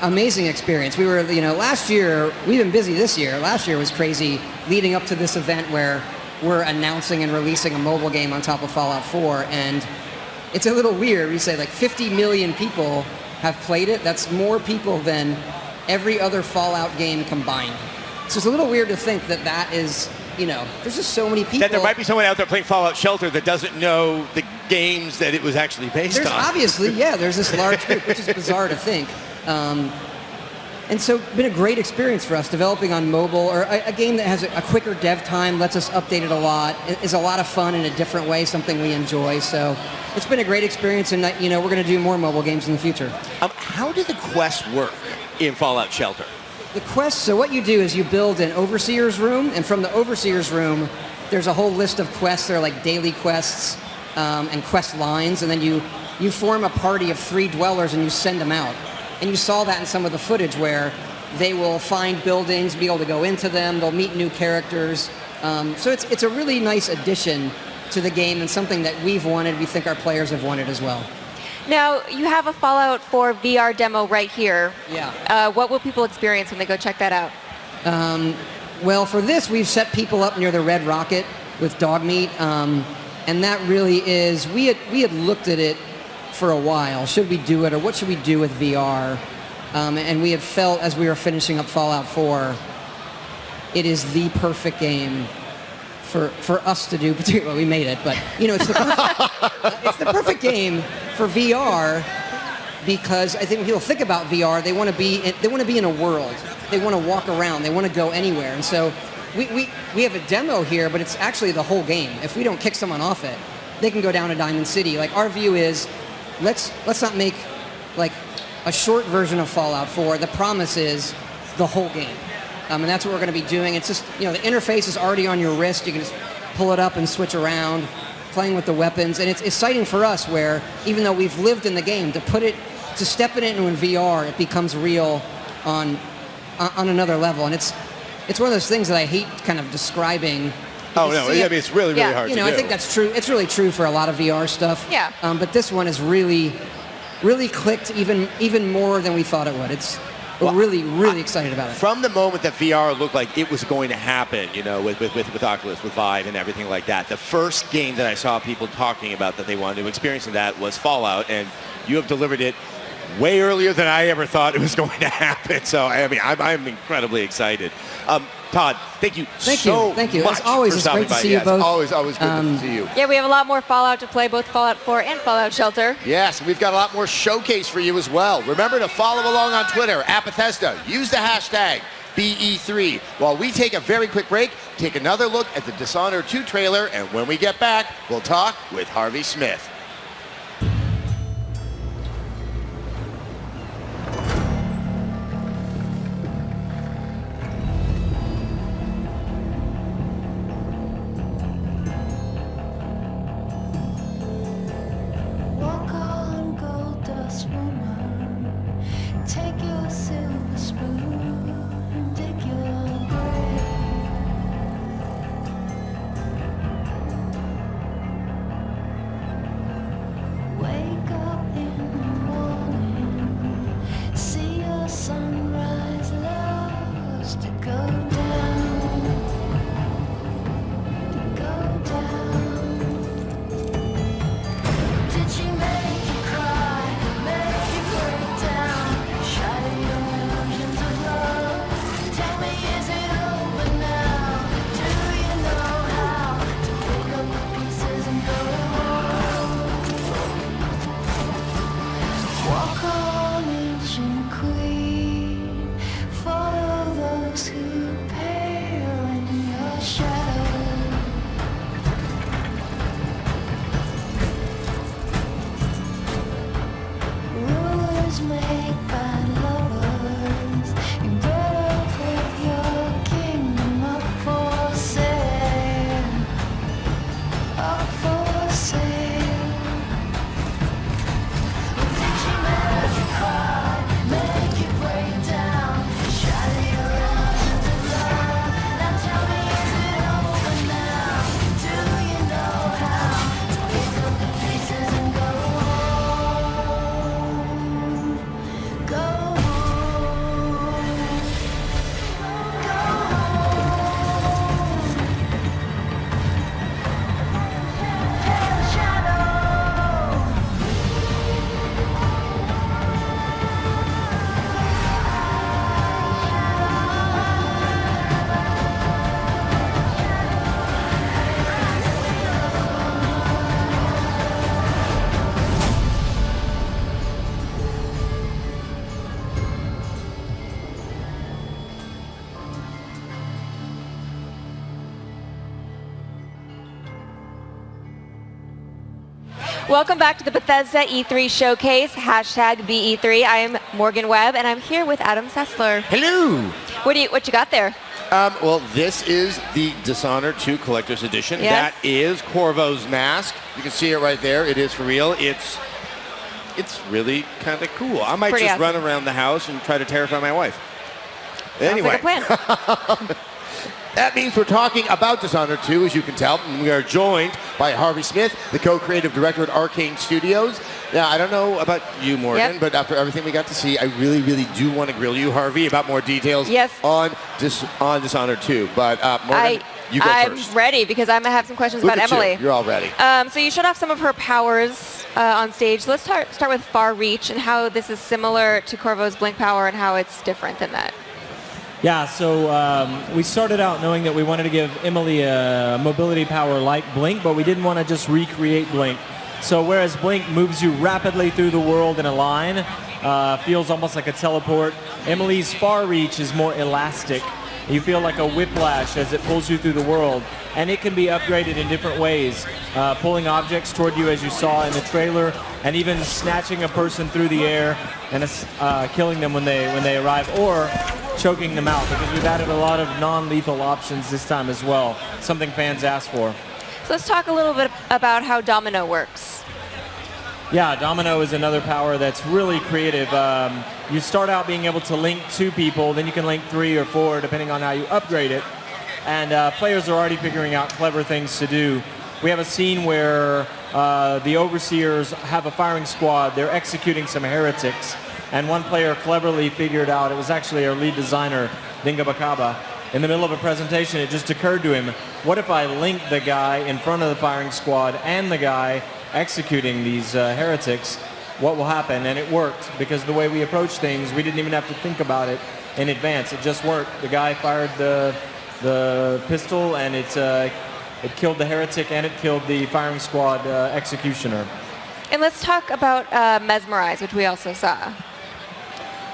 Amazing experience. We were, last year, we've been busy this year. Last year was crazy leading up to this event where we're announcing and releasing a mobile game on top of Fallout 4, and it's a little weird. We say like 50 million people have played it. That's more people than every other Fallout game combined. So it's a little weird to think that that is, you know, there's just so many people. That there might be someone out there playing Fallout Shelter that doesn't know the games that it was actually based on. Obviously, yeah, there's this large group, which is bizarre to think. And so it's been a great experience for us developing on mobile, or a game that has a quicker dev time, lets us update it a lot, is a lot of fun in a different way, something we enjoy. So it's been a great experience, and you know, we're going to do more mobile games in the future. How do the quests work in Fallout Shelter? The quests, so what you do is you build an overseer's room, and from the overseer's room, there's a whole list of quests. They're like daily quests and quest lines, and then you form a party of 3 dwellers and you send them out. And you saw that in some of the footage where they will find buildings, be able to go into them, they'll meet new characters. So it's a really nice addition to the game and something that we've wanted, we think our players have wanted as well. Now, you have a Fallout 4 VR demo right here. Yeah. What will people experience when they go check that out? Well, for this, we've set people up near the Red Rocket with dog meat. And that really is, we had looked at it for a while. Should we do it, or what should we do with VR? And we had felt, as we were finishing up Fallout 4, it is the perfect game for us to do. Particularly, well, we made it, but you know, it's the perfect game for VR, because I think when people think about VR, they want to be in a world. They want to walk around. They want to go anywhere. And so we have a demo here, but it's actually the whole game. If we don't kick someone off it, they can go down to Diamond City. Like, our view is, let's not make like a short version of Fallout 4. The promise is the whole game. And that's what we're going to be doing. It's just, you know, the interface is already on your wrist. You can just pull it up and switch around, playing with the weapons. And it's exciting for us where, even though we've lived in the game, to step it into in VR, it becomes real on another level. And it's one of those things that I hate kind of describing. Oh, no, I mean, it's really, really hard to do. You know, I think that's true. It's really true for a lot of VR stuff. Yeah. But this one is really, really clicked even more than we thought it would. We're really excited about it. From the moment that VR looked like it was going to happen, you know, with Oculus, with Vive and everything like that, the first game that I saw people talking about that they wanted to experience in that was Fallout, and you have delivered it way earlier than I ever thought it was going to happen. So, I mean, I'm incredibly excited. Todd, thank you so much. Thank you. As always, it's great to see you both. Always good to see you. Yeah, we have a lot more Fallout to play, both Fallout 4 and Fallout Shelter. Yes, we've got a lot more showcase for you as well. Remember to follow along on Twitter at Bethesda. Use the hashtag BE3. While we take a very quick break, take another look at the Dishonored 2 trailer, and when we get back, we'll talk with Harvey Smith. Make you break down, shatter your illusions of love. Welcome back to the Bethesda E3 Showcase, #BE3. I am Morgan Webb, and I'm here with Adam Sessler. Hello. What you got there? Well, this is the Dishonored 2 Collector's Edition. Yes. That is Corvo's mask. You can see it right there. It is for real. It's really kind of cool. I might Pretty just awesome. run around the house and try to terrify my wife. Sounds Anyway. like a plan. That means we're talking about Dishonored 2, as you can tell, and we are joined by Harvey Smith, the co-creative director at Arcane Studios. Now, I don't know about you, Morgan, but after everything we got to see, I really, really do want to grill you, Harvey, about more details on Dishonored 2. But Morgan, you go first. I'm ready because I'm going to have some questions Look about at Emily. You. You're all ready. So you showed off some of her powers on stage. Let's start with Far Reach and how this is similar to Corvo's Blink power and how it's different than that. Yeah, so we started out knowing that we wanted to give Emily a mobility power like Blink, but we didn't want to just recreate Blink. So whereas Blink moves you rapidly through the world in a line, feels almost like a teleport, Emily's Far Reach is more elastic. You feel like a whiplash as it pulls you through the world, and it can be upgraded in different ways, pulling objects toward you as you saw in the trailer, and even snatching a person through the air and killing them when they arrive, or choking them out, because we've added a lot of non-lethal options this time as well, something fans asked for. So let's talk a little bit about how Domino works. Yeah, Domino is another power that's really creative. You start out being able to link 2 people, then you can link 3 or 4 depending on how you upgrade it. And players are already figuring out clever things to do. We have a scene where the Overseers have a firing squad. They're executing some heretics. And one player cleverly figured out, it was actually our lead designer, Dinga Bakaba. In the middle of a presentation, it just occurred to him, what if I link the guy in front of the firing squad and the guy executing these heretics? What will happen? And it worked, because the way we approach things, we didn't even have to think about it in advance. It just worked. The guy fired the pistol, and it killed the heretic, and it killed the firing squad executioner. And let's talk about Mesmerize, which we also saw.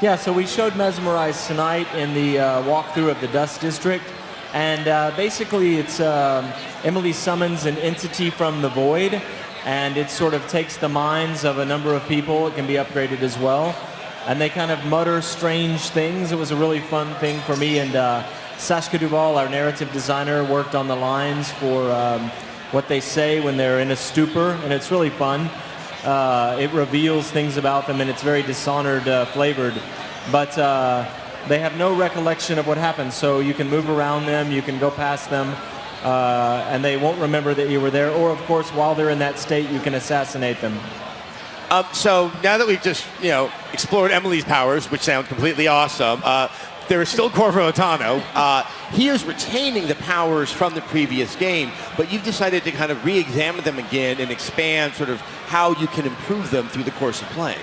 Yeah, so we showed Mesmerize tonight in the walkthrough of the Dust District, and basically it's Emily summons an entity from the void, and it sort of takes the minds of a number of people. It can be upgraded as well, and they kind of mutter strange things. It was a really fun thing for me, and Sashka Duval, our narrative designer, worked on the lines for what they say when they're in a stupor, and it's really fun. It reveals things about them, and it's very Dishonored flavored, but they have no recollection of what happened, so you can move around them, you can go past them, and they won't remember that you were there, or of course while they're in that state you can assassinate them. So now that we've just explored Emily's powers, which sound completely awesome, there is still Corvo Attano. He is retaining the powers from the previous game, but you've decided to kind of re-examine them again and expand sort of how you can improve them through the course of playing.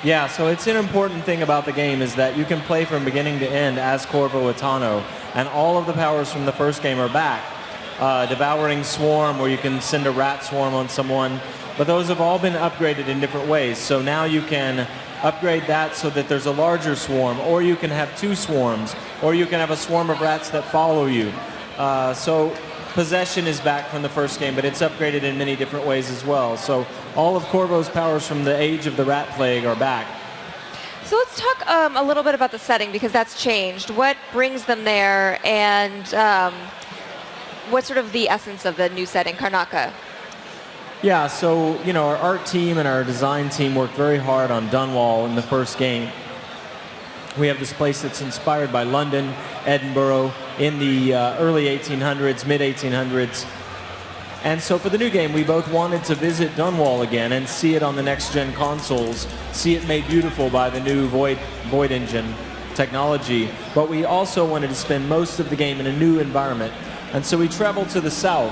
Yeah, so it's an important thing about the game is that you can play from beginning to end as Corvo Attano, and all of the powers from the first game are back. Devouring Swarm, where you can send a rat swarm on someone, but those have all been upgraded in different ways. So now you can upgrade that so that there's a larger swarm, or you can have 2 swarms, or you can have a swarm of rats that follow you. So Possession is back from the first game, but it's upgraded in many different ways as well. So all of Corvo's powers from the Age of the Rat Plague are back. So let's talk a little bit about the setting, because that's changed. What brings them there, and what's sort of the essence of the new setting, Karnaca? Yeah, so, our art team and our design team worked very hard on Dunwall in the first game. We have this place that's inspired by London, Edinburgh, in the early 1800s, mid-1800s. And so for the new game, we both wanted to visit Dunwall again and see it on the next-gen consoles, see it made beautiful by the new Void Engine technology. But we also wanted to spend most of the game in a new environment. And so we traveled to the south,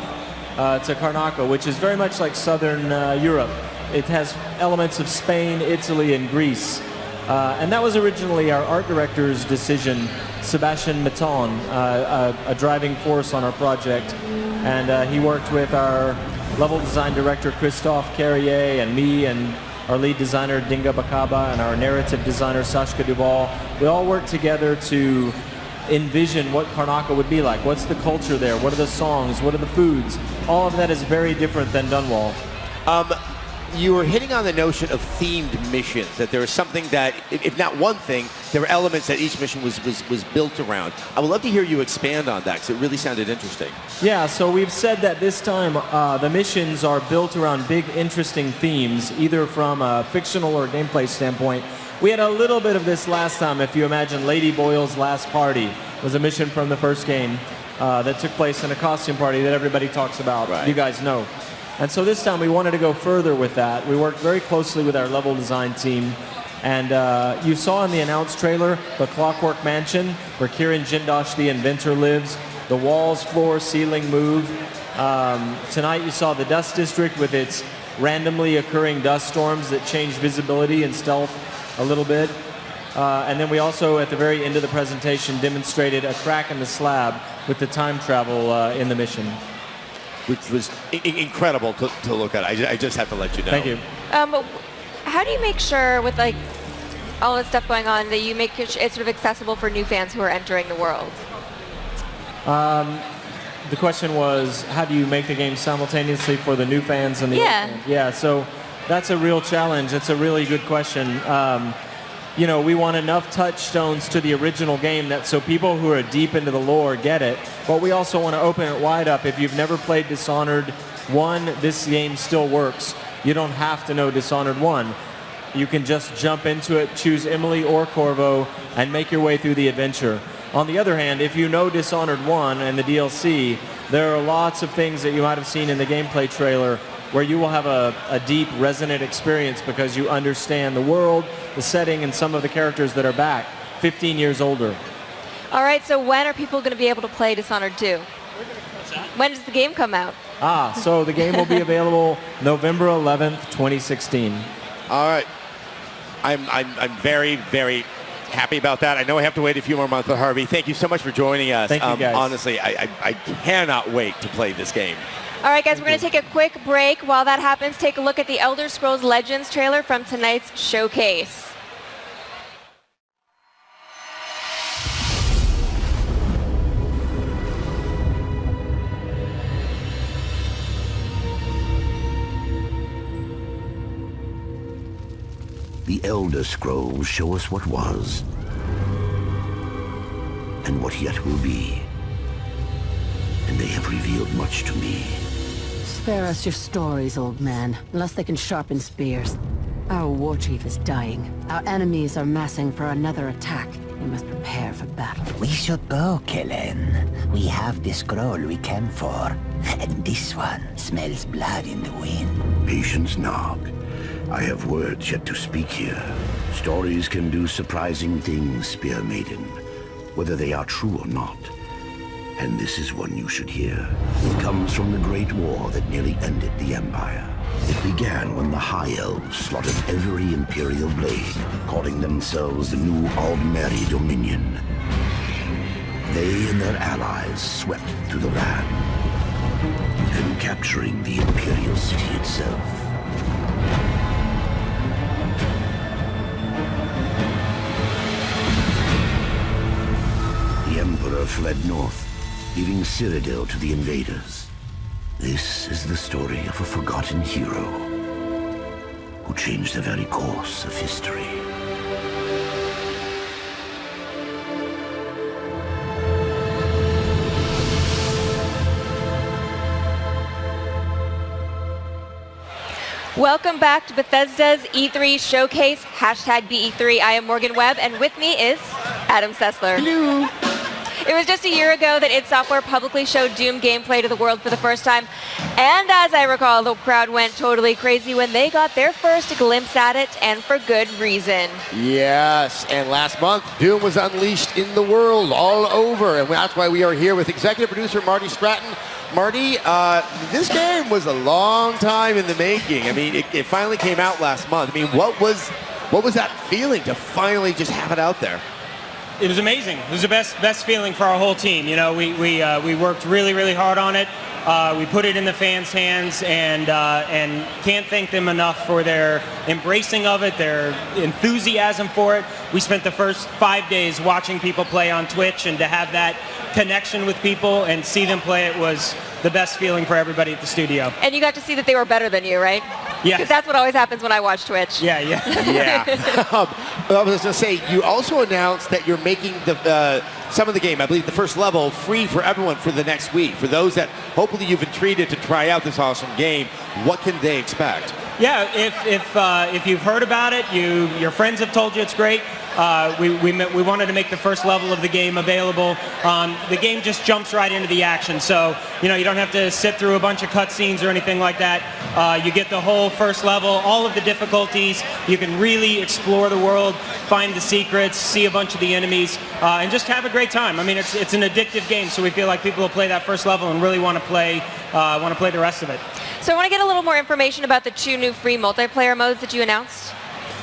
to Karnaca, which is very much like southern Europe. It has elements of Spain, Italy, and Greece. And that was originally our art director's decision, Sebastian Metton, a driving force on our project. And he worked with our level design director, Christophe Carrier, and me, and our lead designer, Dinga Bakaba, and our narrative designer, Sashka Duval. We all worked together to envision what Karnaca would be like. What's the culture there? What are the songs? What are the foods? All of that is very different than Dunwall. you were hitting on the notion of themed missions, that there was something that, if not one thing, there were elements that each mission was built around. I would love to hear you expand on that, because it really sounded interesting. Yeah, so we've said that this time the missions are built around big, interesting themes, either from a fictional or gameplay standpoint. We had a little bit of this last time. If you imagine Lady Boyle's Last Party was a mission from the first game that took place in a costume party that everybody talks about. Right. You guys know. And so this time we wanted to go further with that. We worked very closely with our level design team. And you saw in the announced trailer the Clockwork Mansion, where Kieran Jindosh, the inventor, lives. The walls, floor, ceiling move. Tonight you saw the Dust District with its randomly occurring dust storms that change visibility and stealth a little bit. And then we also, at the very end of the presentation, demonstrated a crack in the slab with the time travel in the mission. Which was incredible to look at. I just have to let you know. Thank you. How do you make sure, with like all this stuff going on, that you make it sort of accessible for new fans who are entering the world? The question was, how do you make the game simultaneously for the new fans and the old fans? Yeah, so that's a real challenge. It's a really good question. You know, we want enough touchstones to the original game that so people who are deep into the lore get it, but we also want to open it wide up. If you've never played Dishonored 1, this game still works. You don't have to know Dishonored 1. You can just jump into it, choose Emily or Corvo, and make your way through the adventure. On the other hand, if you know Dishonored 1 and the DLC, there are lots of things that you might have seen in the gameplay trailer where you will have a deep, resonant experience because you understand the world, the setting, and some of the characters that are back 15 years older. All right, so when are people going to be able to play Dishonored 2? When does the game come out? So the game will be available November 11th, 2016. All right. I'm very, very happy about that. I know I have to wait a few more months, but Harvey, thank you so much for joining us. Thank you, guys. Honestly, I cannot wait to play this game. All right, guys, we're going to take a quick break. While that happens, take a look at the Elder Scrolls Legends trailer from tonight's showcase. The Elder Scrolls show us what was, and what yet will be. And they have revealed much to me. Spare us your stories, old man, unless they can sharpen spears. Our war chief is dying. Our enemies are massing for another attack. We must prepare for battle. We should go, Kellen. We have the scroll we came for. And this one smells blood in the wind. Patience, Nog. I have words yet to speak here. Stories can do surprising things, Spear Maiden, whether they are true or not. And this is one you should hear. It comes from the Great War that nearly ended the Empire. It began when the High Elves slaughtered every Imperial blade, calling themselves the New Aldmeri Dominion. They and their allies swept through the land, even capturing the Imperial city itself. The Emperor fled north, leaving Cyrodiil to the invaders. This is the story of a forgotten hero who changed the very course of history. Welcome back to Bethesda's E3 Showcase, #BE3. I am Morgan Webb, and with me is Adam Sessler. Hello. It was just a year ago that id Software publicly showed Doom gameplay to the world for the first time. And as I recall, the crowd went totally crazy when they got their first glimpse at it, and for good reason. Yes, and last month, Doom was unleashed in the world all over. And that's why we are here with executive producer Marty Stratton. Marty, this game was a long time in the making. I mean, it finally came out last month. I mean, what was that feeling to finally just have it out there? It was amazing. It was the best feeling for our whole team. You know, we worked really hard on it. We put it in the fans' hands, and can't thank them enough for their embracing of it, their enthusiasm for it. We spent the first 5 days watching people play on Twitch, and to have that connection with people and see them play it was the best feeling for everybody at the studio. And you got to see that they were better than you, right? Because Yes. that's what always happens when I watch Twitch. Yeah, yeah. Yeah. I was going to say, you also announced that you're making some of the game, I believe the first level, free for everyone for the next week. For those that hopefully you've entreated to try out this awesome game, what can they expect? Yeah, if you've heard about it, your friends have told you it's great. We wanted to make the first level of the game available. The game just jumps right into the action, so you don't have to sit through a bunch of cutscenes or anything like that. You get the whole first level, all of the difficulties. You can really explore the world, find the secrets, see a bunch of the enemies, and just have a great time. I mean, it's an addictive game, so we feel like people will play that first level and really want to play the rest of it. So I want to get a little more information about the 2 new free multiplayer modes that you announced.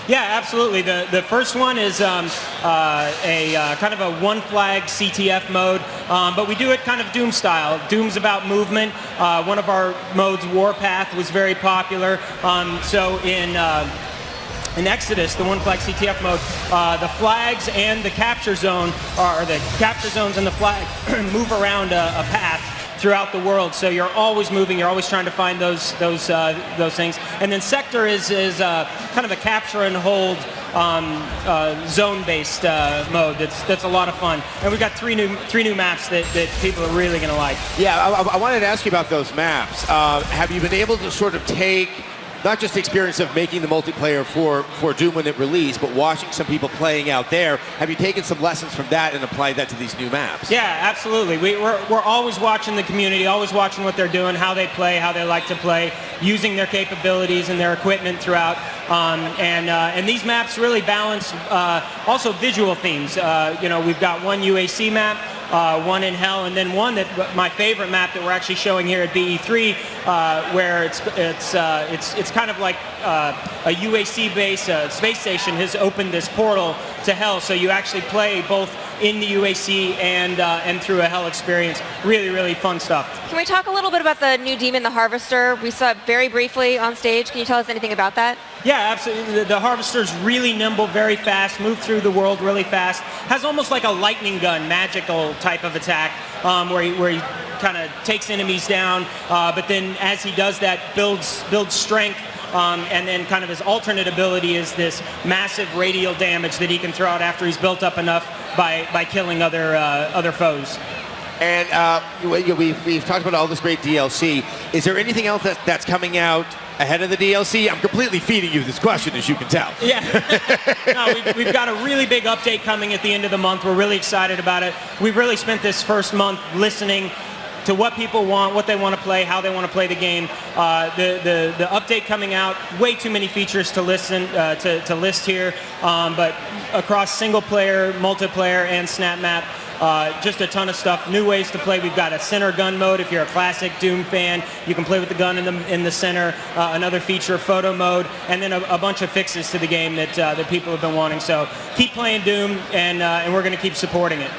Yeah, absolutely. The first one is kind of a one flag CTF mode, but we do it kind of Doom style. Doom's about movement. One of our modes, Warpath, was very popular. So in Exodus, the one flag CTF mode, the flags and the capture zone, or the capture zones and the flag move around a path throughout the world, so you're always moving, you're always trying to find those things. And then Sector is kind of a capture and hold zone-based mode that's a lot of fun. And we've got three new maps that people are really going to like. Yeah, I wanted to ask you about those maps. Have you been able to sort of take not just the experience of making the multiplayer for Doom when it released, but watching some people playing out there? Have you taken some lessons from that and applied that to these new maps? Yeah, absolutely. We're always watching the community, always watching what they're doing, how they play, how they like to play, using their capabilities and their equipment throughout. And these maps really balance also visual themes. We've got one UAC map, one in Hell, and then one that my favorite map that we're actually showing here at BE3, where it's kind of like a UAC base space station has opened this portal to Hell, so you actually play both in the UAC and through a Hell experience. Really, really fun stuff. Can we talk a little bit about the new Demon, the Harvester? We saw it very briefly on stage. Can you tell us anything about that? Yeah, absolutely. The Harvester's really nimble, very fast, move through the world really fast. Has almost like a lightning gun, magical type of attack, where he kind of takes enemies down, but then as he does that, builds strength. And then kind of his alternate ability is this massive radial damage that he can throw out after he's built up enough by killing other foes. And we've talked about all this great DLC. Is there anything else that's coming out ahead of the DLC? I'm completely feeding you this question, as you can tell. Yeah. No, we've got a really big update coming at the end of the month. We're really excited about it. We've really spent this first month listening to what people want, what they want to play, how they want to play the game. The update coming out, way too many features to listen to list here, but across single player, multiplayer, and snap map, just a ton of stuff. New ways to play. We've got a center gun mode. If you're a classic Doom fan, you can play with the gun in the center. Another feature, photo mode, and then a bunch of fixes to the game that people have been wanting. So keep playing Doom, and we're going to keep supporting it.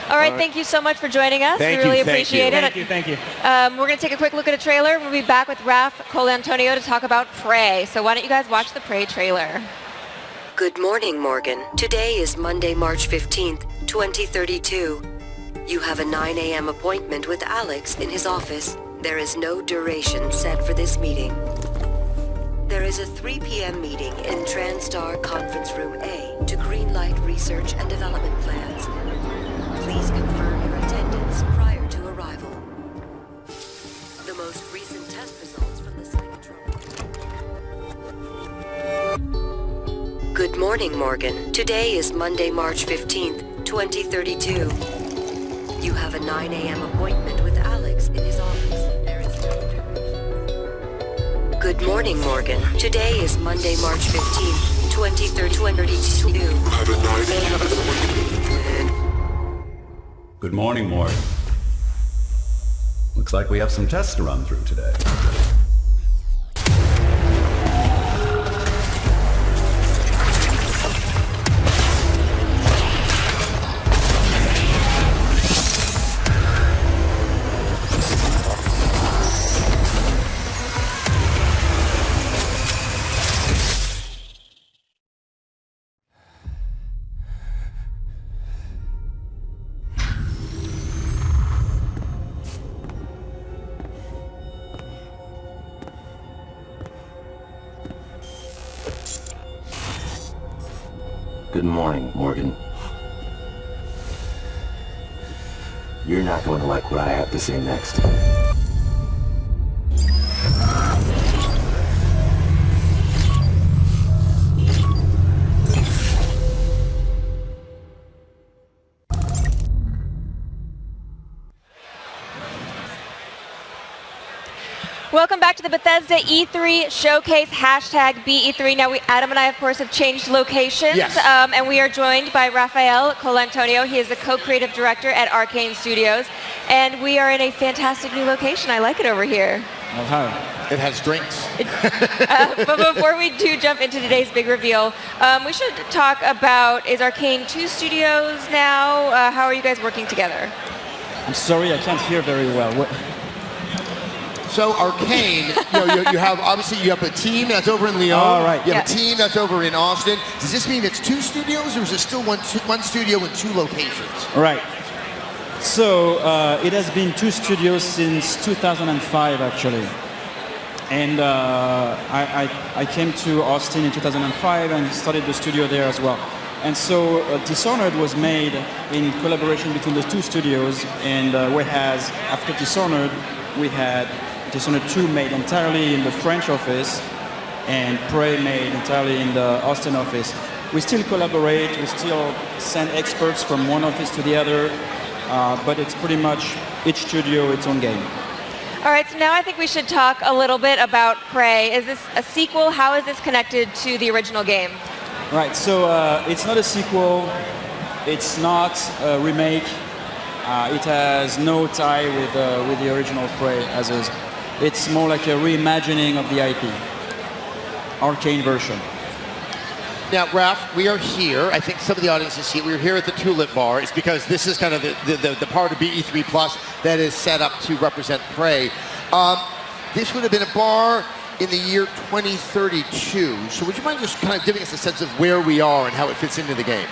All right, thank you so much for joining us. Thank we really you, thank appreciate you. it. Thank you. We're going to take a quick look at a trailer. We'll be back with Raph Colantonio to talk about Prey. So why don't you guys watch the Prey trailer? Good morning, Morgan. Today is Monday, March 15th, 2032. You have a 9 a.m. appointment with Alex in his office. There is no duration set for this meeting. There is a 3 p.m. meeting in TranStar Conference Room A to greenlight research and development plans. Please confirm your attendance prior to arrival. The most recent test results from the Psychotron. Good morning, Morgan. Today is Monday, March 15th, 2032. You have a 9 a.m. appointment with Alex in his office. There is no... Good morning, Morgan. Today is Monday, March 15th, 2032. You have a 9 a.m. appointment. Good morning, Morgan. Looks like we have some tests to run through today. Good morning, Morgan. You're not going to like what I have to say next. Welcome back to the Bethesda E3 Showcase, hashtag BE3. Now, Adam and I, of course, have changed locations. Yes. And we are joined by Rafael Colantonio. He is the co-creative director at Arcane Studios. And we are in a fantastic new location. I like it over here. Oh, hi. It has drinks. But before we do jump into today's big reveal, we should talk about, is Arcane 2 studios now? How are you guys working together? I'm sorry, I can't hear very well. What? So Arcane, you have obviously you have a team that's over in Lyon. All right. You have a team that's over in Austin. Does this mean it's 2 studios, or is it still one studio in 2 locations? Right. So it has been 2 studios since 2005, actually. And I came to Austin in 2005 and started the studio there as well. And so Dishonored was made in collaboration between the 2 studios, and whereas after Dishonored, we had Dishonored 2 made entirely in the French office and Prey made entirely in the Austin office. We still collaborate, we still send experts from one office to the other, but it's pretty much each studio its own game. All right, so now I think we should talk a little bit about Prey. Is this a sequel? How is this connected to the original game? Right, so it's not a sequel, it's not a remake. It has no tie with the original Prey as is. It's more like a reimagining of the IP, Arcane version. Now, Raph, we are here. I think some of the audience is here. We're here at the Tulip Bar. It's because this is kind of the part of BE3 Plus that is set up to represent Prey. This would have been a bar in the year 2032. So would you mind just kind of giving us a sense of where we are and how it fits into the game?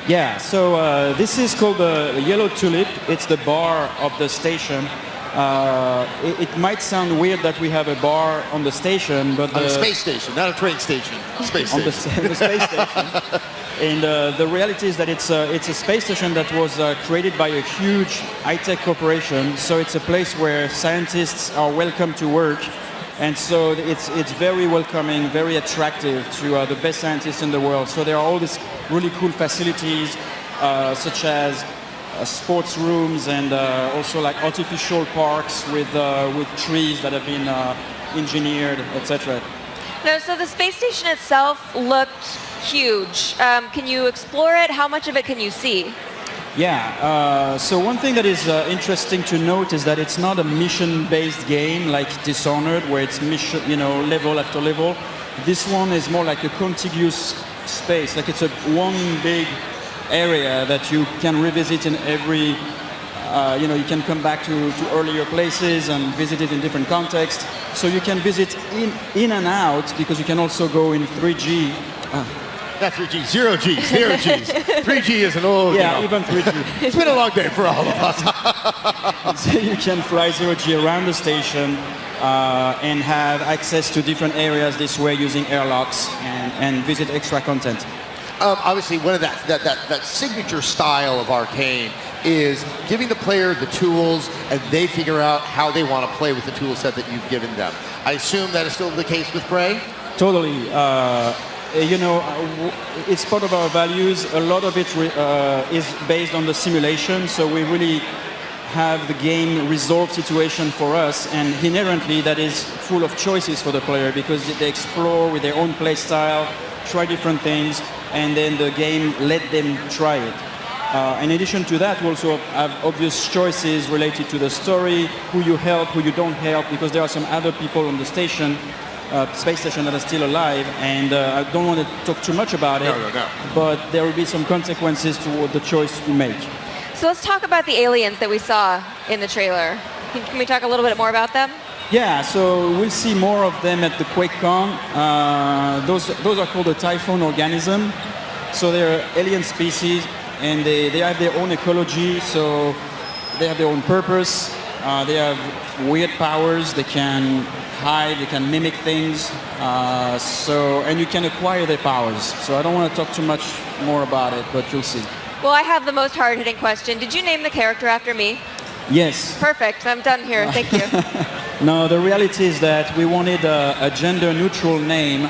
Yeah, so this is called the Yellow Tulip. It's the bar of the station. It might sound weird that we have a bar on the station, but on the space station, not a train station. Space on station. The space station. And the reality is that it's a space station that was created by a huge high-tech corporation. So it's a place where scientists are welcome to work. And so it's very welcoming, very attractive to the best scientists in the world. So there are all these really cool facilities, such as sports rooms and also like artificial parks with trees that have been engineered, etc. No, so the space station itself looked huge. Can you explore it? How much of it can you see? Yeah, so one thing that is interesting to note is that it's not a mission-based game like Dishonored, where it's mission, level after level. This one is more like a contiguous space, like it's one big area that you can revisit in every, you can come back to earlier places and visit it in different contexts. So you can visit in and out, because you can also go in 3G. Not 3G, 0Gs, 0Gs. 3G is an old, yeah, even 3G. It's been a long day for all of us. So you can fly 0G around the station and have access to different areas this way using airlocks and visit extra content. Obviously, one of that signature style of Arcane is giving the player the tools, and they figure out how they want to play with the tool set that you've given them. I assume that is still the case with Prey? Totally. It's part of our values. A lot of it is based on the simulation, so we really have the game resolve situation for us, and inherently that is full of choices for the player, because they explore with their own play style, try different things, and then the game let them try it. In addition to that, we also have obvious choices related to the story, who you help, who you don't help, because there are some other people on the station, space station, that are still alive, and I don't want to talk too much about it, but there will be some consequences toward the choice you make. So let's talk about the aliens that we saw in the trailer. Can we talk a little bit more about them? Yeah, so we'll see more of them at the QuakeCon. Those are called the Typhoon organism. So they're alien species, and they have their own ecology, so they have their own purpose. They have weird powers. They can hide. They can mimic things. And you can acquire their powers. So I don't want to talk too much more about it, but you'll see. Well, I have the most hard-hitting question. Did you name the character after me? Yes. Perfect. I'm done here. Thank you. No, the reality is that we wanted a gender-neutral name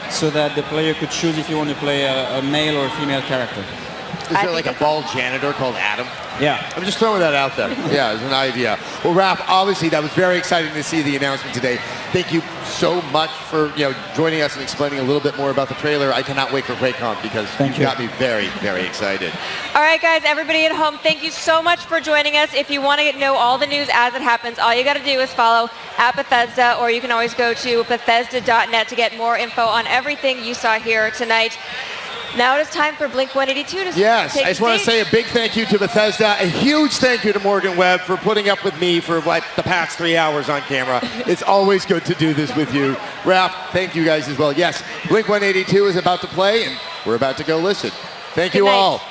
so that the player could choose if you want to play a male or a female character. Is there like a bald janitor called Adam? Yeah. I'm just throwing that out there. Yeah, as an idea. Well, Raph, obviously that was very exciting to see the announcement today. Thank you so much for joining us and explaining a little bit more about the trailer. I cannot wait for QuakeCon because you got me very, very excited. All right, guys, everybody at home, thank you so much for joining us. If you want to know all the news as it happens, all you got to do is follow @Bethesda, or you can always go to Bethesda.net to get more info on everything you saw here tonight. Now it is time for Blink 182 to Yes, take I just want to say a big thank you to Bethesda, a huge thank you to Morgan Webb for putting up with me for like the past 3 hours on camera. It's always good to do this with you. Raph, thank you guys as well. Yes, Blink 182 is about to play and we're about to go listen. Thank you all.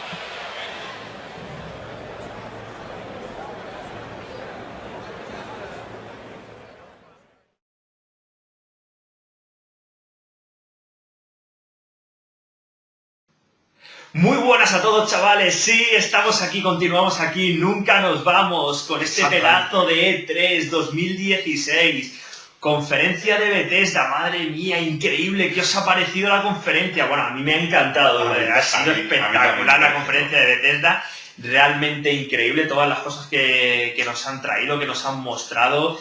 Muy buenas a todos, chavales. Sí, estamos aquí, continuamos aquí, nunca nos vamos con este pedazo de E3 2016. Conferencia de Bethesda, madre mía, increíble. ¿Qué os ha parecido la conferencia? Bueno, a mí me ha encantado, ha sido espectacular la conferencia de Bethesda. Realmente increíble todas las cosas que nos han traído, que nos han mostrado.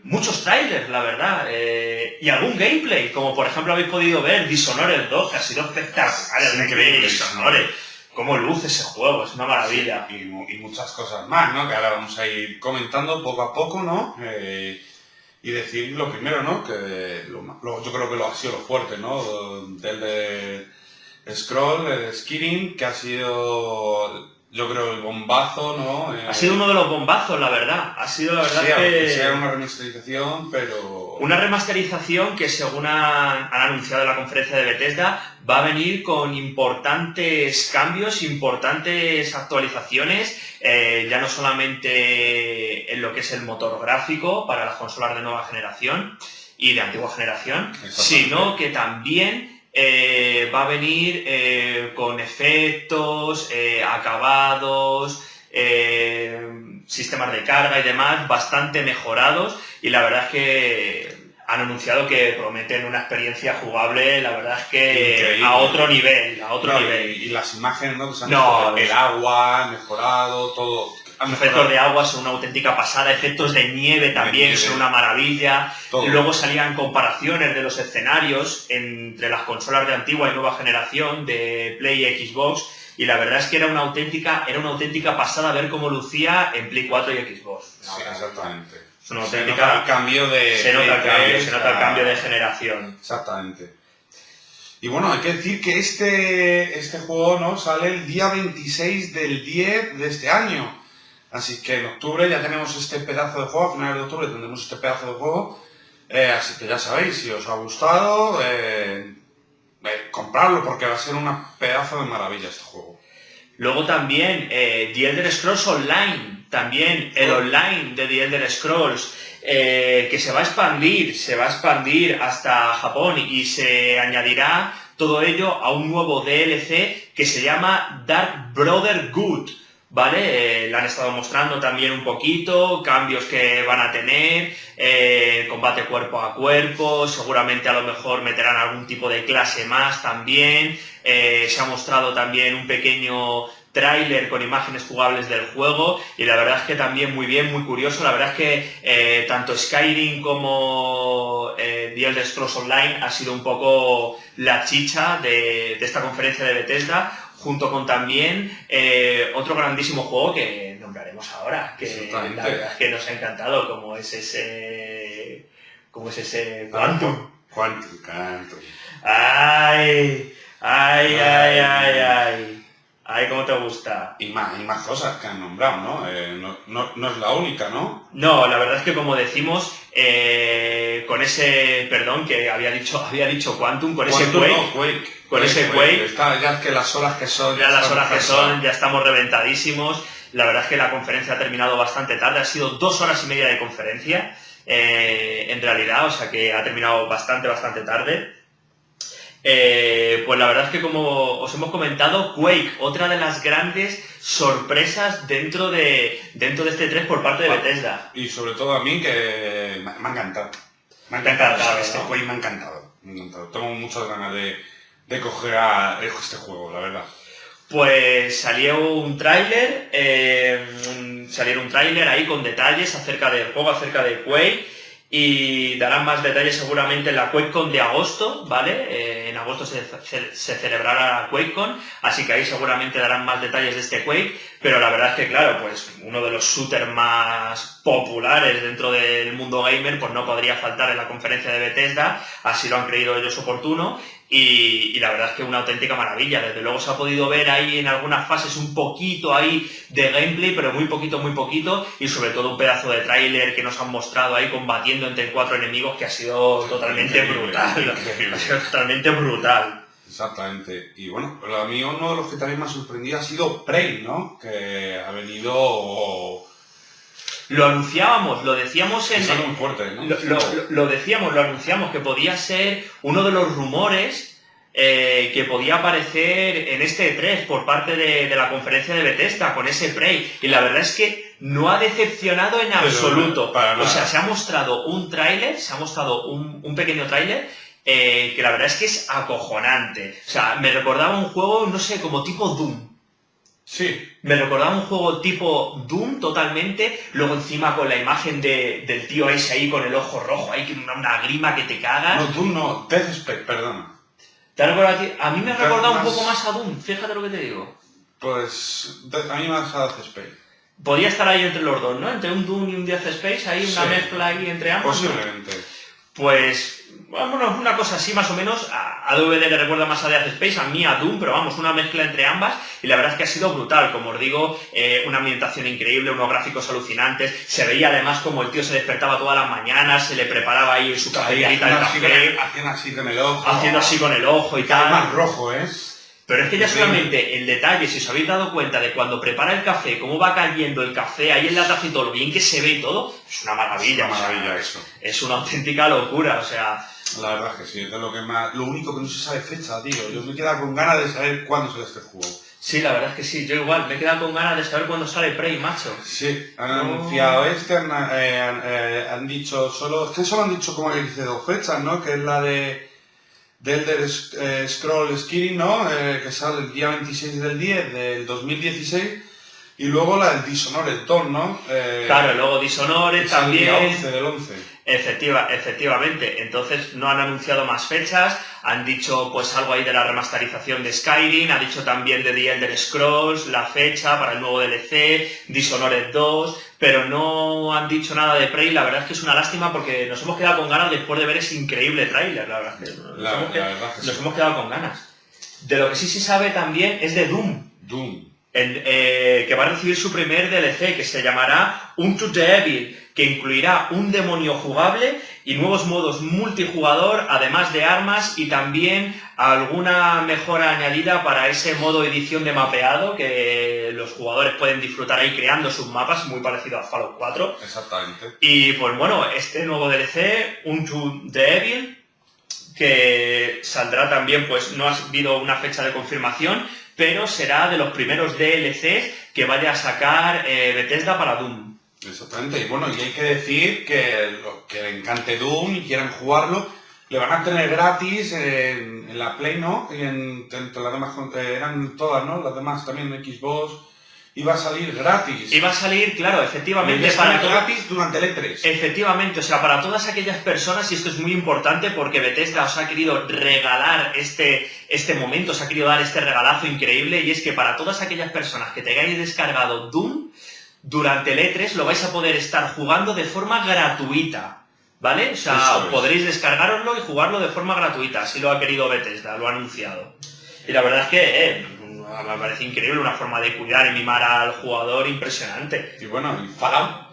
Muchos trailers, la verdad, y algún gameplay, como por ejemplo habéis podido ver Dishonored 2, que ha sido espectacular. Es increíble Dishonored, cómo luce ese juego, es una maravilla. Y muchas cosas más, ¿no? Que ahora vamos a ir comentando poco a poco, ¿no? Y decir lo primero, ¿no? Que yo creo que ha sido lo fuerte, ¿no? Del de Scroll, el Skidding, que ha sido... Yo creo el bombazo, ¿no? Ha sido uno de los bombazos, la verdad. Ha sido la verdad que... sea una remasterización, pero... Una remasterización que según han anunciado en la conferencia de Bethesda va a venir con importantes cambios, importantes actualizaciones, ya no solamente en lo que es el motor gráfico para las consolas de nueva generación y de antigua generación, sino que también... va a venir con efectos, acabados, sistemas de carga y demás bastante mejorados, y la verdad es que han anunciado que prometen una experiencia jugable, la verdad es que increíble. A otro nivel, Y las imágenes, ¿no? Que se han el agua mejorado, todo. Efectos de agua son una auténtica pasada, efectos de nieve también son una maravilla. Todo. Luego salían comparaciones de los escenarios entre las consolas de antigua y nueva generación de Play y Xbox, y la verdad es que era una auténtica pasada ver cómo lucía en Play 4 y Xbox. Sí, exactamente. Es una auténtica... Se nota el cambio de generación. Exactamente. Y bueno, hay que decir que este juego, ¿no? Sale el día 26 del 10 de este año. Así que en octubre ya tenemos este pedazo de juego, a finales de octubre tendremos este pedazo de juego. Así que ya sabéis, si os ha gustado, comprarlo, porque va a ser una pedazo de maravilla este juego. Luego también The Elder Scrolls Online, también el online de The Elder Scrolls, que se va a expandir hasta Japón, y se añadirá todo ello a un nuevo DLC que se llama Dark Brotherhood. ¿Vale? Le han estado mostrando también un poquito, cambios que van a tener, combate cuerpo a cuerpo, seguramente a lo mejor meterán algún tipo de clase más también, se ha mostrado también un pequeño tráiler con imágenes jugables del juego, y la verdad es que también muy bien, muy curioso. La verdad es que tanto Skyrim como The Elder Scrolls Online ha sido un poco la chicha de esta conferencia de Bethesda, junto con también otro grandísimo juego que nombraremos ahora, que la verdad es que nos ha encantado, como es ese Quantum. Ay, ¿cómo te gusta? Y más cosas que han nombrado, ¿no? No es la única, ¿no? No, la verdad es que como decimos, con ese, perdón, que había dicho Quantum, con ese Quake. Con ese Quake. Ya que las horas que son... Ya estamos reventadísimos. La verdad es que la conferencia ha terminado bastante tarde, ha sido 2 horas y media de conferencia, en realidad, o sea que ha terminado bastante tarde. Pues la verdad es que, como os hemos comentado, Quake, otra de las grandes sorpresas dentro de este E3 por parte de Bethesda. Y sobre todo a mí, que me ha encantado. Me ha encantado, este Quake me ha encantado. Tengo muchas ganas de coger este juego, la verdad. Pues salió un tráiler, ahí con detalles acerca del juego, acerca de Quake, y darán más detalles seguramente en la QuakeCon de agosto, ¿vale? En agosto se celebrará la QuakeCon, así que ahí seguramente darán más detalles de este Quake, pero la verdad es que, claro, pues uno de los shooters más populares dentro del mundo gamer, pues no podría faltar en la conferencia de Bethesda, así lo han creído ellos oportuno, y la verdad es que una auténtica maravilla. Desde luego se ha podido ver ahí en algunas fases un poquito ahí de gameplay, pero muy poquito, y sobre todo un pedazo de tráiler que nos han mostrado ahí combatiendo entre 4 enemigos, que ha sido totalmente brutal. Ha sido totalmente brutal. Exactamente. Y bueno, a mí uno de los que también me ha sorprendido ha sido Prey, ¿no? Que ha venido... Lo anunciábamos, lo decíamos en... Es algo muy fuerte, ¿no? Lo anunciamos, que podía ser uno de los rumores que podía aparecer en este E3 por parte de la conferencia de Bethesda con ese Prey. Y la verdad es que no ha decepcionado en absoluto. O sea, se ha mostrado un tráiler, se ha mostrado un pequeño tráiler que la verdad es que es acojonante. O sea, me recordaba un juego, no sé, como tipo Doom. Sí. Me recordaba un juego tipo Doom totalmente, luego encima con la imagen del tío ese ahí con el ojo rojo, ahí con una grima que te cagas. No, Doom no, Death Space, perdona. ¿Te ha recordado a ti? A mí me ha recordado un poco más a Doom, fíjate lo que te digo. Pues a mí me ha dejado Death Space. Podría estar ahí entre los dos, ¿no? Entre un Doom y un Death Space, ahí una mezcla ahí entre ambos. Posiblemente. Pues, bueno, una cosa así más o menos, a DvD le recuerda más a Death Space, a mí a Doom, pero vamos, una mezcla entre ambas, y la verdad es que ha sido brutal, como os digo, una ambientación increíble, unos gráficos alucinantes, se veía además como el tío se despertaba todas las mañanas, se le preparaba ahí su cafeterita de café, haciendo así con el ojo. Haciendo así con el ojo y tal. Más rojo, ¿eh? Pero es que ya solamente el detalle, si os habéis dado cuenta de cuando prepara el café, cómo va cayendo el café ahí en la taza y todo, lo bien que se ve y todo, es una maravilla. Es una maravilla eso. Es una auténtica locura, o sea... La verdad es que sí, es de lo que más... Lo único que no se sabe fecha, tío. Yo me he quedado con ganas de saber cuándo sale este juego. Sí, la verdad es que sí, yo igual, me he quedado con ganas de saber cuándo sale Prey, macho. Sí, han anunciado han dicho solo... Es que solo han dicho como que dice 2 fechas, ¿no? Que es la de... Elder Scroll Skyrim, ¿no? Que sale el día 26 del 10 del 2016, y luego la del Dishonored 2, ¿no? Claro, luego Dishonored también. El día 11 del 11. Efectivamente, entonces no han anunciado más fechas, han dicho pues algo ahí de la remasterización de Skyrim, ha dicho también de The Elder Scrolls, la fecha para el nuevo DLC, Dishonored 2, pero no han dicho nada de Prey. La verdad es que es una lástima porque nos hemos quedado con ganas después de ver ese increíble tráiler, la verdad. Nos hemos quedado con ganas. De lo que sí se sabe también es de Doom. Que va a recibir su primer DLC, que se llamará Unto the Evil, que incluirá un demonio jugable y nuevos modos multijugador, además de armas, y también alguna mejora añadida para ese modo edición de mapeado, que los jugadores pueden disfrutar ahí creando sus mapas, muy parecido a Fallout 4. Exactamente. Y pues bueno, este nuevo DLC, Unto the Evil, que saldrá también, pues no ha habido una fecha de confirmación, pero será de los primeros DLCs que vaya a sacar Bethesda para Doom. Exactamente, y bueno, y hay que decir que los que le encante Doom y quieran jugarlo, le van a tener gratis en la Play, ¿no? Y entre las demás, eran todas, ¿no? Las demás también en Xbox. Iba a salir gratis. Iba a salir, claro, efectivamente, para gratis durante el E3. Efectivamente, o sea, para todas aquellas personas, y esto es muy importante porque Bethesda os ha querido regalar este momento, os ha querido dar este regalazo increíble, y es que para todas aquellas personas que tengáis descargado Doom, durante el E3 lo vais a poder estar jugando de forma gratuita, ¿vale? O sea, podréis descargaroslo y jugarlo de forma gratuita, así lo ha querido Bethesda, lo ha anunciado. Y la verdad es que me parece increíble, una forma de cuidar y mimar al jugador impresionante. Y bueno, y Fallout,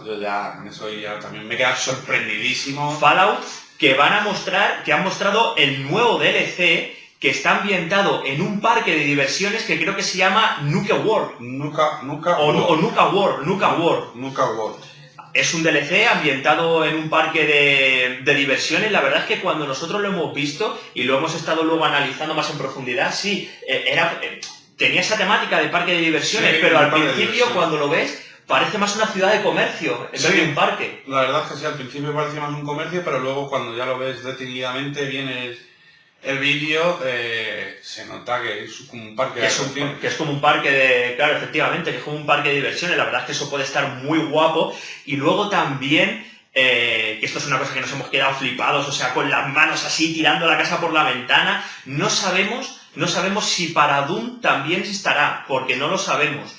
yo ya con eso ya también me queda sorprendidísimo. Fallout, que han mostrado el nuevo DLC, que está ambientado en un parque de diversiones que creo que se llama Nuka World. Nuka World. Es un DLC ambientado en un parque de diversiones. La verdad es que cuando nosotros lo hemos visto y lo hemos estado luego analizando más en profundidad, sí, tenía esa temática de parque de diversiones, sí, pero al principio cuando lo ves parece más una ciudad de comercio en vez de un parque. La verdad es que sí, al principio parece más un comercio, pero luego cuando ya lo ves detenidamente, viene el vídeo, se nota que es como un parque que es como un parque de... Claro, efectivamente, que es como un parque de diversiones. La verdad es que eso puede estar muy guapo. Y luego también, que esto es una cosa que nos hemos quedado flipados, o sea, con las manos así, tirando la casa por la ventana. No sabemos si para Doom también estará, porque no lo sabemos.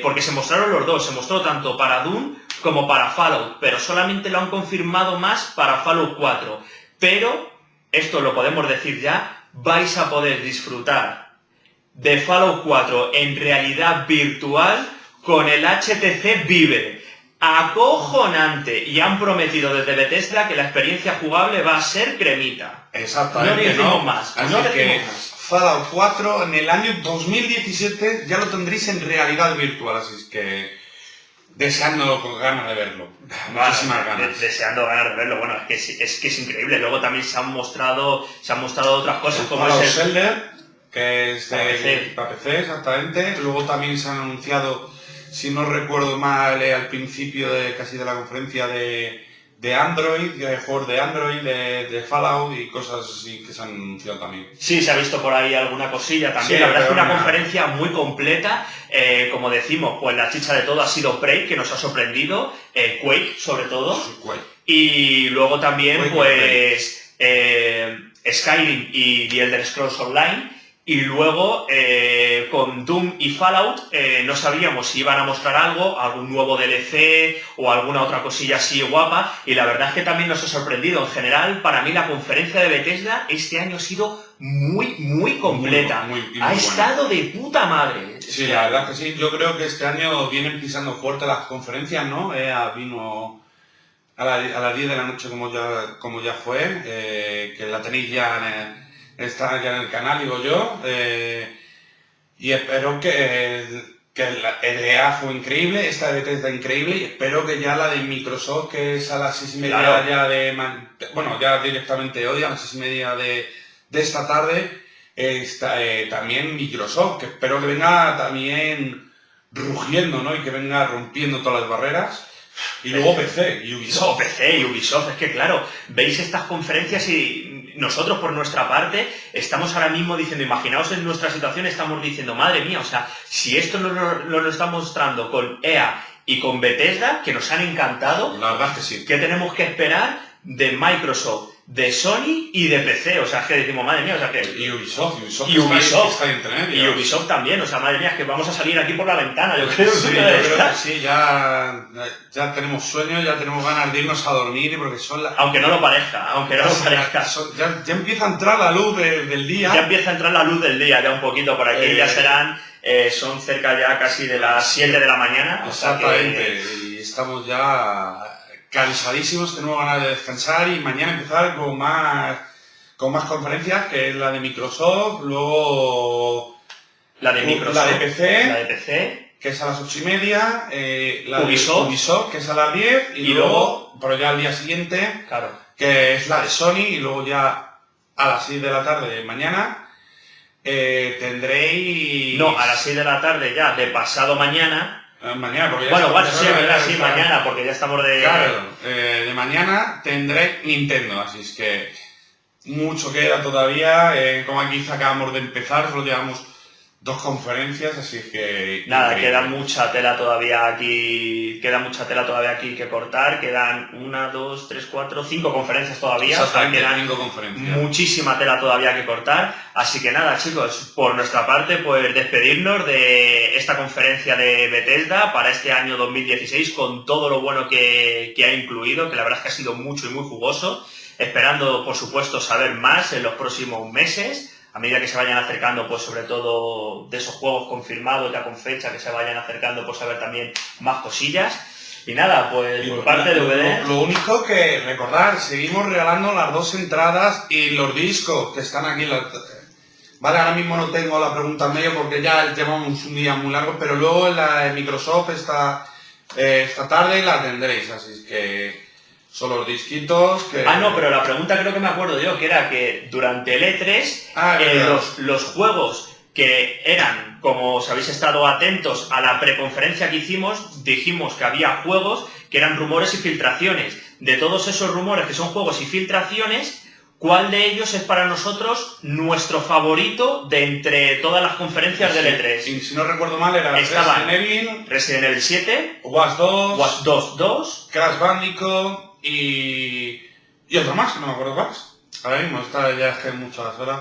Porque se mostraron los dos, se mostró tanto para Doom como para Fallout, pero solamente lo han confirmado más para Fallout 4. Pero... esto lo podemos decir ya, vais a poder disfrutar de Fallout 4 en realidad virtual con el HTC Vive. Acojonante. Y han prometido desde Bethesda que la experiencia jugable va a ser cremita. Exactamente. No decimos más. Así que Fallout 4 en el año 2017 ya lo tendréis en realidad virtual, así es que... deseando con ganas de verlo. Muchísimas ganas. Deseando ganas de verlo. Bueno, es que es increíble. Luego también se han mostrado otras cosas como el es el Zelda, que es para PC, exactamente. Luego también se han anunciado, si no recuerdo mal, al principio casi de la conferencia de Android, de juegos de Android, de Fallout y cosas así que se han anunciado también. Sí, se ha visto por ahí alguna cosilla también. Sí, la verdad es que una conferencia muy completa. Como decimos, pues la chicha de todo ha sido Prey, que nos ha sorprendido, Quake sobre todo. Sí, Quake. Y luego también Quake, pues Skyrim y The Elder Scrolls Online. Y luego con Doom y Fallout no sabíamos si iban a mostrar algún nuevo DLC o alguna otra cosilla así guapa, y la verdad es que también nos ha sorprendido. En general, para mí la conferencia de Bethesda este año ha sido muy completa. Muy ha estado de puta madre. Sí, la verdad que sí. Yo creo que este año vienen pisando fuerte las conferencias, ¿no? Vino a las 10 de la noche como ya fue, que la tenéis ya está ya en el canal, digo yo, y espero que el EA fue increíble, esta de Bethesda increíble, y espero que ya la de Microsoft, que es a las 6:30 claro. ya directamente hoy, a las 6:30 de esta tarde, está también Microsoft, que espero que venga también rugiendo, ¿no? Y que venga rompiendo todas las barreras. Y luego PC y Ubisoft. Es que claro, veis estas conferencias y nosotros por nuestra parte estamos ahora mismo diciendo, imaginaos en nuestra situación, estamos diciendo, madre mía, o sea, si esto lo está mostrando con EA y con Bethesda, que nos han encantado, la verdad es que sí. ¿Qué tenemos que esperar de Microsoft, de Sony y de PC? O sea, es que decimos, madre mía, o sea que... Y Ubisoft está entre medio. Y Ubisoft también, o sea, madre mía, es que vamos a salir aquí por la ventana, yo creo. Sí, yo creo que sí, ya tenemos sueño, ya tenemos ganas de irnos a dormir, porque son las... Aunque no lo parezca. Ya empieza a entrar la luz del día. Ya empieza a entrar la luz del día, ya un poquito por aquí, ya serán... son cerca ya casi de las 7 de la mañana. Exactamente, y estamos ya... cansadísimos, tenemos ganas de descansar y mañana empezar con más conferencias, que es la de Microsoft, luego la de PC, que es a las 8:30, la Ubisoft, de Ubisoft, que es a las 10, y luego, pero ya al día siguiente, claro, que es la de Sony, y luego ya a las 6 de la tarde de mañana tendréis... No, a las 6 de la tarde ya de pasado mañana... Mañana, porque ya mañana, porque ya estamos de... Claro, de mañana tendré Nintendo, así es que mucho queda todavía, como aquí acabamos de empezar, solo llevamos 2 conferencias, así que... Nada, queda mucha tela todavía aquí que cortar, quedan 1, 2, 3, 4, 5 conferencias todavía, o sea, quedan 5 conferencias. Muchísima tela todavía que cortar, así que nada, chicos, por nuestra parte, pues despedirnos de esta conferencia de Bethesda para este año 2016 con todo lo bueno que ha incluido, que la verdad es que ha sido mucho y muy jugoso, esperando, por supuesto, saber más en los próximos meses, a medida que se vayan acercando, pues sobre todo de esos juegos confirmados ya con fecha, que se vayan acercando, pues a ver también más cosillas. Y nada, pues por parte de DVD... Lo único que recordar, seguimos regalando las 2 entradas y los discos que están aquí. Vale, ahora mismo no tengo la pregunta en medio porque ya llevamos un día muy largo, pero luego en la de Microsoft esta tarde la tendréis, así que son los disquitos que... Ah, no, pero la pregunta creo que me acuerdo yo, que era que durante el E3 los juegos que eran, como os habéis estado atentos a la preconferencia que hicimos, dijimos que había juegos que eran rumores y filtraciones. De todos esos rumores que son juegos y filtraciones, ¿cuál de ellos es para nosotros nuestro favorito de entre todas las conferencias del E3? Y si no recuerdo mal era Resident Evil 7, Watch 2, Crash Bandicoot y otro más, que no me acuerdo cuál es. Ahora mismo está ya hace muchas horas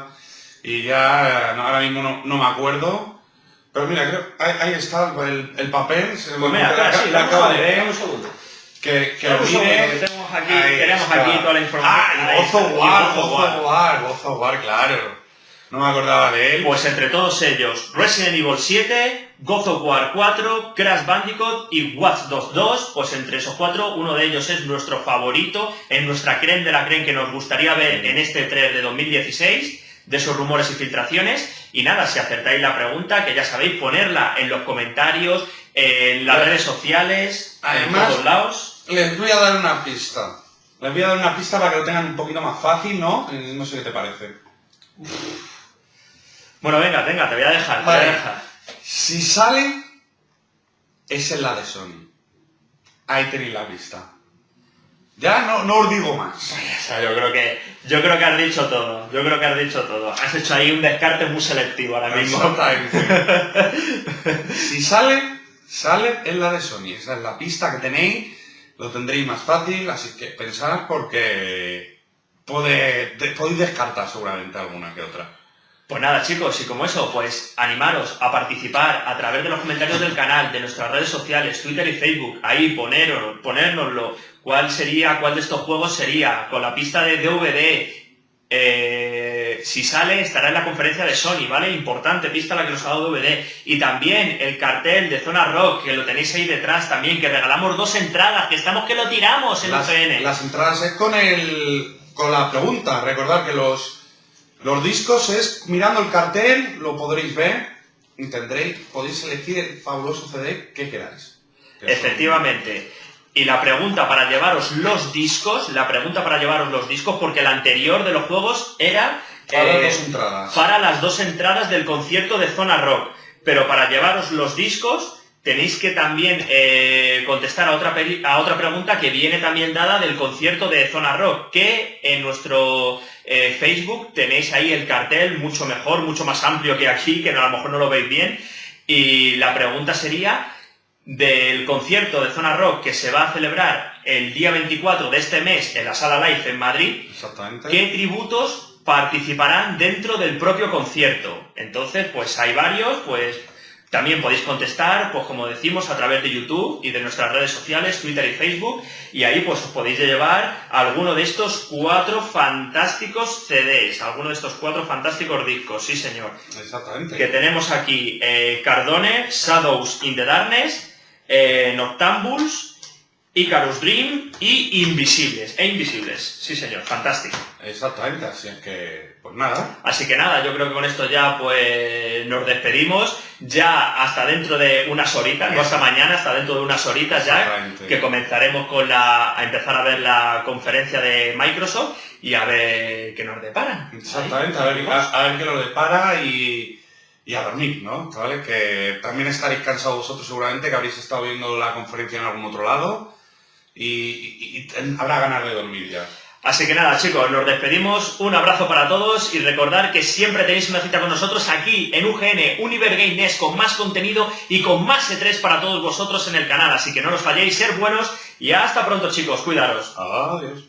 y ya ahora mismo no me acuerdo. Pero mira, creo ahí está el papel. Pues mira, sí, la acabo de ver. Un segundo. Que lo mire. Tenemos aquí toda la información. God of War, claro. No me acordaba de él. Pues entre todos ellos, Resident Evil 7, God of War 4, Crash Bandicoot y Watch Dogs 2, pues entre esos 4, uno de ellos es nuestro favorito, en nuestra crème de la crème que nos gustaría ver en este 3 de 2016, de esos rumores y filtraciones. Y nada, si acertáis la pregunta, que ya sabéis, ponerla en los comentarios, en las redes sociales, además, en todos lados. Les voy a dar una pista. Les voy a dar una pista para que lo tengan un poquito más fácil, ¿no? No sé qué te parece. Bueno, venga, te voy a dejar. Vale. Te voy a dejar. Si sale, es en la de Sony. Ahí tenéis la pista. Ya no os digo más. O sea, yo creo que has dicho todo. Has hecho ahí un descarte muy selectivo ahora mismo. Si sale en la de Sony. Esa es la pista que tenéis. Lo tendréis más fácil, así que pensad porque podéis descartar seguramente alguna que otra. Pues nada, chicos, y como eso, pues animaros a participar a través de los comentarios del canal, de nuestras redes sociales, Twitter y Facebook, ahí ponérnoslo, cuál de estos juegos sería, con la pista de DVD, si sale estará en la conferencia de Sony, ¿vale? Importante pista la que nos ha dado DVD. Y también el cartel de Zona Rock, que lo tenéis ahí detrás también, que regalamos 2 entradas, que estamos que lo tiramos en UGN. Las entradas es con la pregunta, recordad que los discos es mirando el cartel, lo podréis ver y podéis elegir el fabuloso CD que queráis. Efectivamente. Y la pregunta para llevaros los discos, porque la anterior de los juegos era para las 2 entradas del concierto de Zona Rock. Pero para llevaros los discos tenéis que también contestar a otra pregunta que viene también dada del concierto de Zona Rock, que en nuestro Facebook tenéis ahí el cartel mucho mejor, mucho más amplio que aquí, que a lo mejor no lo veis bien. Y la pregunta sería, del concierto de Zona Rock que se va a celebrar el día 24 de este mes en la Sala Live en Madrid, ¿qué tributos participarán dentro del propio concierto? Entonces, pues hay varios, pues también podéis contestar, pues como decimos, a través de YouTube y de nuestras redes sociales, Twitter y Facebook, y ahí pues os podéis llevar alguno de estos 4 fantásticos CDs, alguno de estos 4 fantásticos discos, sí señor. Exactamente. Que tenemos aquí Cardone, Shadows in the Darkness, Noctambules, Icarus Dream y Invisibles, sí señor, fantástico. Exactamente, así es que, pues nada. Así que nada, yo creo que con esto ya pues nos despedimos, ya hasta dentro de unas horitas, no hasta mañana, hasta dentro de unas horitas ya, que comenzaremos a empezar a ver la conferencia de Microsoft y a ver qué nos deparan. Exactamente, a ver qué nos depara y a dormir, ¿no? ¿Vale? Que también estaréis cansados vosotros seguramente, que habréis estado viendo la conferencia en algún otro lado y habrá ganas de dormir ya. Así que nada, chicos, nos despedimos, un abrazo para todos y recordar que siempre tenéis una cita con nosotros aquí en UGN, Univer Game Next, con más contenido y con más E3 para todos vosotros en el canal, así que no nos falléis, ser buenos y hasta pronto, chicos, cuidaros. Adiós.